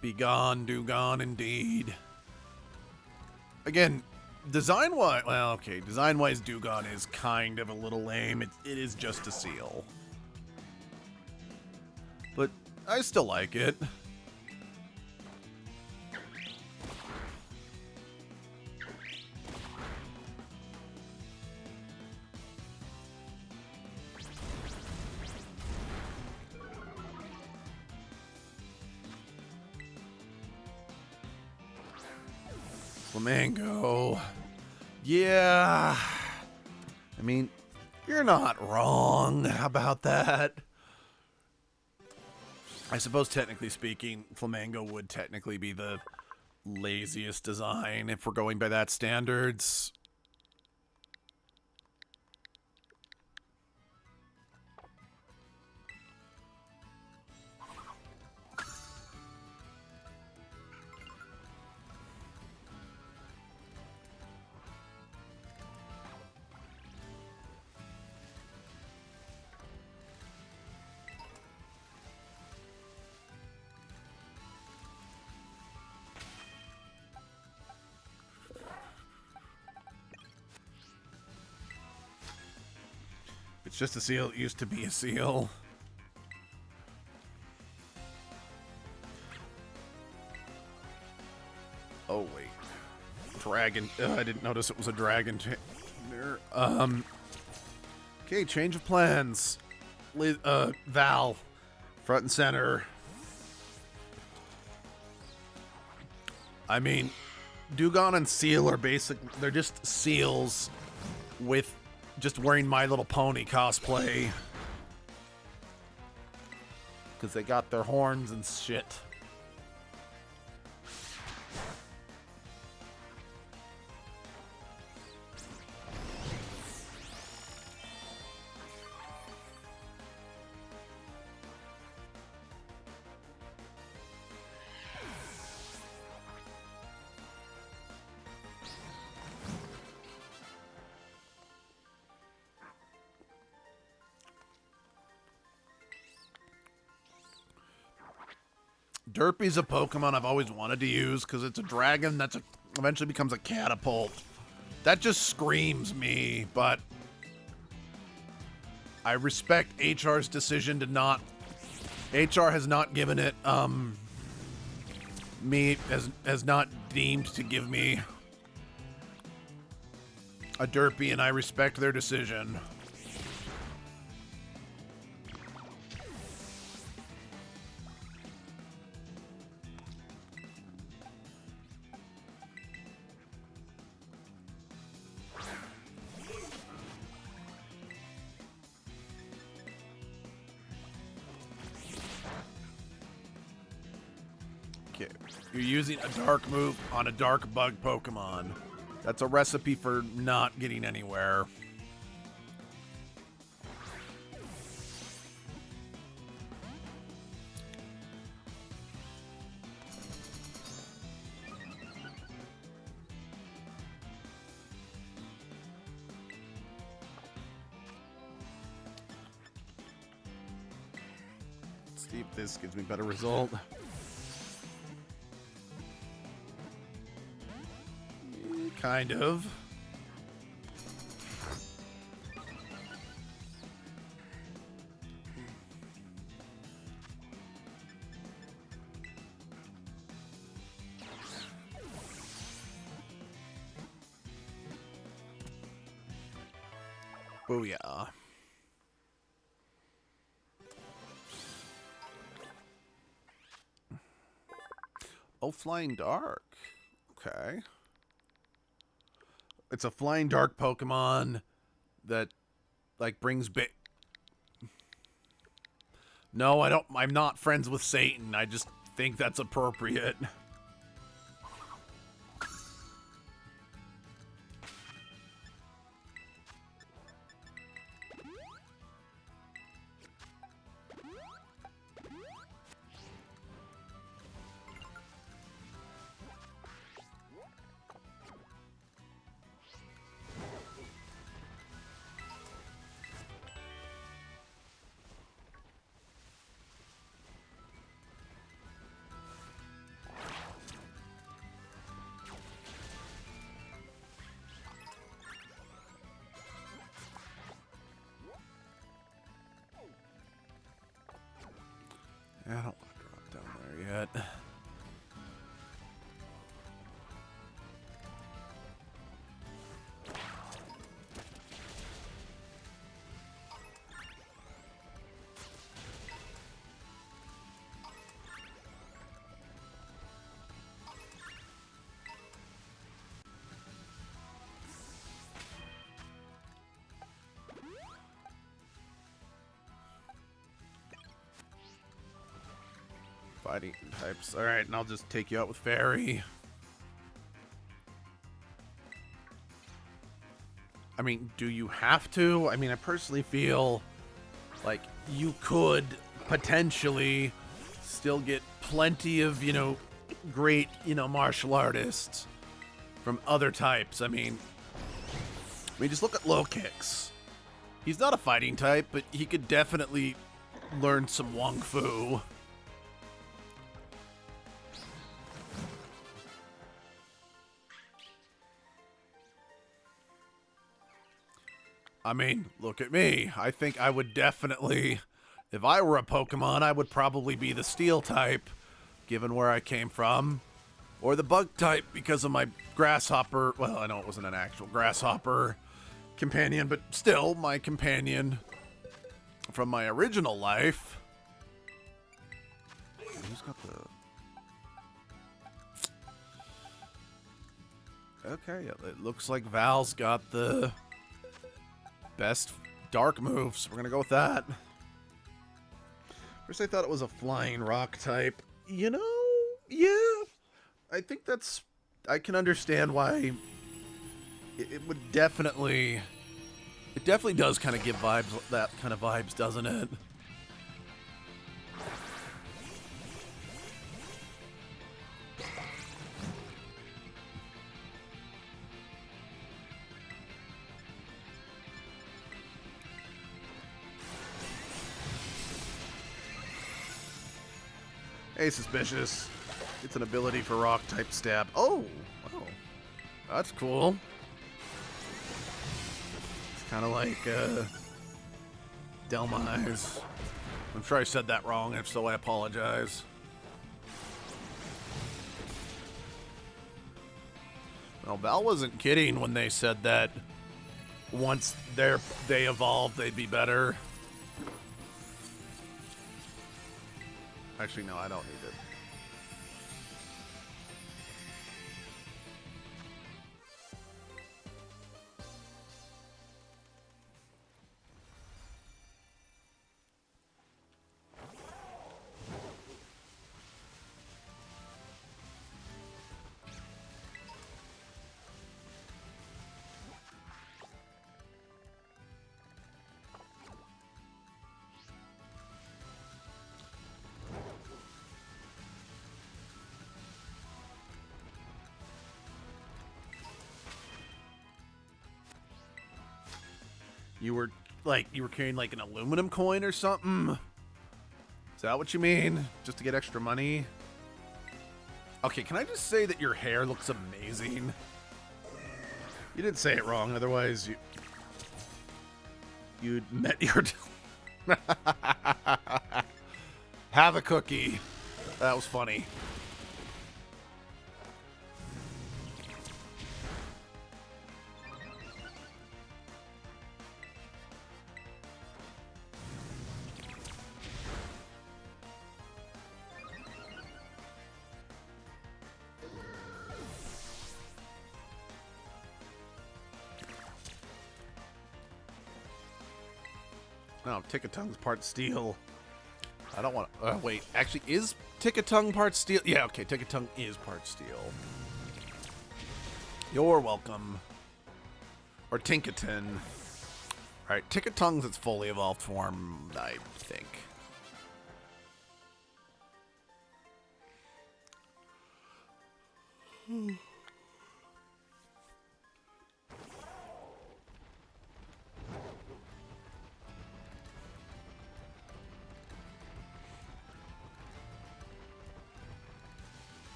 Be gone, Dewgong, indeed. Again, design-wise... Well, okay, design-wise, Dewgong is kind of a little lame. It is just a seal. But I still like it. Flamingo. Yeah. I mean, you're not wrong about that. I suppose, technically speaking, Flamingo would technically be the laziest design if we're going by that standards. just a seal. It used to be a seal. Oh, wait. Dragon. I didn't notice it was a dragon. Okay, change of plans. Val. Front and center. I mean, Dugon and Seal are they're just seals with just wearing My Little Pony cosplay. Because they got their horns and shit. Derpy's a Pokemon I've always wanted to use because it's a dragon that's eventually becomes a catapult. That just screams me, but I respect HR's decision to not... HR has not given it, has not deemed to give me a Derpy, and I respect their decision. You're using a dark move on a dark bug Pokemon. That's a recipe for not getting anywhere. Let's see if this gives me a better result. Kind of. Booyah. Oh, Flying Dark. Okay. It's a Flying Dark Pokemon that, like, brings big... No, I'm not friends with Satan. I just think that's appropriate. I don't want to drop down there yet. Fighting types. Alright, and I'll just take you out with Fairy. I mean, do you have to? I mean, I personally feel like you could potentially still get plenty of, great, martial artists from other types. I mean, just look at Low Kicks. He's not a fighting type, but he could definitely learn some Wong Fu. I mean, look at me. I think I would definitely, if I were a Pokemon, I would probably be the Steel type, given where I came from. Or the Bug type because of my Grasshopper. Well, I know it wasn't an actual Grasshopper companion, but still my companion from my original life. Who's got the... Okay, it looks like Val's got the best dark moves. We're gonna go with that. First I thought it was a flying rock type. You know, yeah. I think that's... I can understand why it would definitely... It definitely does kind of give vibes, that kind of vibes, doesn't it? Hey, suspicious. It's an ability for rock type stab. Oh, that's cool. It's kind of like Delmise. I'm sure I said that wrong. If so, I apologize. Well, Val wasn't kidding when they said that once they evolved, they'd be better. Actually, no, I don't need it. You were carrying like an aluminum coin or something? Is that what you mean? Just to get extra money? Okay, can I just say that your hair looks amazing? You didn't say it wrong, otherwise you'd met your... Have a cookie. That was funny. No, Tickatongue's part steel. I don't want to... wait, actually, is Tickatongue part steel? Yeah, okay, Tickatongue is part steel. You're welcome. Or Tinkaton. Alright, Tickatongue's its fully evolved form, I think.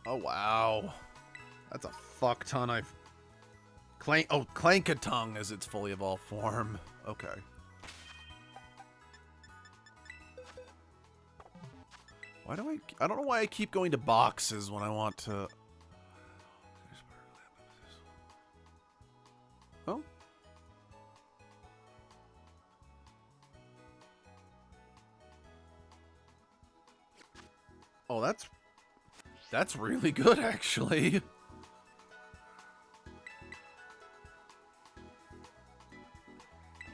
Oh, wow. That's a fuck ton. Clankatongue is its fully evolved form. Okay. Why do I don't know why I keep going to boxes when I want to... Oh? Oh, that's really good, actually.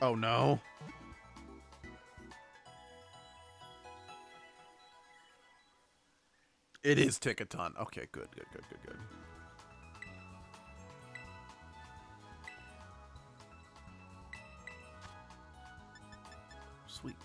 Oh, no. It is Tickaton. Okay, good. Sweet.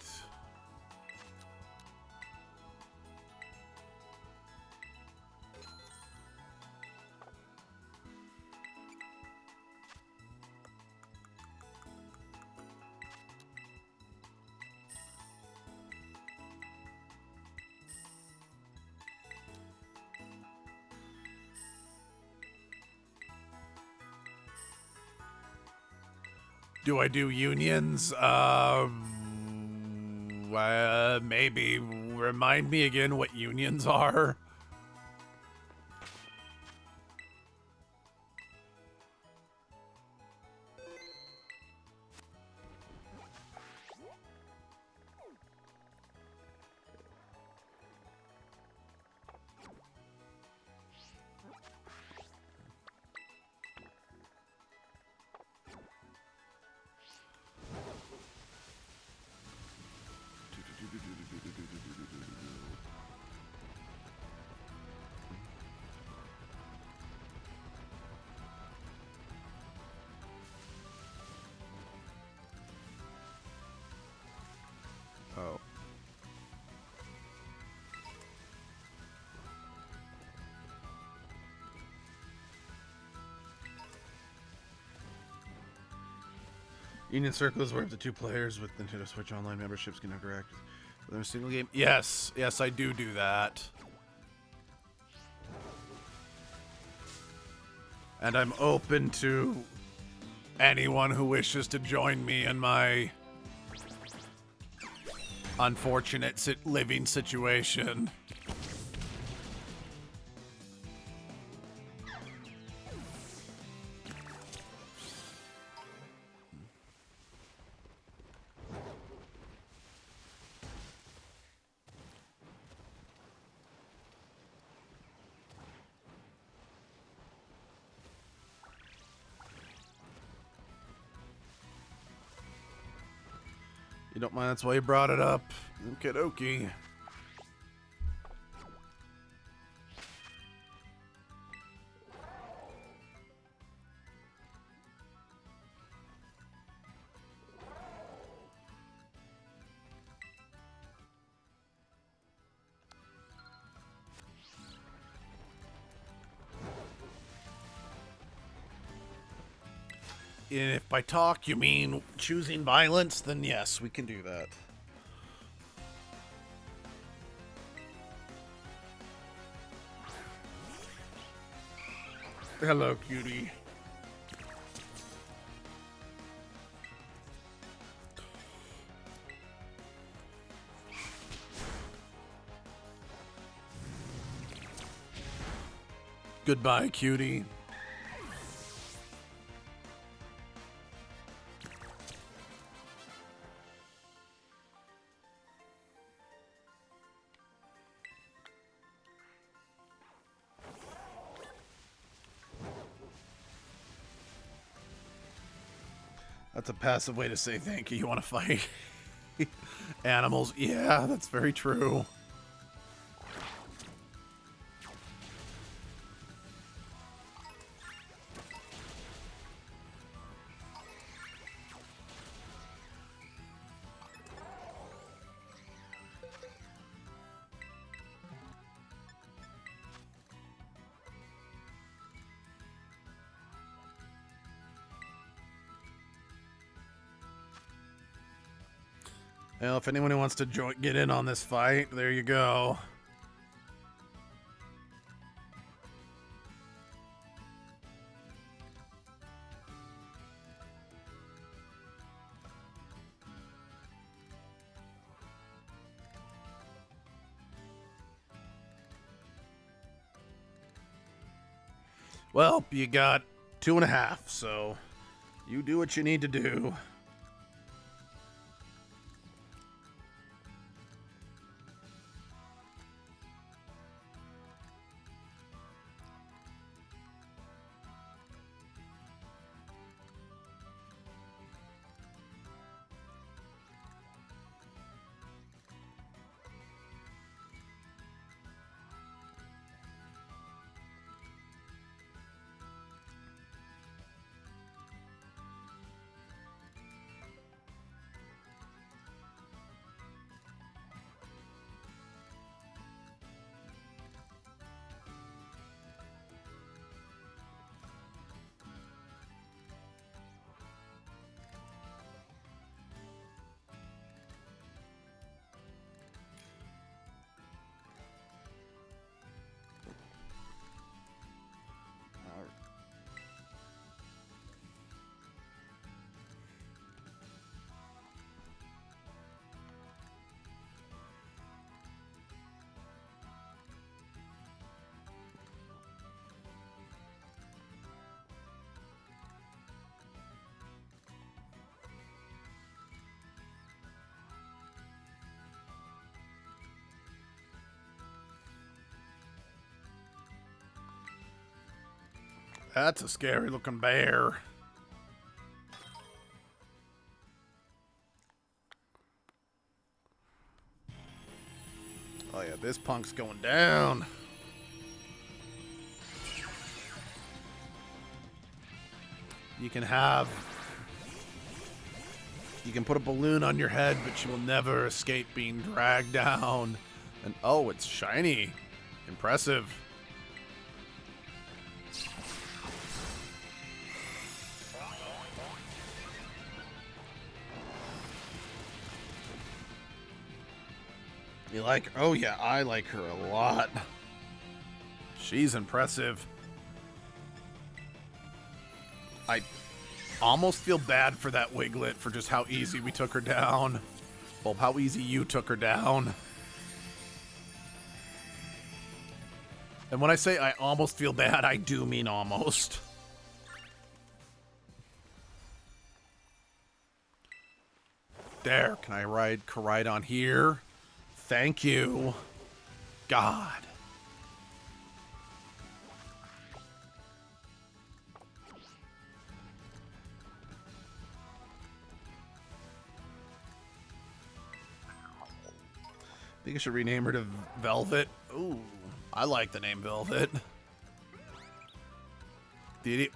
Do I do unions? Maybe. Remind me again what unions are. Oh. Union circles where up to 2 players with Nintendo Switch Online memberships can interact with a single game. Yes, yes, I do that. And I'm open to anyone who wishes to join me in my unfortunate living situation. You don't mind, that's why you brought it up. Okie dokie. If by talk you mean choosing violence, then yes, we can do that. Hello, cutie. Goodbye, cutie. That's a passive way to say thank you. You want to fight animals? Yeah, that's very true. Well, if anyone who wants to get in on this fight, there you go. Well, you got 2.5, so you do what you need to do. That's a scary looking bear. Oh yeah, this punk's going down. You can put a balloon on your head, but you will never escape being dragged down. And oh, it's shiny. Impressive. You like her? Oh yeah, I like her a lot. She's impressive. I almost feel bad for that Wiglet for just how easy we took her down. Well, how easy you took her down. And when I say I almost feel bad, I do mean almost. There, can I ride on here? Thank you. God. I think I should rename her to Velvet. Ooh, I like the name Velvet.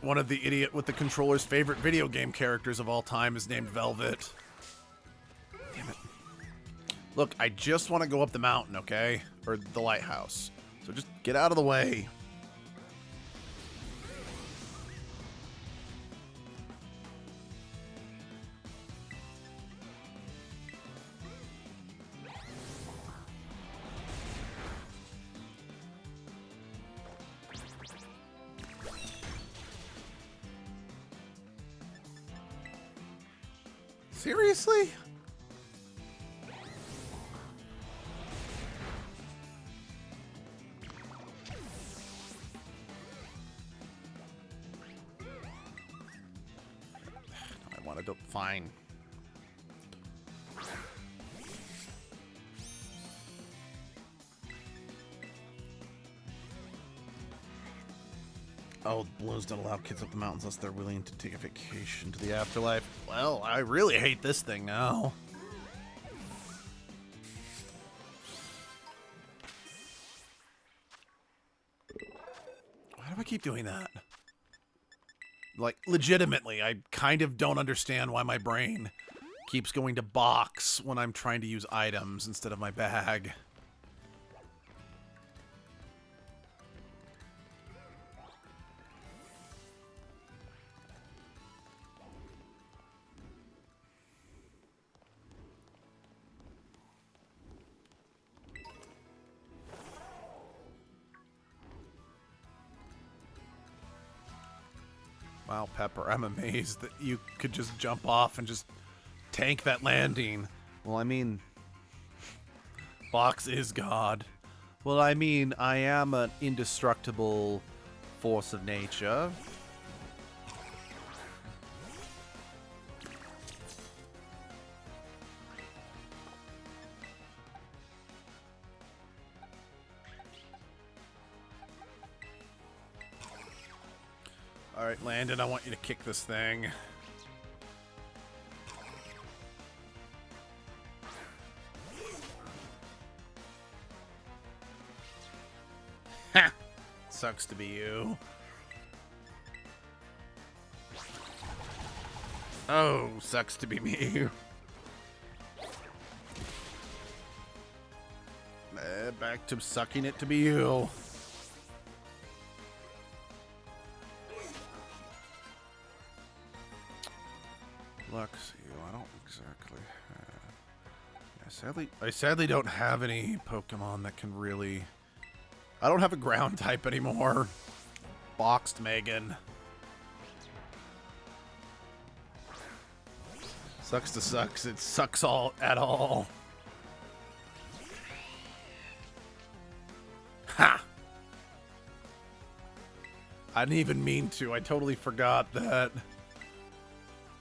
One of the idiot with the controller's favorite video game characters of all time is named Velvet. Damn it. Look, I just want to go up the mountain, okay? Or the lighthouse. So just get out of the way. Seriously? I wanted to. Fine. Oh, the balloons don't allow kids up the mountains unless they're willing to take a vacation to the afterlife. Well, I really hate this thing now. Why do I keep doing that? Like, legitimately, I kind of don't understand why my brain keeps going to box when I'm trying to use items instead of my bag. Wow, Pepper, I'm amazed that you could just jump off and just tank that landing. Well, I mean, Box is God. Well, I mean, I am an indestructible force of nature. Alright, Landon, I want you to kick this thing. Ha! Sucks to be you. Oh, sucks to be me. Back to sucking it to be you. Lux, I don't exactly have... Yeah, I sadly don't have any Pokemon that can really... I don't have a ground type anymore. Boxed Megan. Sucks to sucks. It sucks all at all. Ha! I didn't even mean to. I totally forgot that.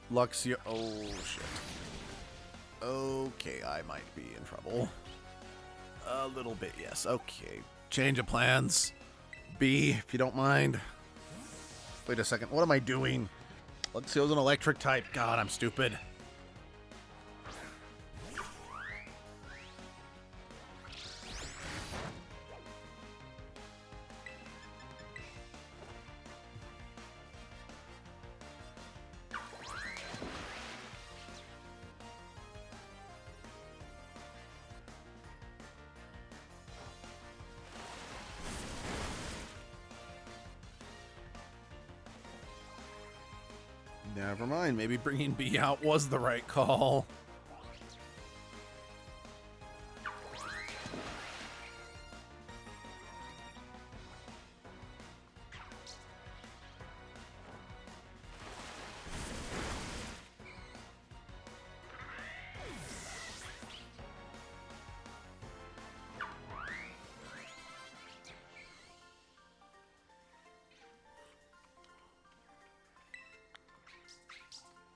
Luxio. Oh, shit. Okay, I might be in trouble. A little bit, yes. Okay. Change of plans. B, if you don't mind. Wait a second. What am I doing? Luxio's an electric type. God, I'm stupid. Never mind. Maybe bringing B out was the right call.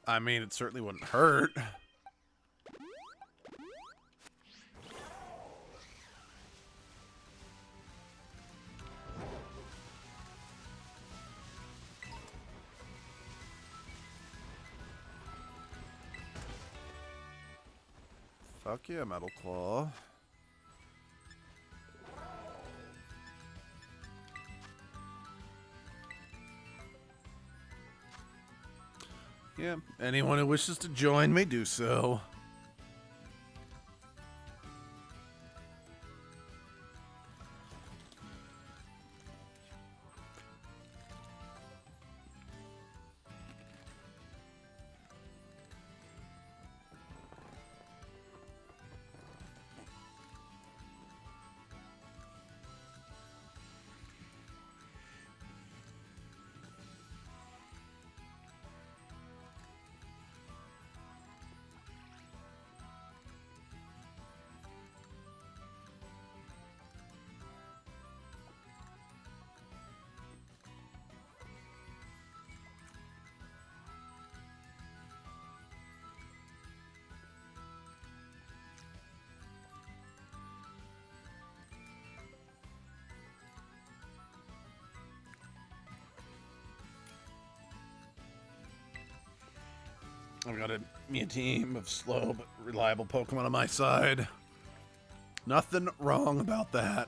I mean, it certainly wouldn't hurt. Fuck yeah, Metal Claw. Yeah, anyone who wishes to join may do so. I've got me a team of slow but reliable Pokemon on my side. Nothing wrong about that.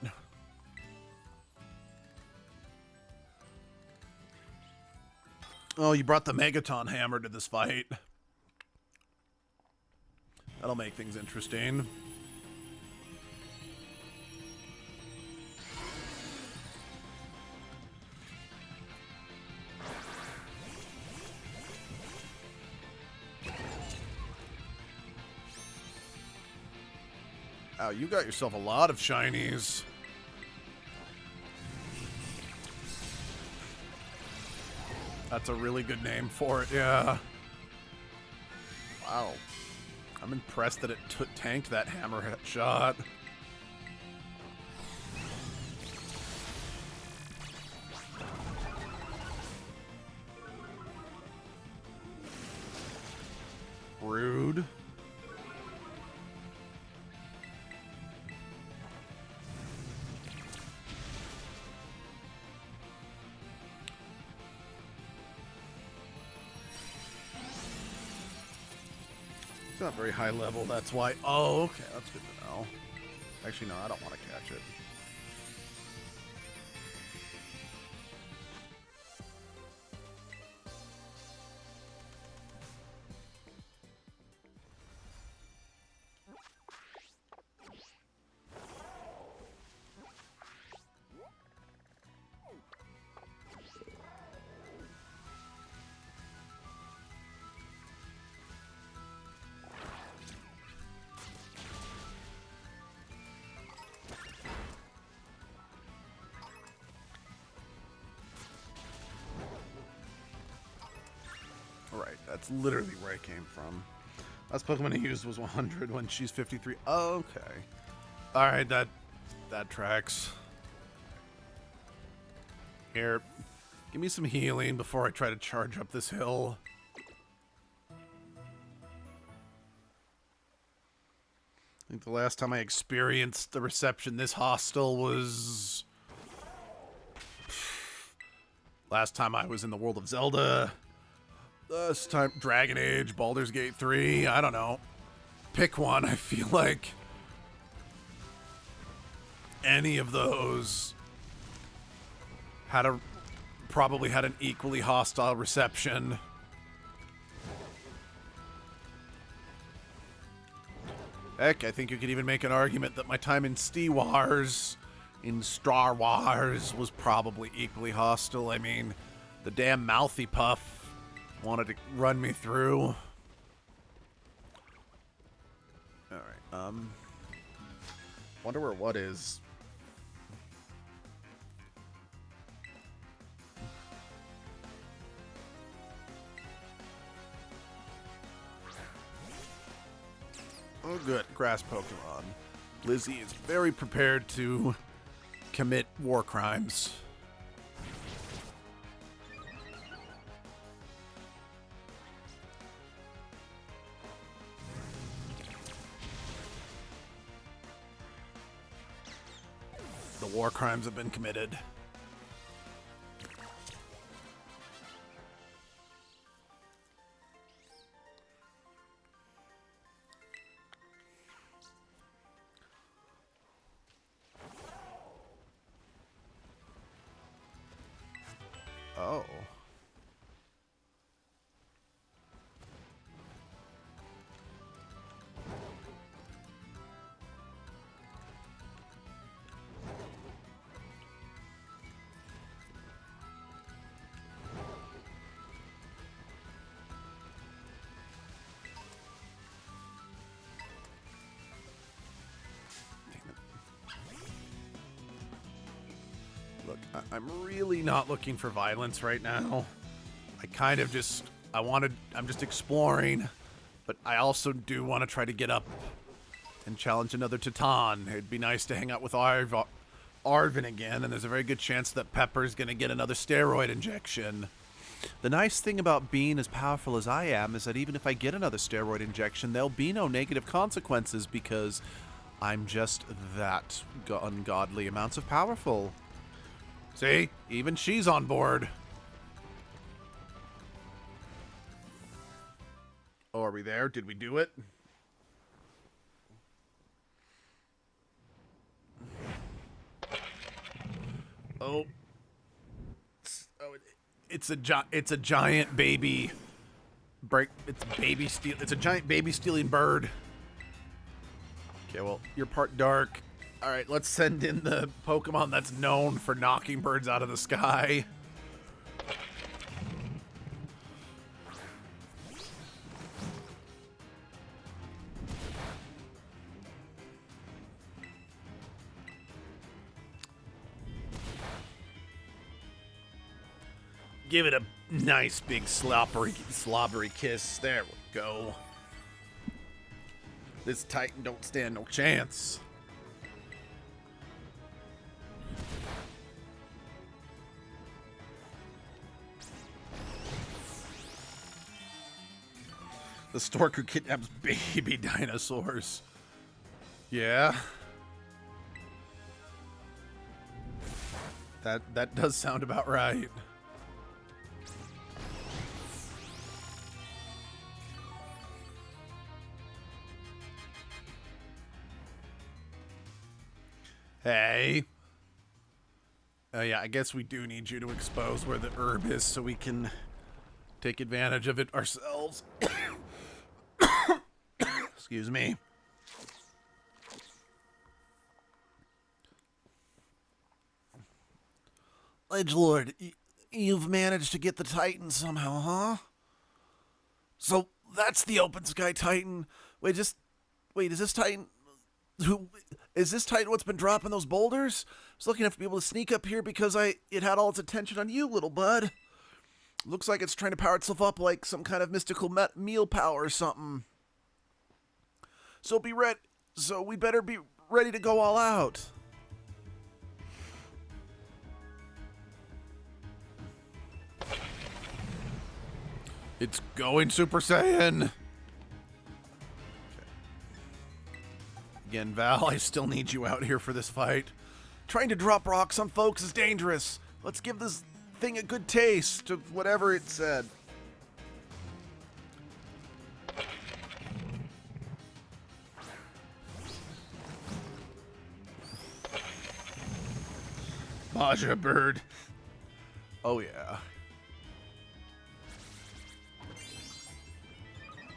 Oh, you brought the Megaton Hammer to this fight. That'll make things interesting. Wow, you got yourself a lot of shinies. That's a really good name for it, yeah. Wow. I'm impressed that it tanked that hammer shot. Rude. Not very high level, that's why. Oh, okay, that's good to know. Actually, no, I don't want to catch it. Right, that's literally where I came from. Last Pokemon I used was 100 when she's 53. Oh, okay. Alright, that tracks. Here, give me some healing before I try to charge up this hill. I think the last time I experienced the reception this hostile was Last time I was in the world of Zelda. This time, Dragon Age, Baldur's Gate 3, I don't know. Pick one. I feel like any of those probably had an equally hostile reception. Heck, I think you could even make an argument that my time in Star Wars was probably equally hostile. I mean, the damn mouthy puff wanted to run me through. Alright, wonder where what is. Oh, good. Grass Pokemon. Lizzie is very prepared to commit war crimes. The war crimes have been committed. Oh. Look, I'm really not looking for violence right now. I kind of just, I'm just exploring, but I also do want to try to get up and challenge another Titan. It'd be nice to hang out with Arvin again, and there's a very good chance that Pepper's going to get another steroid injection. The nice thing about being as powerful as I am is that even if I get another steroid injection, there'll be no negative consequences because I'm just that ungodly amounts of powerful. See? Even she's on board. Oh, are we there? Did we do it? Oh. It's a giant baby it's a giant baby stealing bird. Okay, well, you're part dark. All right, let's send in the Pokemon that's known for knocking birds out of the sky. Give it a nice big slobbery kiss. There we go. This Titan don't stand no chance. The stork who kidnaps baby dinosaurs. Yeah. That does sound about right. Hey. Oh yeah, I guess we do need you to expose where the herb is so we can take advantage of it ourselves. Excuse me. Edgelord, you've managed to get the Titan somehow, huh? So that's the Open Sky Titan. Wait, is this Titan... Is this Titan what's been dropping those boulders? I was lucky enough to be able to sneak up here because it had all its attention on you, little bud. Looks like it's trying to power itself up like some kind of mystical meal power or something. So we better be ready to go all out. It's going Super Saiyan. Again, Val, I still need you out here for this fight. Trying to drop rocks on folks is dangerous. Let's give this thing a good taste of whatever it said. Maja bird. Oh, yeah.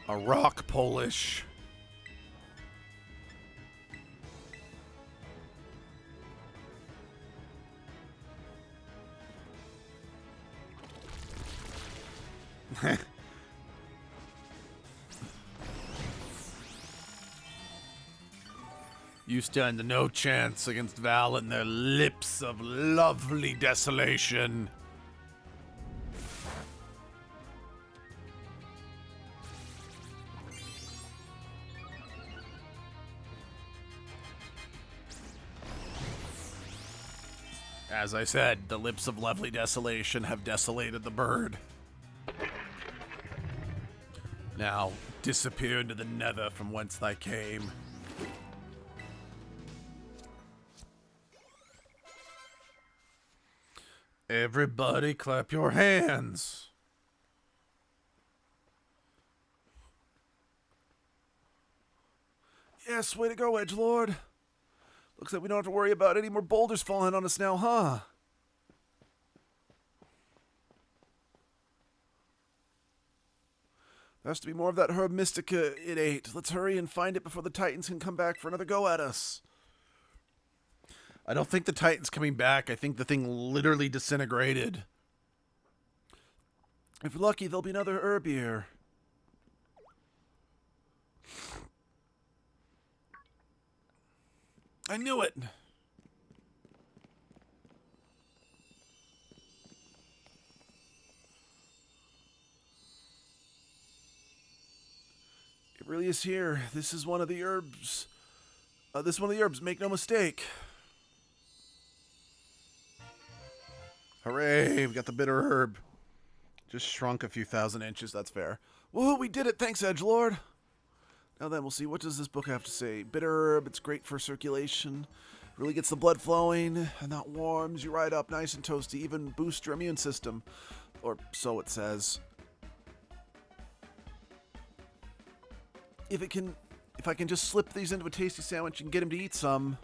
A rock Polish. You stand no chance against Val and their lips of lovely desolation. As I said, the lips of lovely desolation have desolated the bird. Now, disappear into the nether from whence thy came. Everybody clap your hands. Yes, way to go, Edgelord. Looks like we don't have to worry about any more boulders falling on us now, huh? There has to be more of that herb mystica it ate. Let's hurry and find it before the Titans can come back for another go at us. I don't think the Titan's coming back. I think the thing literally disintegrated. If we're lucky, there'll be another herb here. I knew it! It really is here. This is one of the herbs. This is one of the herbs, make no mistake. Hooray, we got the bitter herb. Just shrunk a few thousand inches, that's fair. Woohoo, we did it! Thanks, Edgelord! Now then, we'll see. What does this book have to say? Bitter herb, it's great for circulation. Really gets the blood flowing, and that warms you right up nice and toasty. Even boosts your immune system. Or so it says. If I can just slip these into a tasty sandwich and get him to eat some.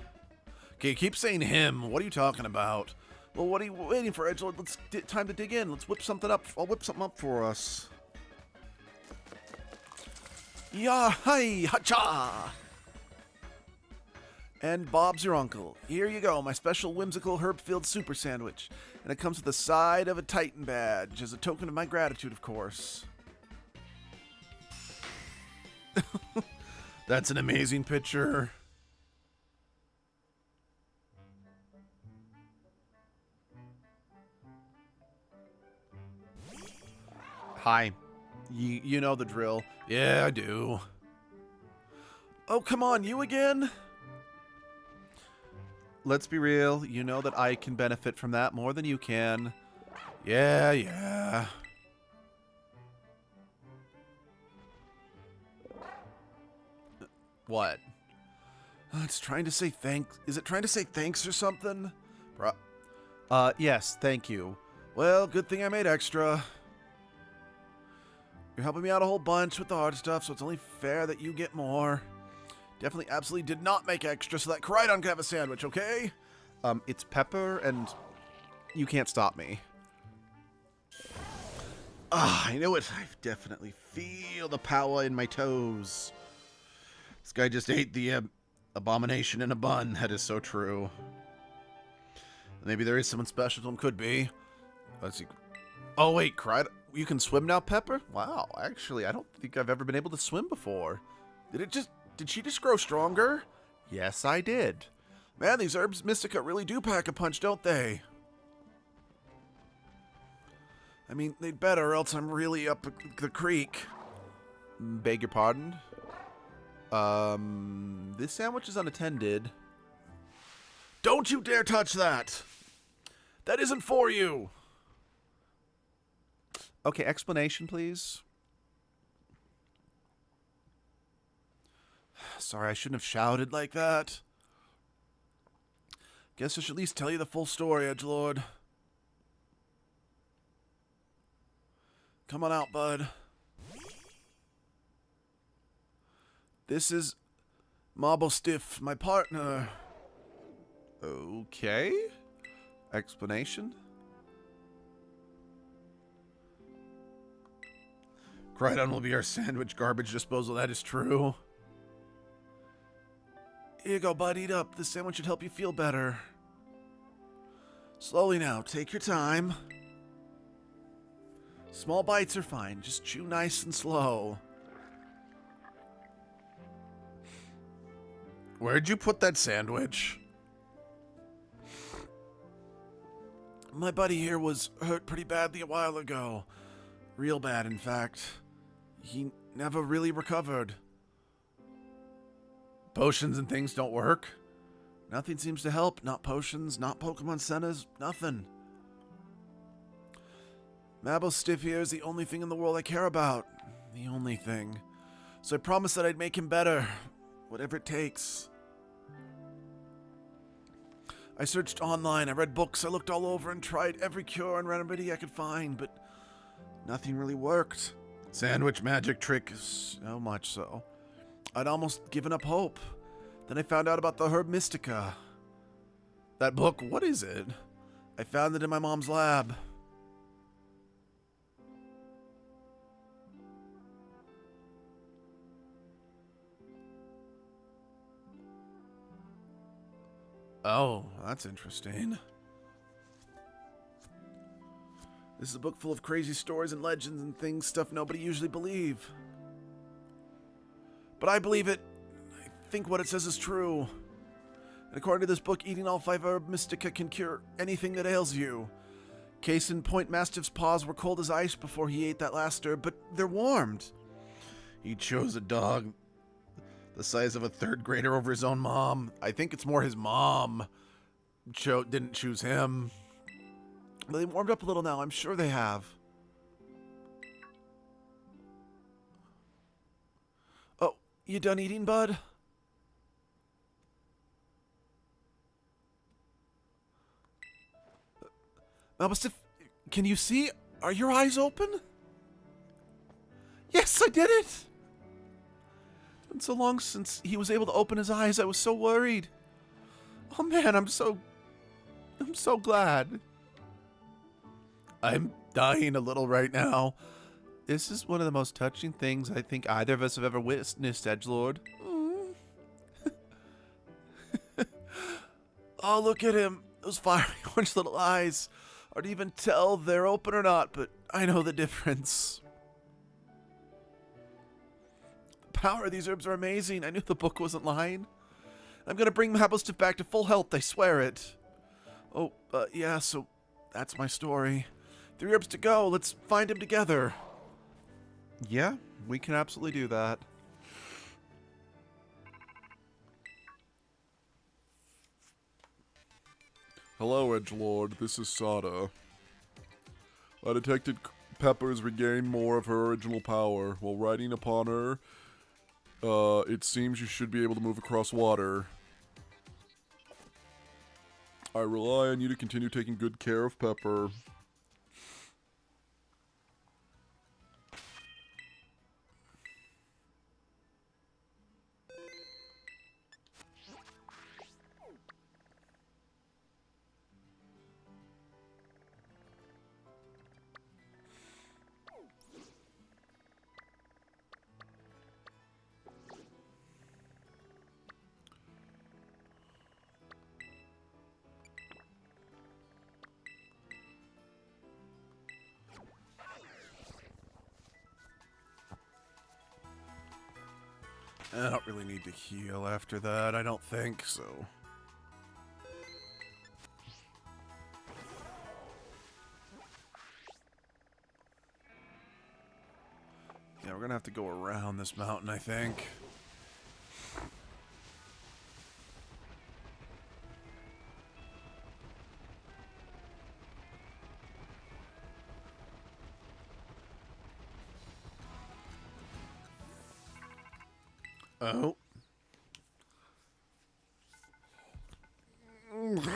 Okay, you keep saying him. What are you talking about? Well, what are you waiting for, Edgelord? Let's time to dig in. Let's whip something up. I'll whip something up for us. Yeah, hi, hacha! And Bob's your uncle. Here you go, my special whimsical herb-filled super sandwich. And it comes with the side of a Titan badge, as a token of my gratitude, of course. That's an amazing picture. Hi. You know the drill. Yeah, I do. Oh, come on, you again? Let's be real. You know that I can benefit from that more than you can. Yeah. What? It's trying to say thanks. Is it trying to say thanks or something? Yes, thank you. Well, good thing I made extra. You're helping me out a whole bunch with the hard stuff, so it's only fair that you get more. Definitely absolutely did not make extra so that Crydon can have a sandwich, okay? It's pepper, and you can't stop me. Ah, I knew it. I definitely feel the power in my toes. This guy just ate the abomination in a bun. That is so true. Maybe there is someone special to him. Could be. Let's see. Oh, wait, you can swim now, Pepper? Wow, actually, I don't think I've ever been able to swim before. Did she just grow stronger? Yes, I did. Man, these herbs Mystica really do pack a punch, don't they? I mean, they'd better, or else I'm really up the creek. Beg your pardon? This sandwich is unattended. Don't you dare touch that! That isn't for you! Okay, explanation, please. Sorry, I shouldn't have shouted like that. Guess I should at least tell you the full story, Edgelord. Come on out, bud. This is Marble Stiff, my partner. Okay. Explanation? Crydon will be our sandwich garbage disposal, that is true. Here you go, bud. Eat up. This sandwich should help you feel better. Slowly now. Take your time. Small bites are fine. Just chew nice and slow. Where'd you put that sandwich? My buddy here was hurt pretty badly a while ago. Real bad, in fact. He never really recovered. Potions and things don't work? Nothing seems to help. Not potions, not Pokemon centers, nothing. Marble Stiff here is the only thing in the world I care about. The only thing. So I promised that I'd make him better. Whatever it takes. I searched online, I read books, I looked all over and tried every cure and remedy I could find, but nothing really worked. Sandwich magic trick. So much so. I'd almost given up hope. Then I found out about the herb mystica. That book, what is it? I found it in my mom's lab. Oh, that's interesting. This is a book full of crazy stories and legends and things, stuff nobody usually believe. But I believe it. I think what it says is true. And according to this book, eating all 5 herb mystica can cure anything that ails you. Case in point, Mastiff's paws were cold as ice before he ate that last herb, but they're warmed. He chose a dog the size of a 3rd grader over his own mom. I think it's more his mom didn't choose him. But they warmed up a little now, I'm sure they have. Oh, you done eating, bud? Malbustif, can you see? Are your eyes open? Yes, I did it! It's been so long since he was able to open his eyes, I was so worried. Oh man, I'm so glad. I'm dying a little right now. This is one of the most touching things I think either of us have ever witnessed, Edgelord. Oh, look at him. Those fiery orange little eyes. Hard to even tell if they're open or not, but I know the difference. The power of these herbs are amazing. I knew the book wasn't lying. I'm gonna bring Mablestiff back to full health, I swear it. Oh, yeah, so that's my story. 3 herbs to go. Let's find him together. Yeah, we can absolutely do that. Hello, Edgelord. This is Sada. I detected Pepper's regained more of her original power. While riding upon her, it seems you should be able to move across water. I rely on you to continue taking good care of Pepper. I don't really need to heal after that, I don't think, so... Yeah, we're gonna have to go around this mountain, I think. Oh.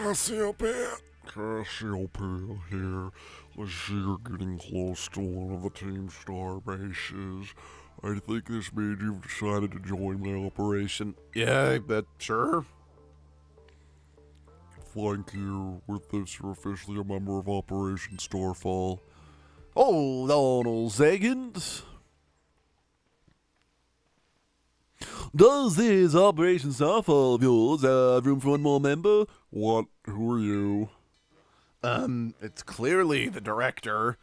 I see up here. Cassiopeia here. I see you're getting close to one of the Team Star bases. I think this means you've decided to join my operation. Yeah, but sure. Thank you. With this, you're officially a member of Operation Starfall. Hold on a second. Does this Operation Starfall of yours have room for one more member? What? Who are you? It's clearly the director.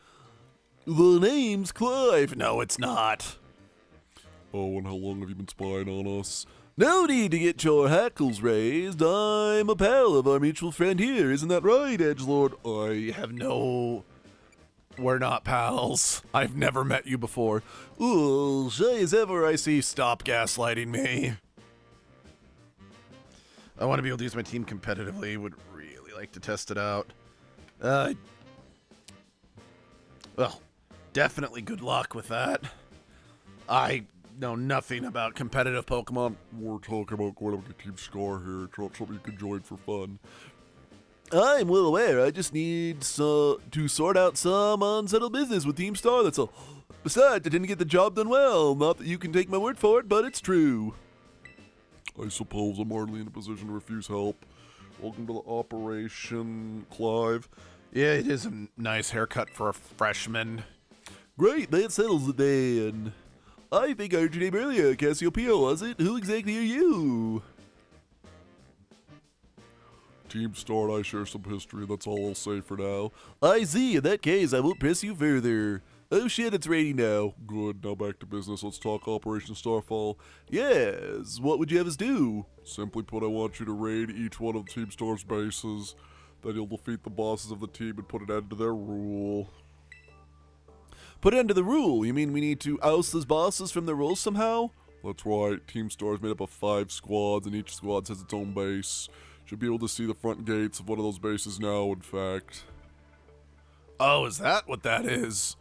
The name's Clive. No, it's not. Oh, and how long have you been spying on us? No need to get your hackles raised. I'm a pal of our mutual friend here. Isn't that right, Edgelord? I have no... We're not pals. I've never met you before. Ooh, shy as ever I see. Stop gaslighting me. I want to be able to use my team competitively. Would really like to test it out. Well, definitely good luck with that. I know nothing about competitive Pokemon. We're talking about going up to Team Scar here. It's not something you can join for fun. I'm well aware. I just need to sort out some unsettled business with Team Star, that's all. Besides, I didn't get the job done well. Not that you can take my word for it, but it's true. I suppose I'm hardly in a position to refuse help. Welcome to the operation, Clive. Yeah, it is a nice haircut for a freshman. Great, that settles it then. I think I heard your name earlier, Cassiopeia, was it? Who exactly are you? Team Star and I share some history, that's all I'll say for now. I see. In that case, I won't press you further. Oh shit, it's raining now. Good, now back to business. Let's talk Operation Starfall. Yes, what would you have us do? Simply put, I want you to raid each one of Team Star's bases. Then you'll defeat the bosses of the team and put an end to their rule. Put an end to the rule? You mean we need to oust those bosses from their roles somehow? That's right, Team Star is made up of 5 squads, and each squad has its own base. Should be able to see the front gates of one of those bases now, in fact. Oh, is that what that is?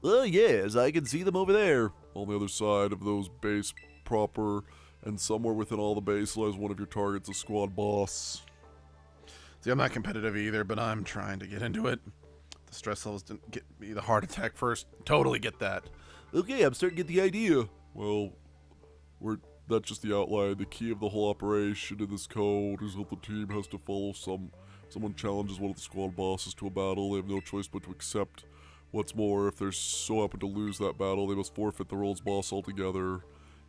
Yes, I can see them over there. On the other side of those base proper, and somewhere within all the base lies one of your targets, a squad boss. See, I'm not competitive either, but I'm trying to get into it. The stress levels didn't get me the heart attack first. Totally get that. Okay, I'm starting to get the idea. Well, that's just the outline. The key of the whole operation in this code is that the team has to follow someone challenges one of the squad bosses to a battle. They have no choice but to accept. What's more, if they're so happen to lose that battle, they must forfeit the role's boss altogether.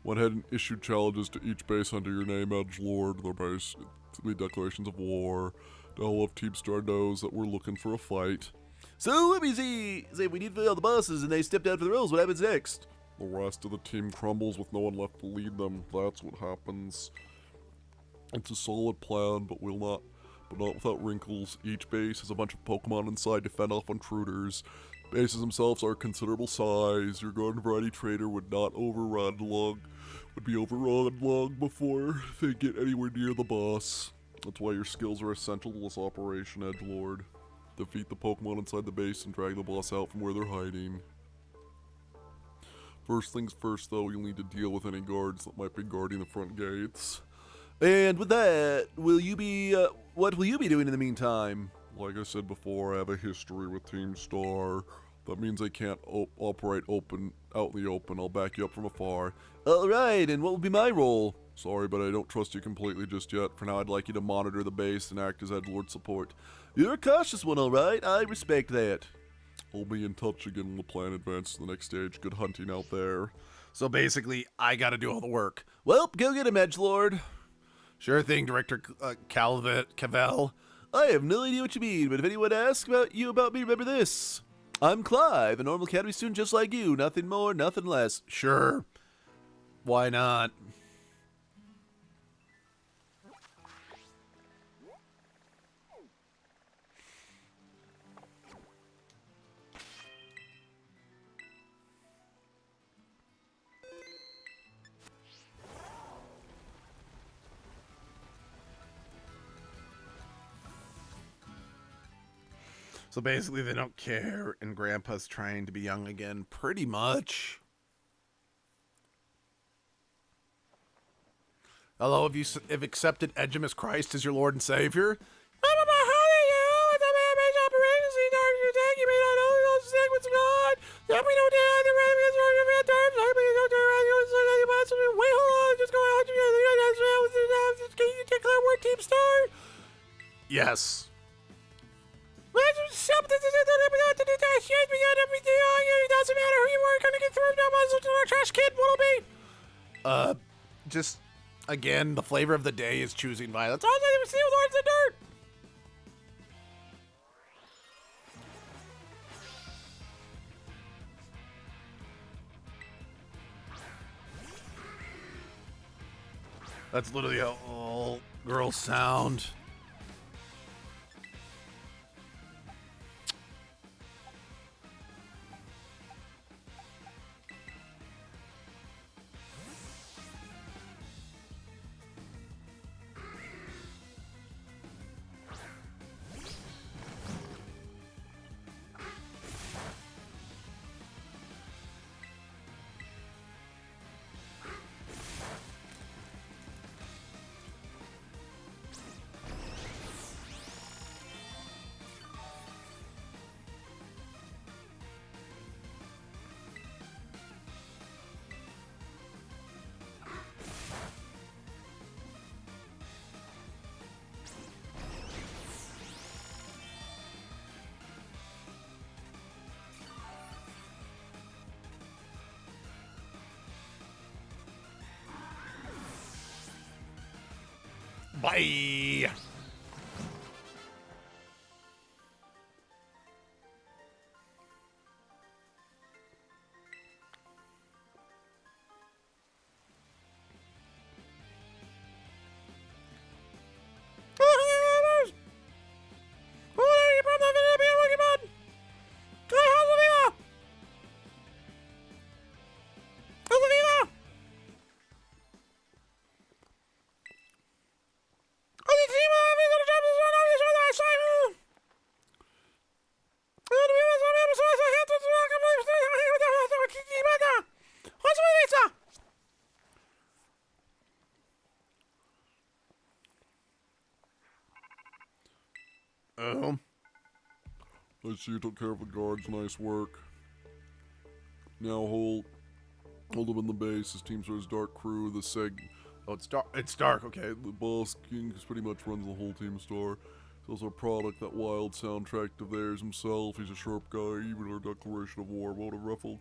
Went ahead and issued challenges to each base under your name, Edgelord. Their base to be declarations of war. Now all of Team Star knows that we're looking for a fight. So let me see. Say we need to fill the bosses and they stepped out for the roles. What happens next? The rest of the team crumbles with no one left to lead them. That's what happens. It's a solid plan, but not without wrinkles. Each base has a bunch of Pokemon inside to fend off intruders. Bases themselves are considerable size. Your garden variety trader would be overrun long before they get anywhere near the boss. That's why your skills are essential to this operation, Edgelord. Defeat the Pokemon inside the base and drag the boss out from where they're hiding. First things first, though, you'll need to deal with any guards that might be guarding the front gates. And with that, what will you be doing in the meantime? Like I said before, I have a history with Team Star. That means I can't operate out in the open. I'll back you up from afar. Alright, and what will be my role? Sorry, but I don't trust you completely just yet. For now, I'd like you to monitor the base and act as Edgelord support. You're a cautious one, alright. I respect that. I'll be in touch again when the plan advances to the next stage. Good hunting out there. So basically, I gotta do all the work. Well, go get him, Edgelord. Sure thing, Director Cavell. I have no idea what you mean, but if anyone asks about me, remember this. I'm Clive, a normal academy student just like you. Nothing more, nothing less. Sure. Why not? So basically, they don't care, and Grandpa's trying to be young again, pretty much. Hello, have you accepted Edgemus Christ as your Lord and Savior? Yes. Just again, the flavor of the day is choosing violence. That's literally how all girls sound. Bye. Oh. I see you took care of the guards. Nice work. Now hold him in the base. His team's his dark crew. The seg. Oh, it's dark. It's dark. Okay. The boss king pretty much runs the whole team star. He's also a product, that wild soundtrack of theirs himself. He's a sharp guy. Even our declaration of war won't have ruffled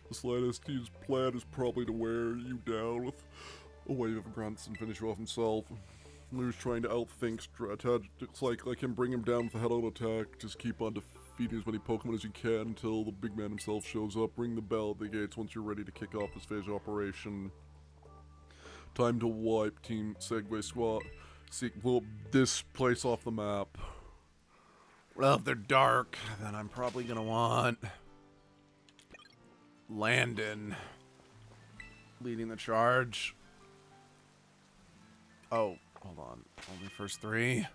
the slightest. His plan is probably to wear you down with a wave of grunts and finish you off himself. Lou's trying to outthink strategics like him, bring him down with a head-on attack. Just keep on defeating as many Pokemon as you can until the big man himself shows up. Ring the bell at the gates once you're ready to kick off this phase of operation. Time to wipe Team Segway Squad. Blow this place off the map. Well, if they're dark, then I'm probably gonna want Landon leading the charge. Oh, hold on. Only first three.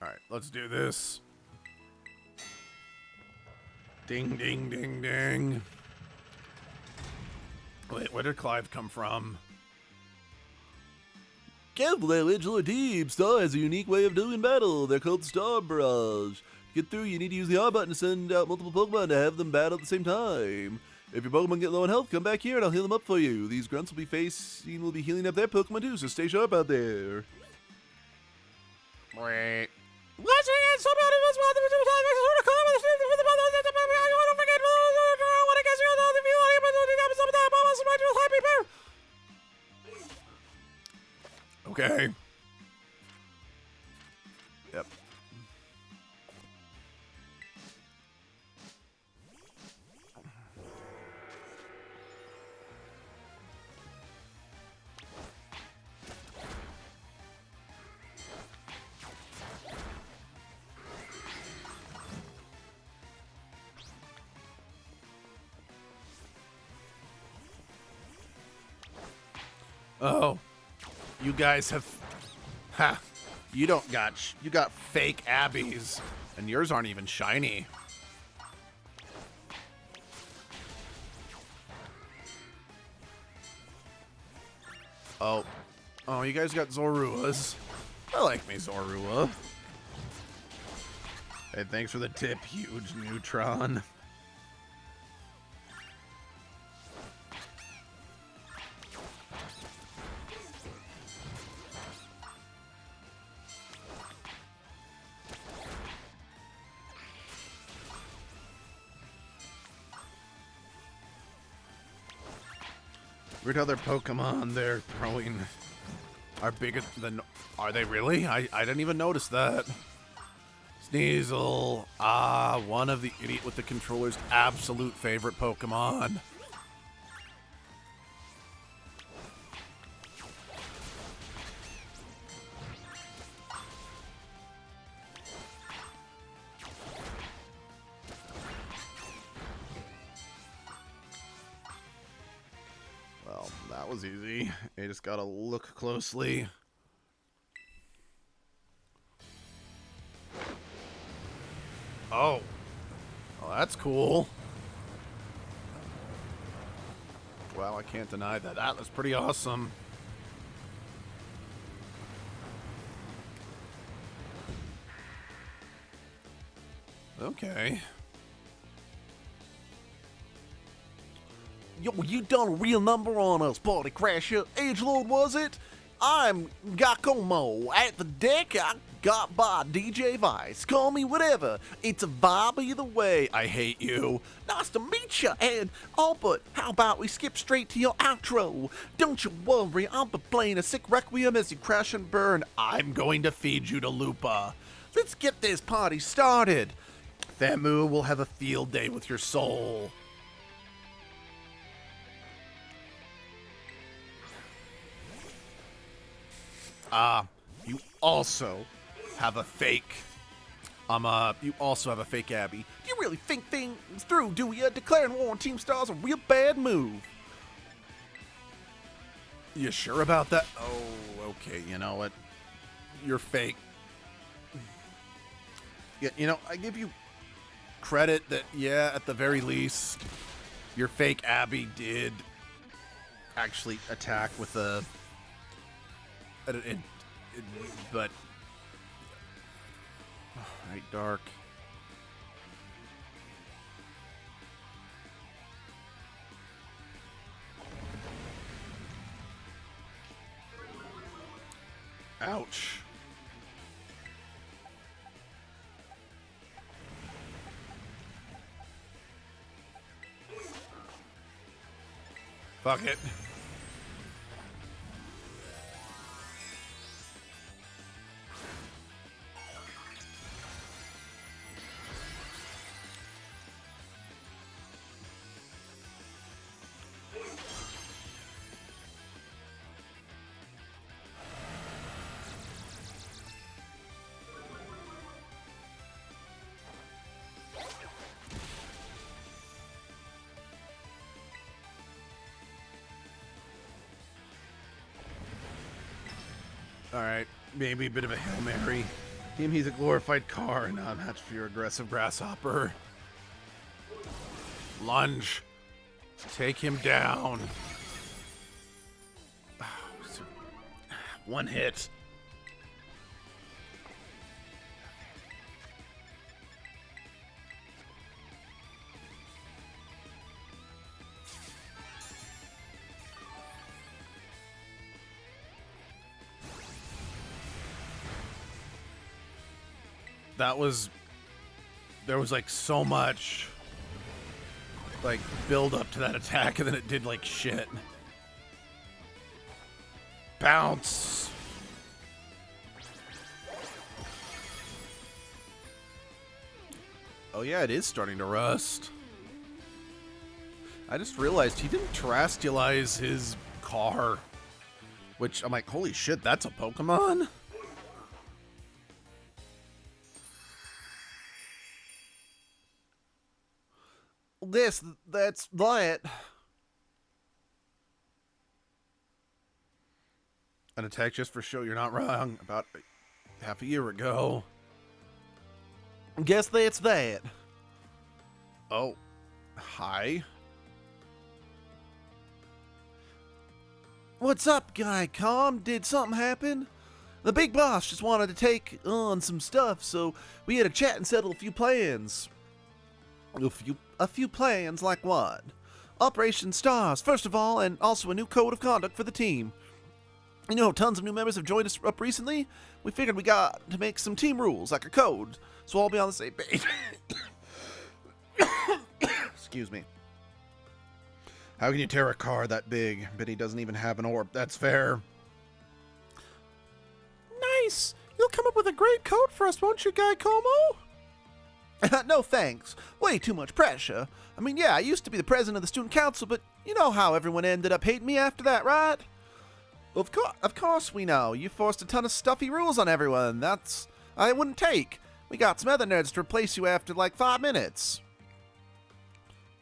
All right, let's do this. Ding, ding, ding, ding. Wait, where did Clive come from? Careful there, Edgelord team. Star has a unique way of doing battle. They're called Star Barrage. To get through, you need to use the R button to send out multiple Pokemon to have them battle at the same time. If your Pokemon get low on health, come back here and I'll heal them up for you. These grunts will be healing up their Pokemon too, so stay sharp out there. Wait. Okay. Yep. Oh. You guys have... Ha! You don't got you got fake Abbies, and yours aren't even shiny. Oh, you guys got Zoruas. I like me Zorua. Hey, thanks for the tip, huge neutron. Weird how their Pokemon they're throwing are bigger than... Are they really? I didn't even notice that. Sneasel. Ah, one of the idiot with the controller's absolute favorite Pokemon. Well, that was easy. You just gotta look closely. Oh. Well, that's cool. Wow, I can't deny that. That was pretty awesome. Okay. Yo, you done a real number on us, Party Crasher. Edgelord, was it? I'm Giacomo. At the deck, I got by DJ Vice. Call me whatever. It's a vibe either way. I hate you. Nice to meet you. And, oh, but how about we skip straight to your outro? Don't you worry, I'll be playing a sick requiem as you crash and burn. I'm going to feed you to Lupa. Let's get this party started. Famu will have a field day with your soul. You also have a fake. You also have a fake Abby. Do you really think things through, do you? Declaring war on Team Star's a real bad move. You sure about that? Oh, okay, you know what? You're fake. Yeah, you know, I give you credit that, yeah, at the very least, your fake Abby did actually attack with a... but right, dark. Ouch. Fuck it. Alright, maybe a bit of a Hail Mary. Him, he's a glorified car, and not a match for your aggressive grasshopper. Lunge. Take him down. One hit. There was like so much like build up to that attack, and then it did like shit. Bounce. Oh yeah, it is starting to rust. I just realized he didn't terrestrialize his car, which I'm like, holy shit, that's a Pokemon? That's that. An attack just for show, you're not wrong about half a year ago. Guess that's that. Oh, hi. What's up, Guy Com? Did something happen? The big boss just wanted to take on some stuff, so we had a chat and settle a few plans. A few plans like what? Operation Stars, first of all, and also a new code of conduct for the team. You know, tons of new members have joined us up recently. We figured we got to make some team rules, like a code, so all be on the same page. Excuse me. How can you tear a car that big? But he doesn't even have an orb. That's fair. Nice! You'll come up with a great code for us, won't you, Guy Como? No thanks. Way too much pressure. I mean, yeah, I used to be the president of the student council, but you know how everyone ended up hating me after that, right? Of course we know. You forced a ton of stuffy rules on everyone. I wouldn't take. We got some other nerds to replace you after like 5 minutes.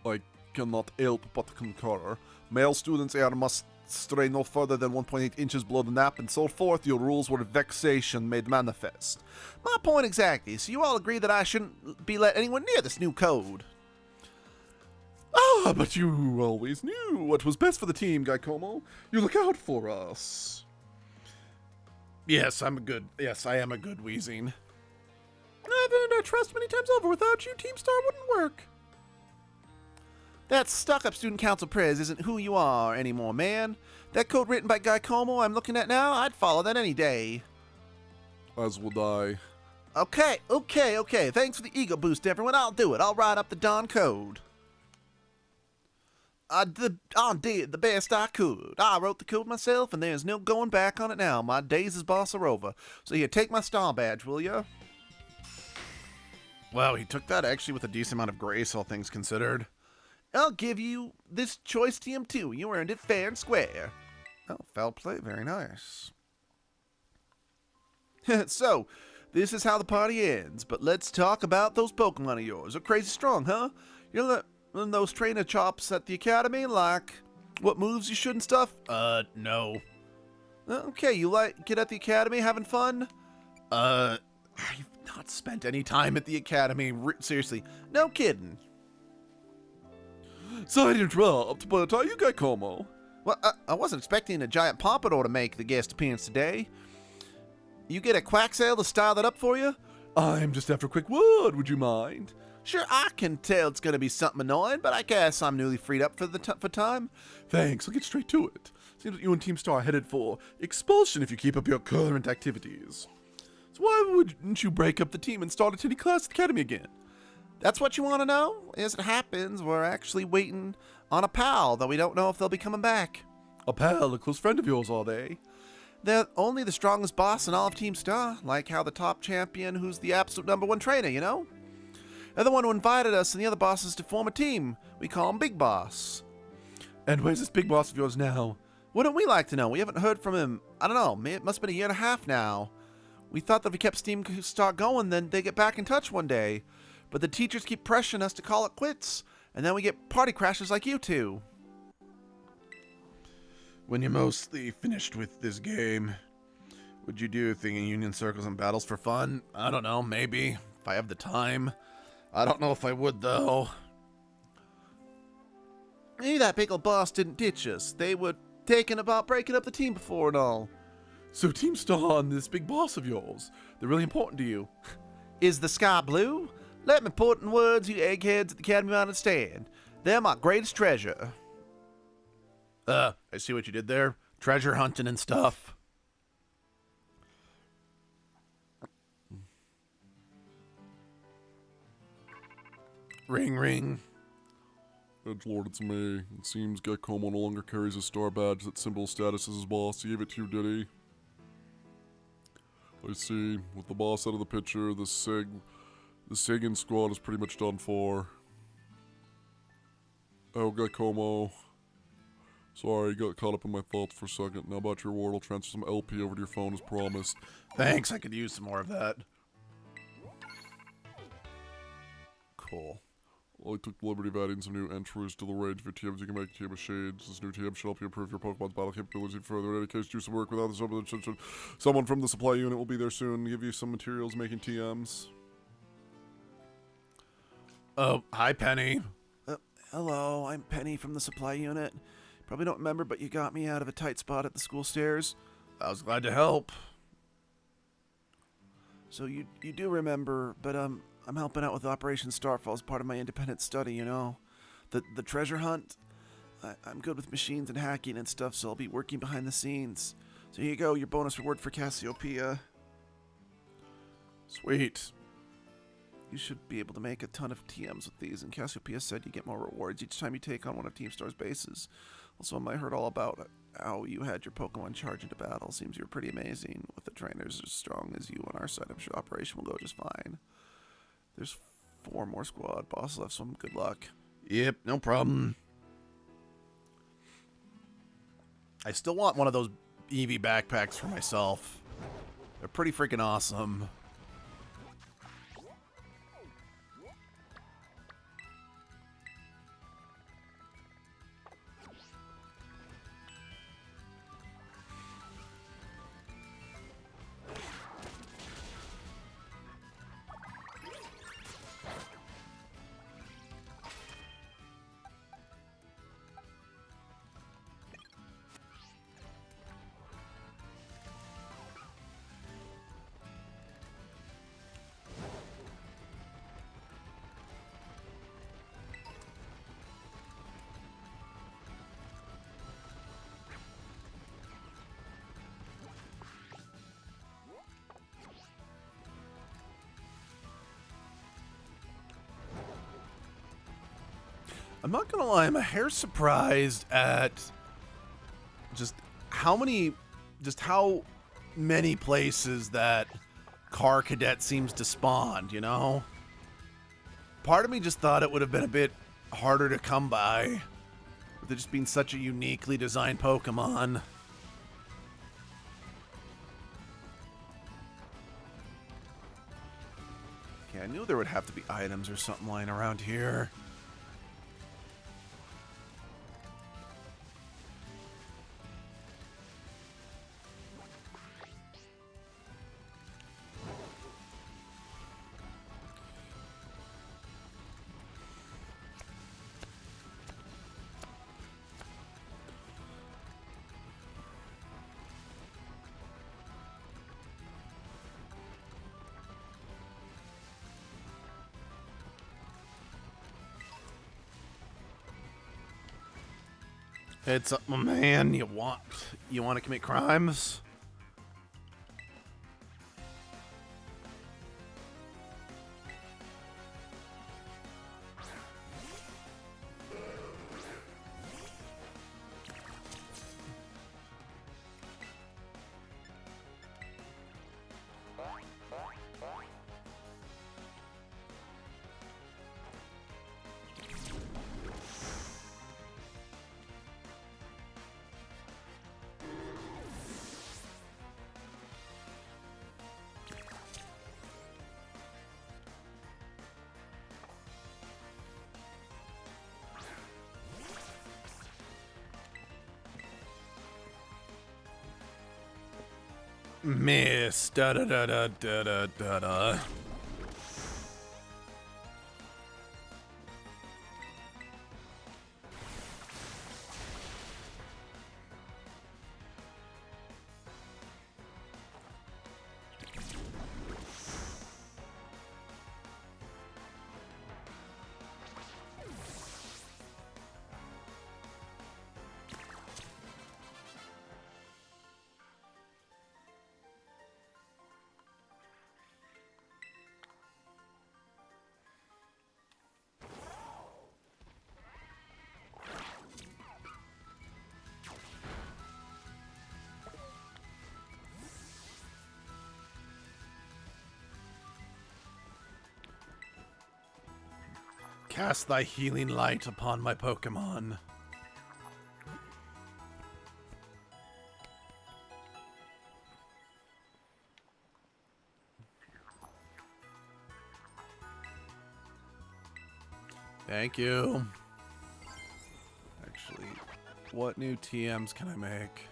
I cannot help but concur. Male students here must stray no further than 1.8 inches below the nap, and so forth. Your rules were vexation made manifest. My point exactly. So you all agree that I shouldn't be let anyone near this new code? Ah, but you always knew what was best for the team, Guy Como. You look out for us. Yes, I am a good Wheezing. I've earned our trust many times over. Without you, Team Star wouldn't work. That stuck-up student council prez isn't who you are anymore, man. That code written by Guy Como I'm looking at now, I'd follow that any day. As would I. Okay. Thanks for the ego boost, everyone. I'll do it. I'll write up the Don code. I did the best I could. I wrote the code myself, and there's no going back on it now. My days as boss are over. So here, take my star badge, will ya? Wow, he took that actually with a decent amount of grace, all things considered. I'll give you this choice TM too. You earned it fair and square. Oh, foul play. Very nice. So, this is how the party ends. But let's talk about those Pokemon of yours. They're crazy strong, huh? You learn those trainer chops at the academy, like what moves you should and stuff? No. Okay, you like get at the academy having fun? I've not spent any time at the academy. Seriously, no kidding. Sorry to interrupt, but are you Guy Como? Well, I wasn't expecting a giant pompadour to make the guest appearance today. You get a Quaxale to style that up for you? I'm just after a quick word, would you mind? Sure, I can tell it's going to be something annoying, but I guess I'm newly freed up for time. Thanks, I'll get straight to it. Seems that you and Team Star are headed for expulsion if you keep up your current activities. So why wouldn't you break up the team and start attending class at the academy again? That's what you want to know? As it happens, we're actually waiting on a pal, though we don't know if they'll be coming back. A pal, a close friend of yours, are they? They're only the strongest boss in all of Team Star, like how the top champion who's the absolute #1 trainer, you know? They're the one who invited us and the other bosses to form a team. We call him Big Boss. And where's this big boss of yours now? Wouldn't we like to know? We haven't heard from him, I don't know, it must have been a year and a half now. We thought that if we kept Team Star going, then they'd get back in touch one day. But the teachers keep pressuring us to call it quits, and then we get party crashers like you two. When you're mostly finished with this game, would you do a thing in Union Circles and Battles for fun? I don't know, maybe, if I have the time. I don't know if I would, though. Maybe that big old boss didn't ditch us. They were thinking about breaking up the team before and all. So Team Star and this big boss of yours, they're really important to you. Is the sky blue? Let me put in words you eggheads at the academy understand. They're my greatest treasure. I see what you did there. Treasure hunting and stuff. Ring, ring. Edgelord, it's me. It seems Guy Como no longer carries a star badge that symbol status as his boss. He gave it to you, did he? I see. With the boss out of the picture, the Sagan squad is pretty much done for. Oh, Guy Como. Sorry, got caught up in my thoughts for a second. Now about your reward, I'll transfer some LP over to your phone as promised. Thanks, I could use some more of that. Cool. I took the liberty of adding some new entries to the range of your TMs you can make TM machines. This new TM should help you improve your Pokemon's battle capability further. In any case, do some work without the someone from the supply unit will be there soon to give you some materials making TMs. Oh, hi, Penny. Hello, I'm Penny from the supply unit. Probably don't remember, but you got me out of a tight spot at the school stairs. I was glad to help. So you do remember, but I'm helping out with Operation Starfall as part of my independent study, you know? The treasure hunt? I'm good with machines and hacking and stuff, so I'll be working behind the scenes. So here you go, your bonus reward for Cassiopeia. Sweet. You should be able to make a ton of TMs with these, and Cassiopeia said you get more rewards each time you take on one of Team Star's bases. Also, I heard all about how you had your Pokemon charge into battle. Seems you were pretty amazing. With the trainers as strong as you on our side, I'm sure Operation will go just fine. There's 4 more squad bosses left, so good luck. Yep, no problem. I still want one of those Eevee backpacks for myself. They're pretty freaking awesome. I'm not gonna lie, I'm a hair surprised at just how many places that Car Cadet seems to spawn, you know? Part of me just thought it would have been a bit harder to come by, with it just being such a uniquely designed Pokemon. Yeah, I knew there would have to be items or something lying around here. It's up, my man. You want to commit crimes? Miss. Da da da da da da da da. Cast thy healing light upon my Pokemon. Thank you. Actually, what new TMs can I make?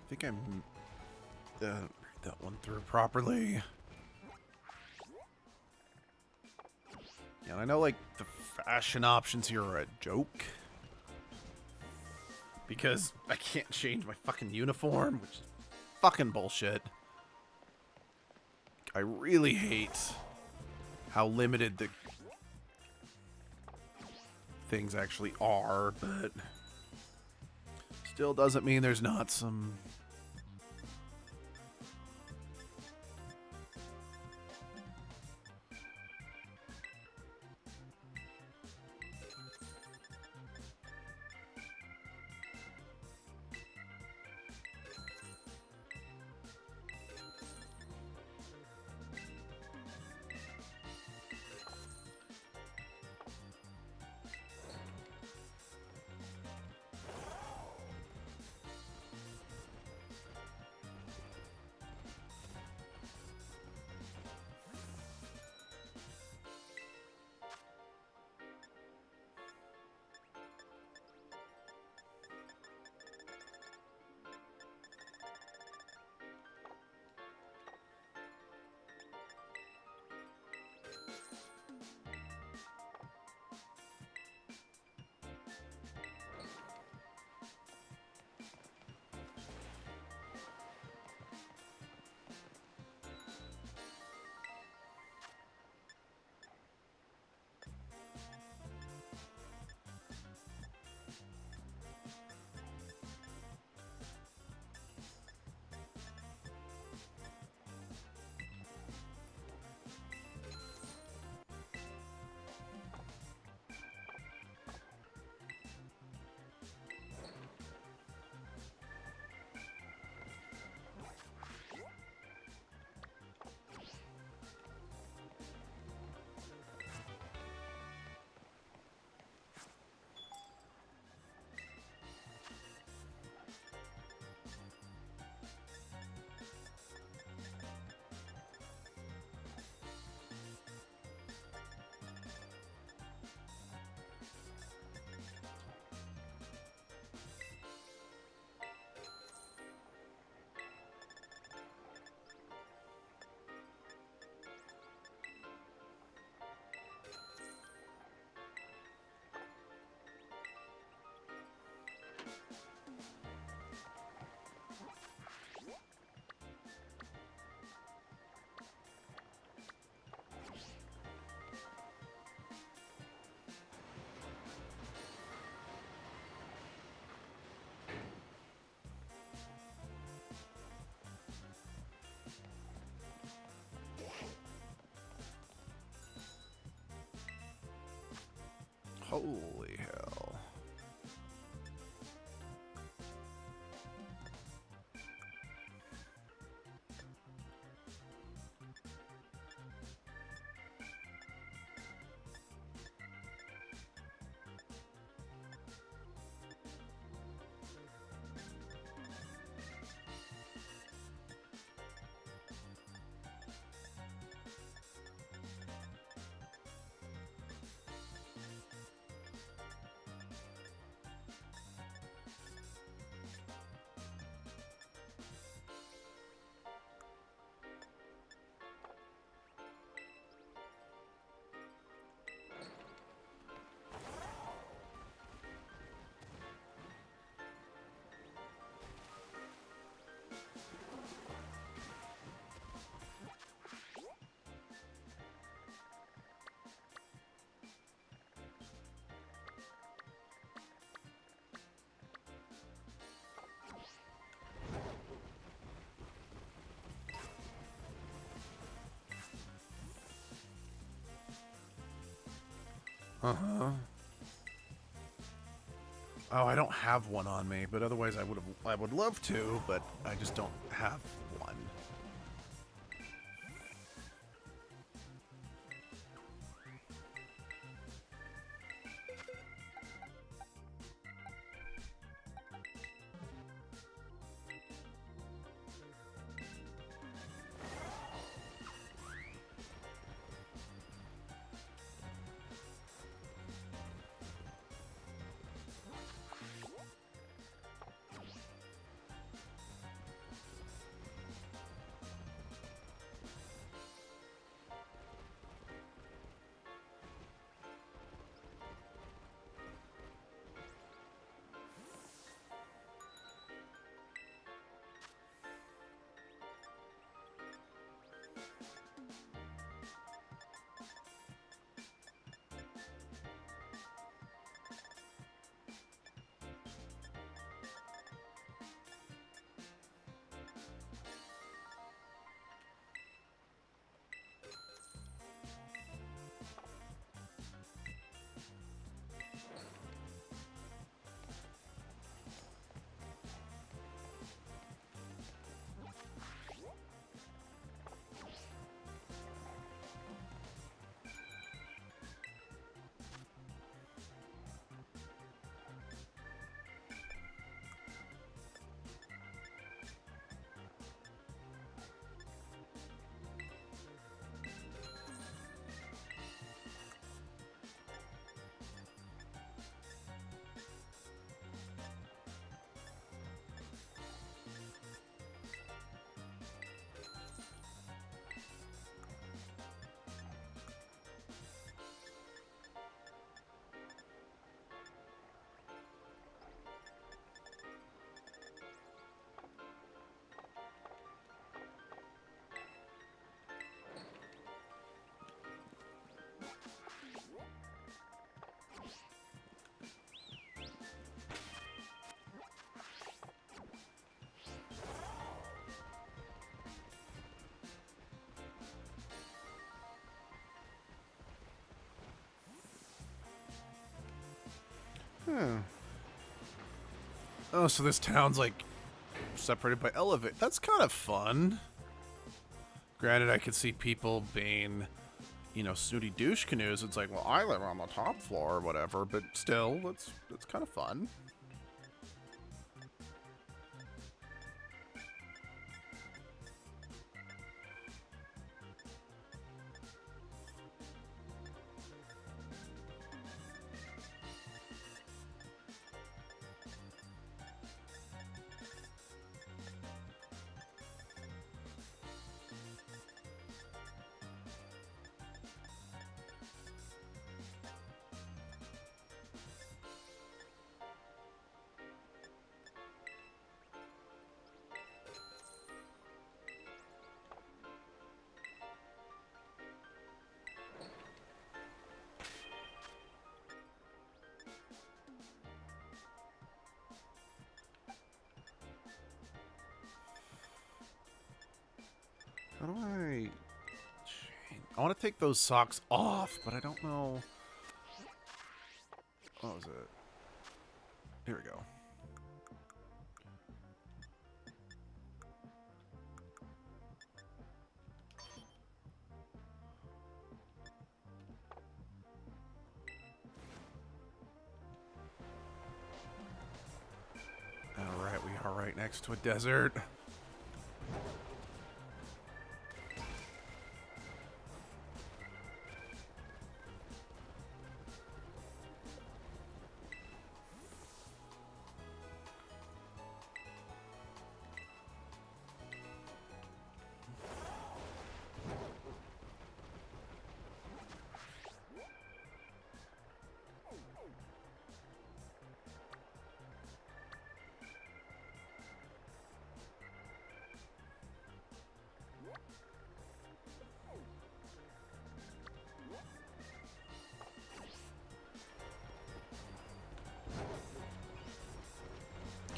I think I'm read that one through properly. Yeah, and I know like the fashion options here are a joke because I can't change my fucking uniform, which is fucking bullshit. I really hate how limited the things actually are, but still doesn't mean there's not some Holy hell. Uh-huh. Oh, I don't have one on me, but otherwise I would love to, but I just don't have one. Oh, so this town's like separated by elevator. That's kind of fun. Granted, I could see people being, you know, snooty douche canoes. It's like, well, I live on the top floor or whatever, but still, it's kind of fun. How do I... I want to take those socks off, but I don't know... What was it? Here we go. Alright, we are right next to a desert.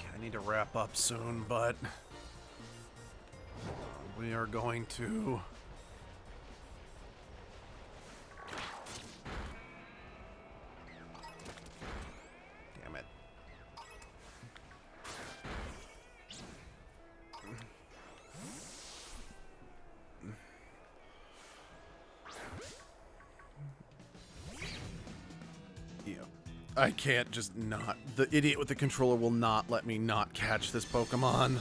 I need to wrap up soon, but we are going to damn it. Yeah. I can't just not. The idiot with the controller will not let me not catch this Pokemon.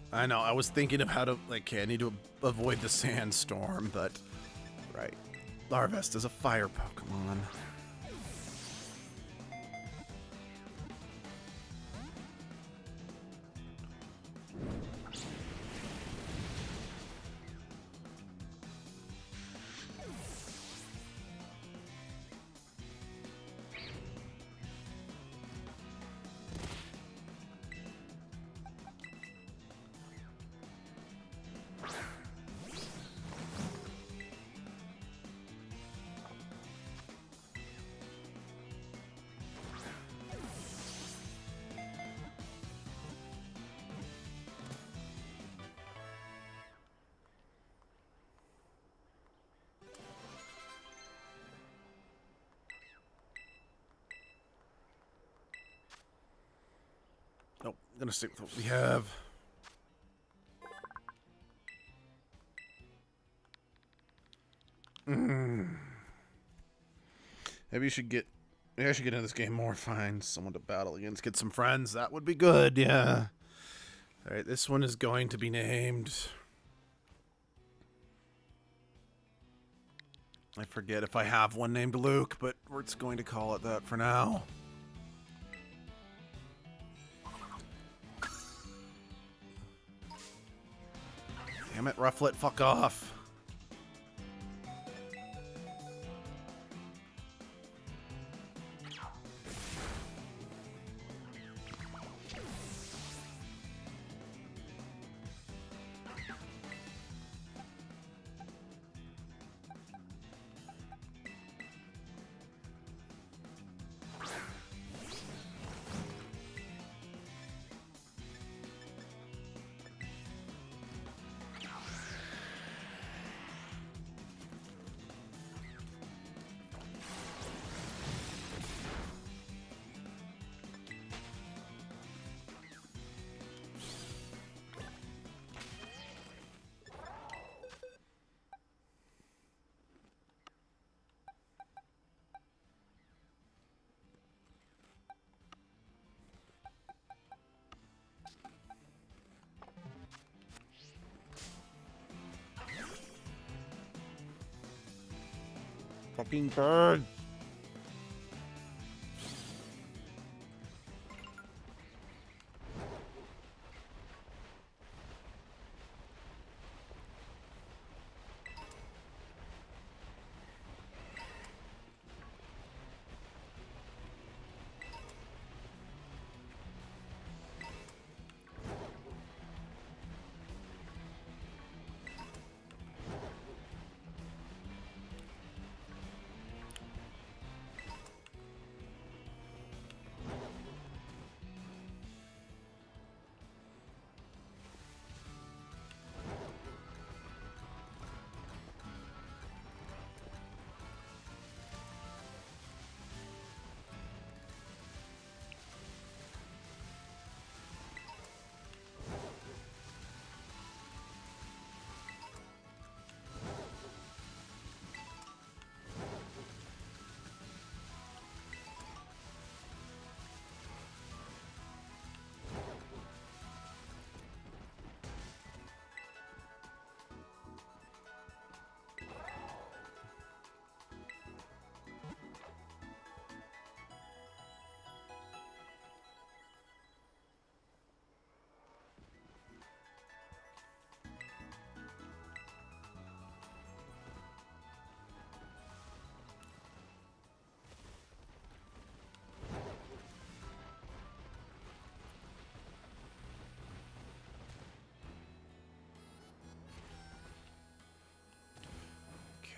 I know, I was thinking of how to, like, okay, I need to avoid the sandstorm, but, right. Larvest is a fire Pokemon. Nope, I'm gonna stick with what we have. Maybe you should get. Maybe I should get into this game more. Find someone to battle against. Get some friends. That would be good. Yeah. All right. This one is going to be named. I forget if I have one named Luke, but we're just going to call it that for now. Damn it, Rufflet, fuck off. Fucking bird.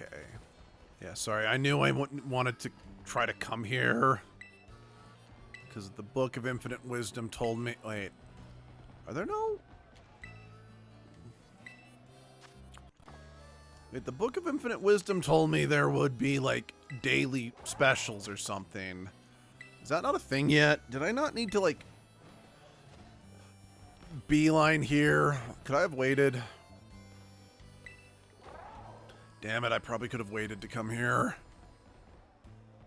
Okay. Yeah, sorry. I knew I wanted to try to come here. Because the Book of Infinite Wisdom told me... Wait. Are there no... Wait, the Book of Infinite Wisdom told me there would be, like, daily specials or something. Is that not a thing yet? Did I not need to, like... beeline here? Could I have waited? Damn it, I probably could have waited to come here.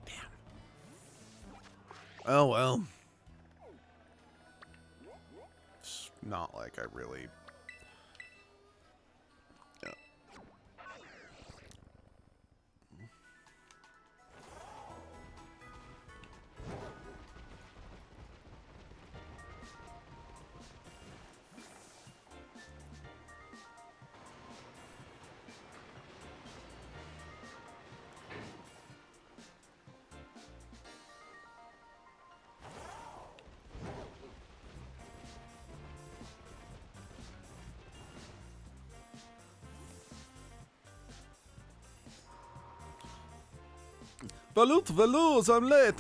Damn. Oh, well. It's not like I really... Yeah. Velouz, I'm late.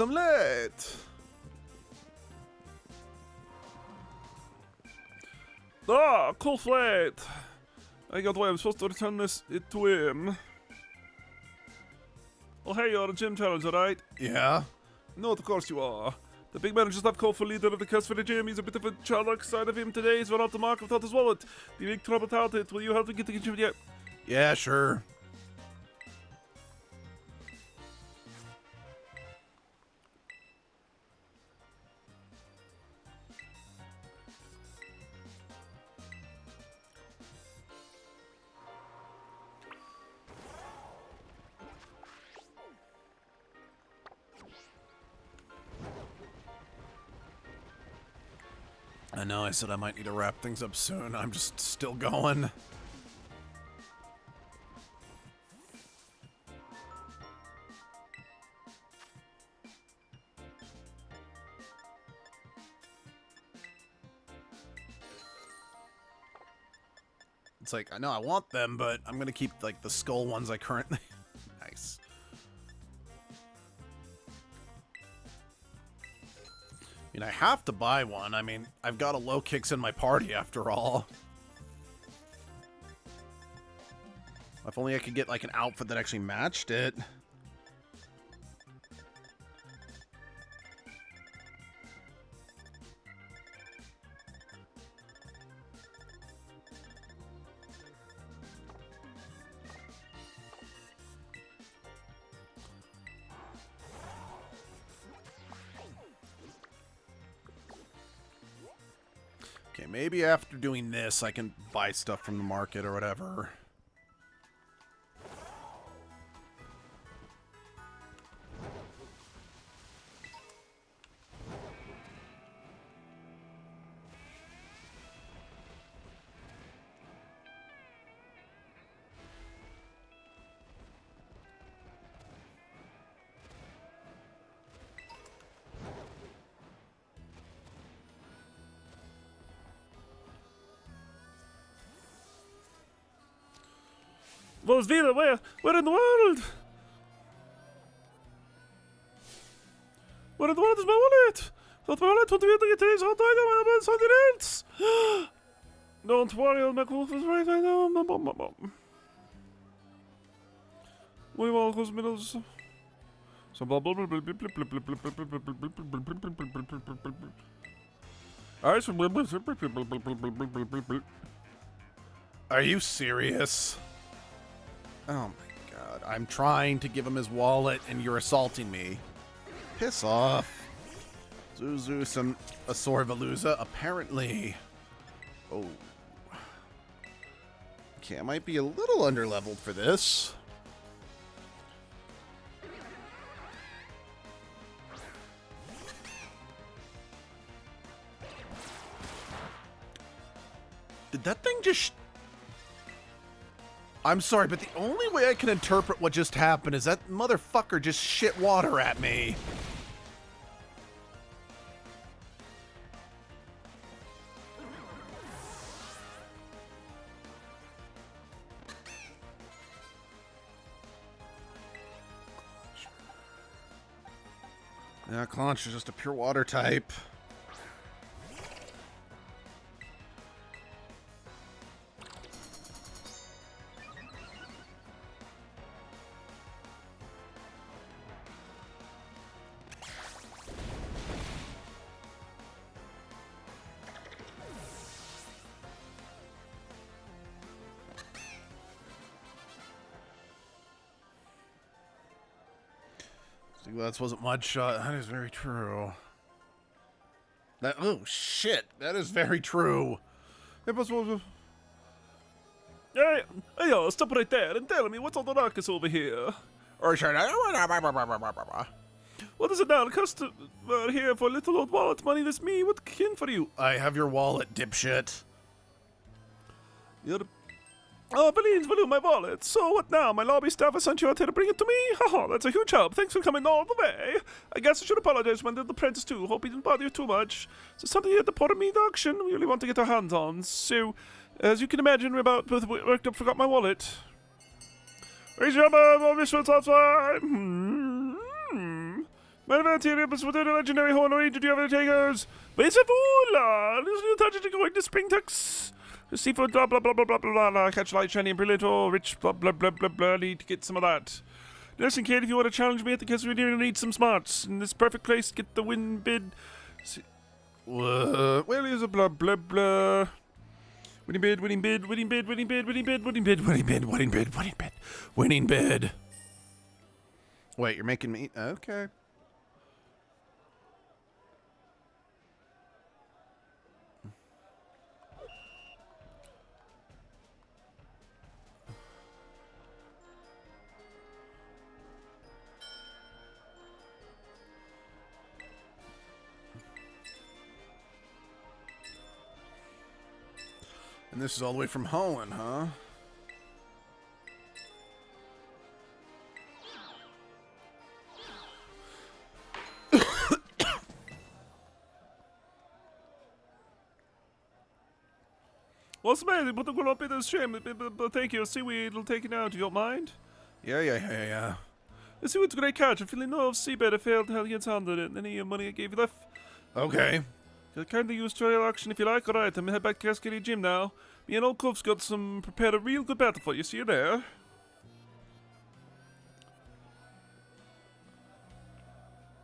Ah, cool flight. I got away. I'm supposed to return it to him. Oh, hey, you're a gym challenger, right? Yeah? No, of course you are. The big man just left call for leader of the curse for the gym. He's a bit of a childlike side of him today. He's run out the mark without his wallet. The big trouble without it. Will you help me get the gym yet? Yeah, sure. I know I said I might need to wrap things up soon. I'm just still going. It's like, I know I want them, but I'm gonna keep, like, the skull ones I currently... Nice. I mean, I have to buy one. I mean, I've got a low kicks in my party after all. If only I could get, like, an outfit that actually matched it. Okay, maybe after doing this, I can buy stuff from the market or whatever. Was wieder? Where in the world? Where in the world is my wallet? Thought my wallet would be able to get today's hot dog and something else. Don't worry, I'll make wolf is right. I know. What do you want? Close middles. Some bubble. Are you serious? Oh my god. I'm trying to give him his wallet and you're assaulting me. Piss off. Zuzus and Asorvaluza, apparently. Oh. Okay, I might be a little underleveled for this. Did that thing just... I'm sorry, but the only way I can interpret what just happened is that motherfucker just shit water at me. Yeah, Claunch is just a pure water type. That wasn't mud shot. That is very true. That oh shit, that is very true. Hey, stop right there and tell me what's all the ruckus over here. Or should What is it now? Customer here for little old wallet money. That's me. What can for you? I have your wallet, dipshit. You're the... Oh, please, value my wallet. So what now? My lobby staff has sent you out here to bring it to me? Haha, that's a huge help. Thanks for coming all the way. I guess I should apologize when the apprentice too. Hope he didn't bother you too much. So something here at the Port of Mead auction we really want to get our hands on. So, as you can imagine, we're about both worked up, forgot my wallet. Raise your visuals outside. My event here is with the legendary horn. Did you have any takers? Base of Oola. This new touch is going to spring tux. Seafood, blah, blah, blah, blah, blah, blah, blah. Catch light, shiny, and brilliant, or rich, blah, blah, blah, blah, blah. Need to get some of that. Listen, kid, if you want to challenge me at the case, we really need some smarts. In this perfect place, get the win bid. Well, here's a blah, blah, blah. Winning bid, winning bid, winning bid, winning bid, winning bid, winning bid, winning bid, winning bid, winning bid, winning bid. Wait, you're making me... Okay. And this is all the way from Holland, huh? What's the matter? But will not be this shame. But thank you. Seaweed will take it out if you don't mind. Yeah. The seaweed's a great catch. I'm feeling no seabed. I failed how he gets handled it. Any money I gave you left? Okay. You'll kindly use trial action if you like. Alright, I'm gonna head back to Cascade Gym now. Me and old Cuff's got prepared a real good battle for you. See you there.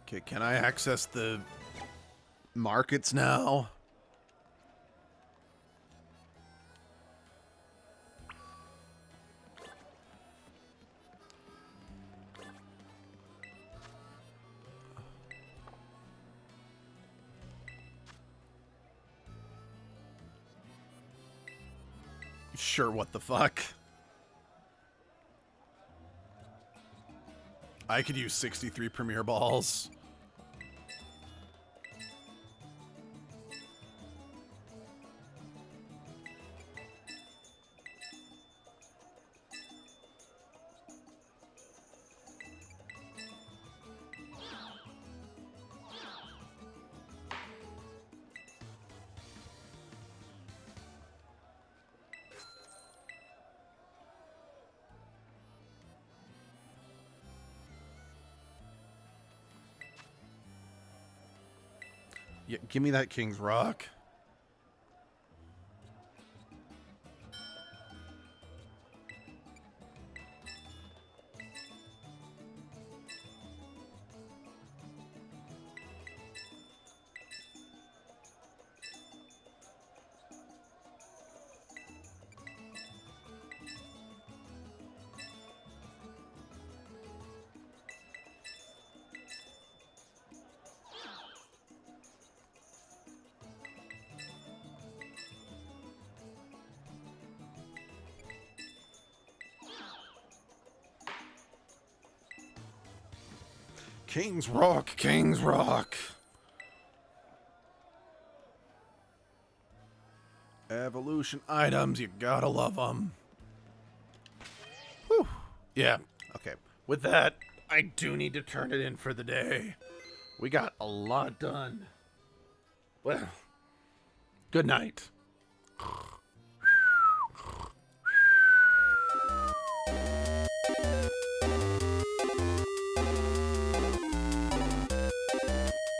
Okay, can I access the markets now? Sure, what the fuck? I could use 63 Premier Balls. Yeah, give me that King's Rock. King's Rock, King's Rock. Evolution items, you gotta love them. Whew. Yeah, okay. With that, I do need to turn it in for the day. We got a lot done. Well, good night.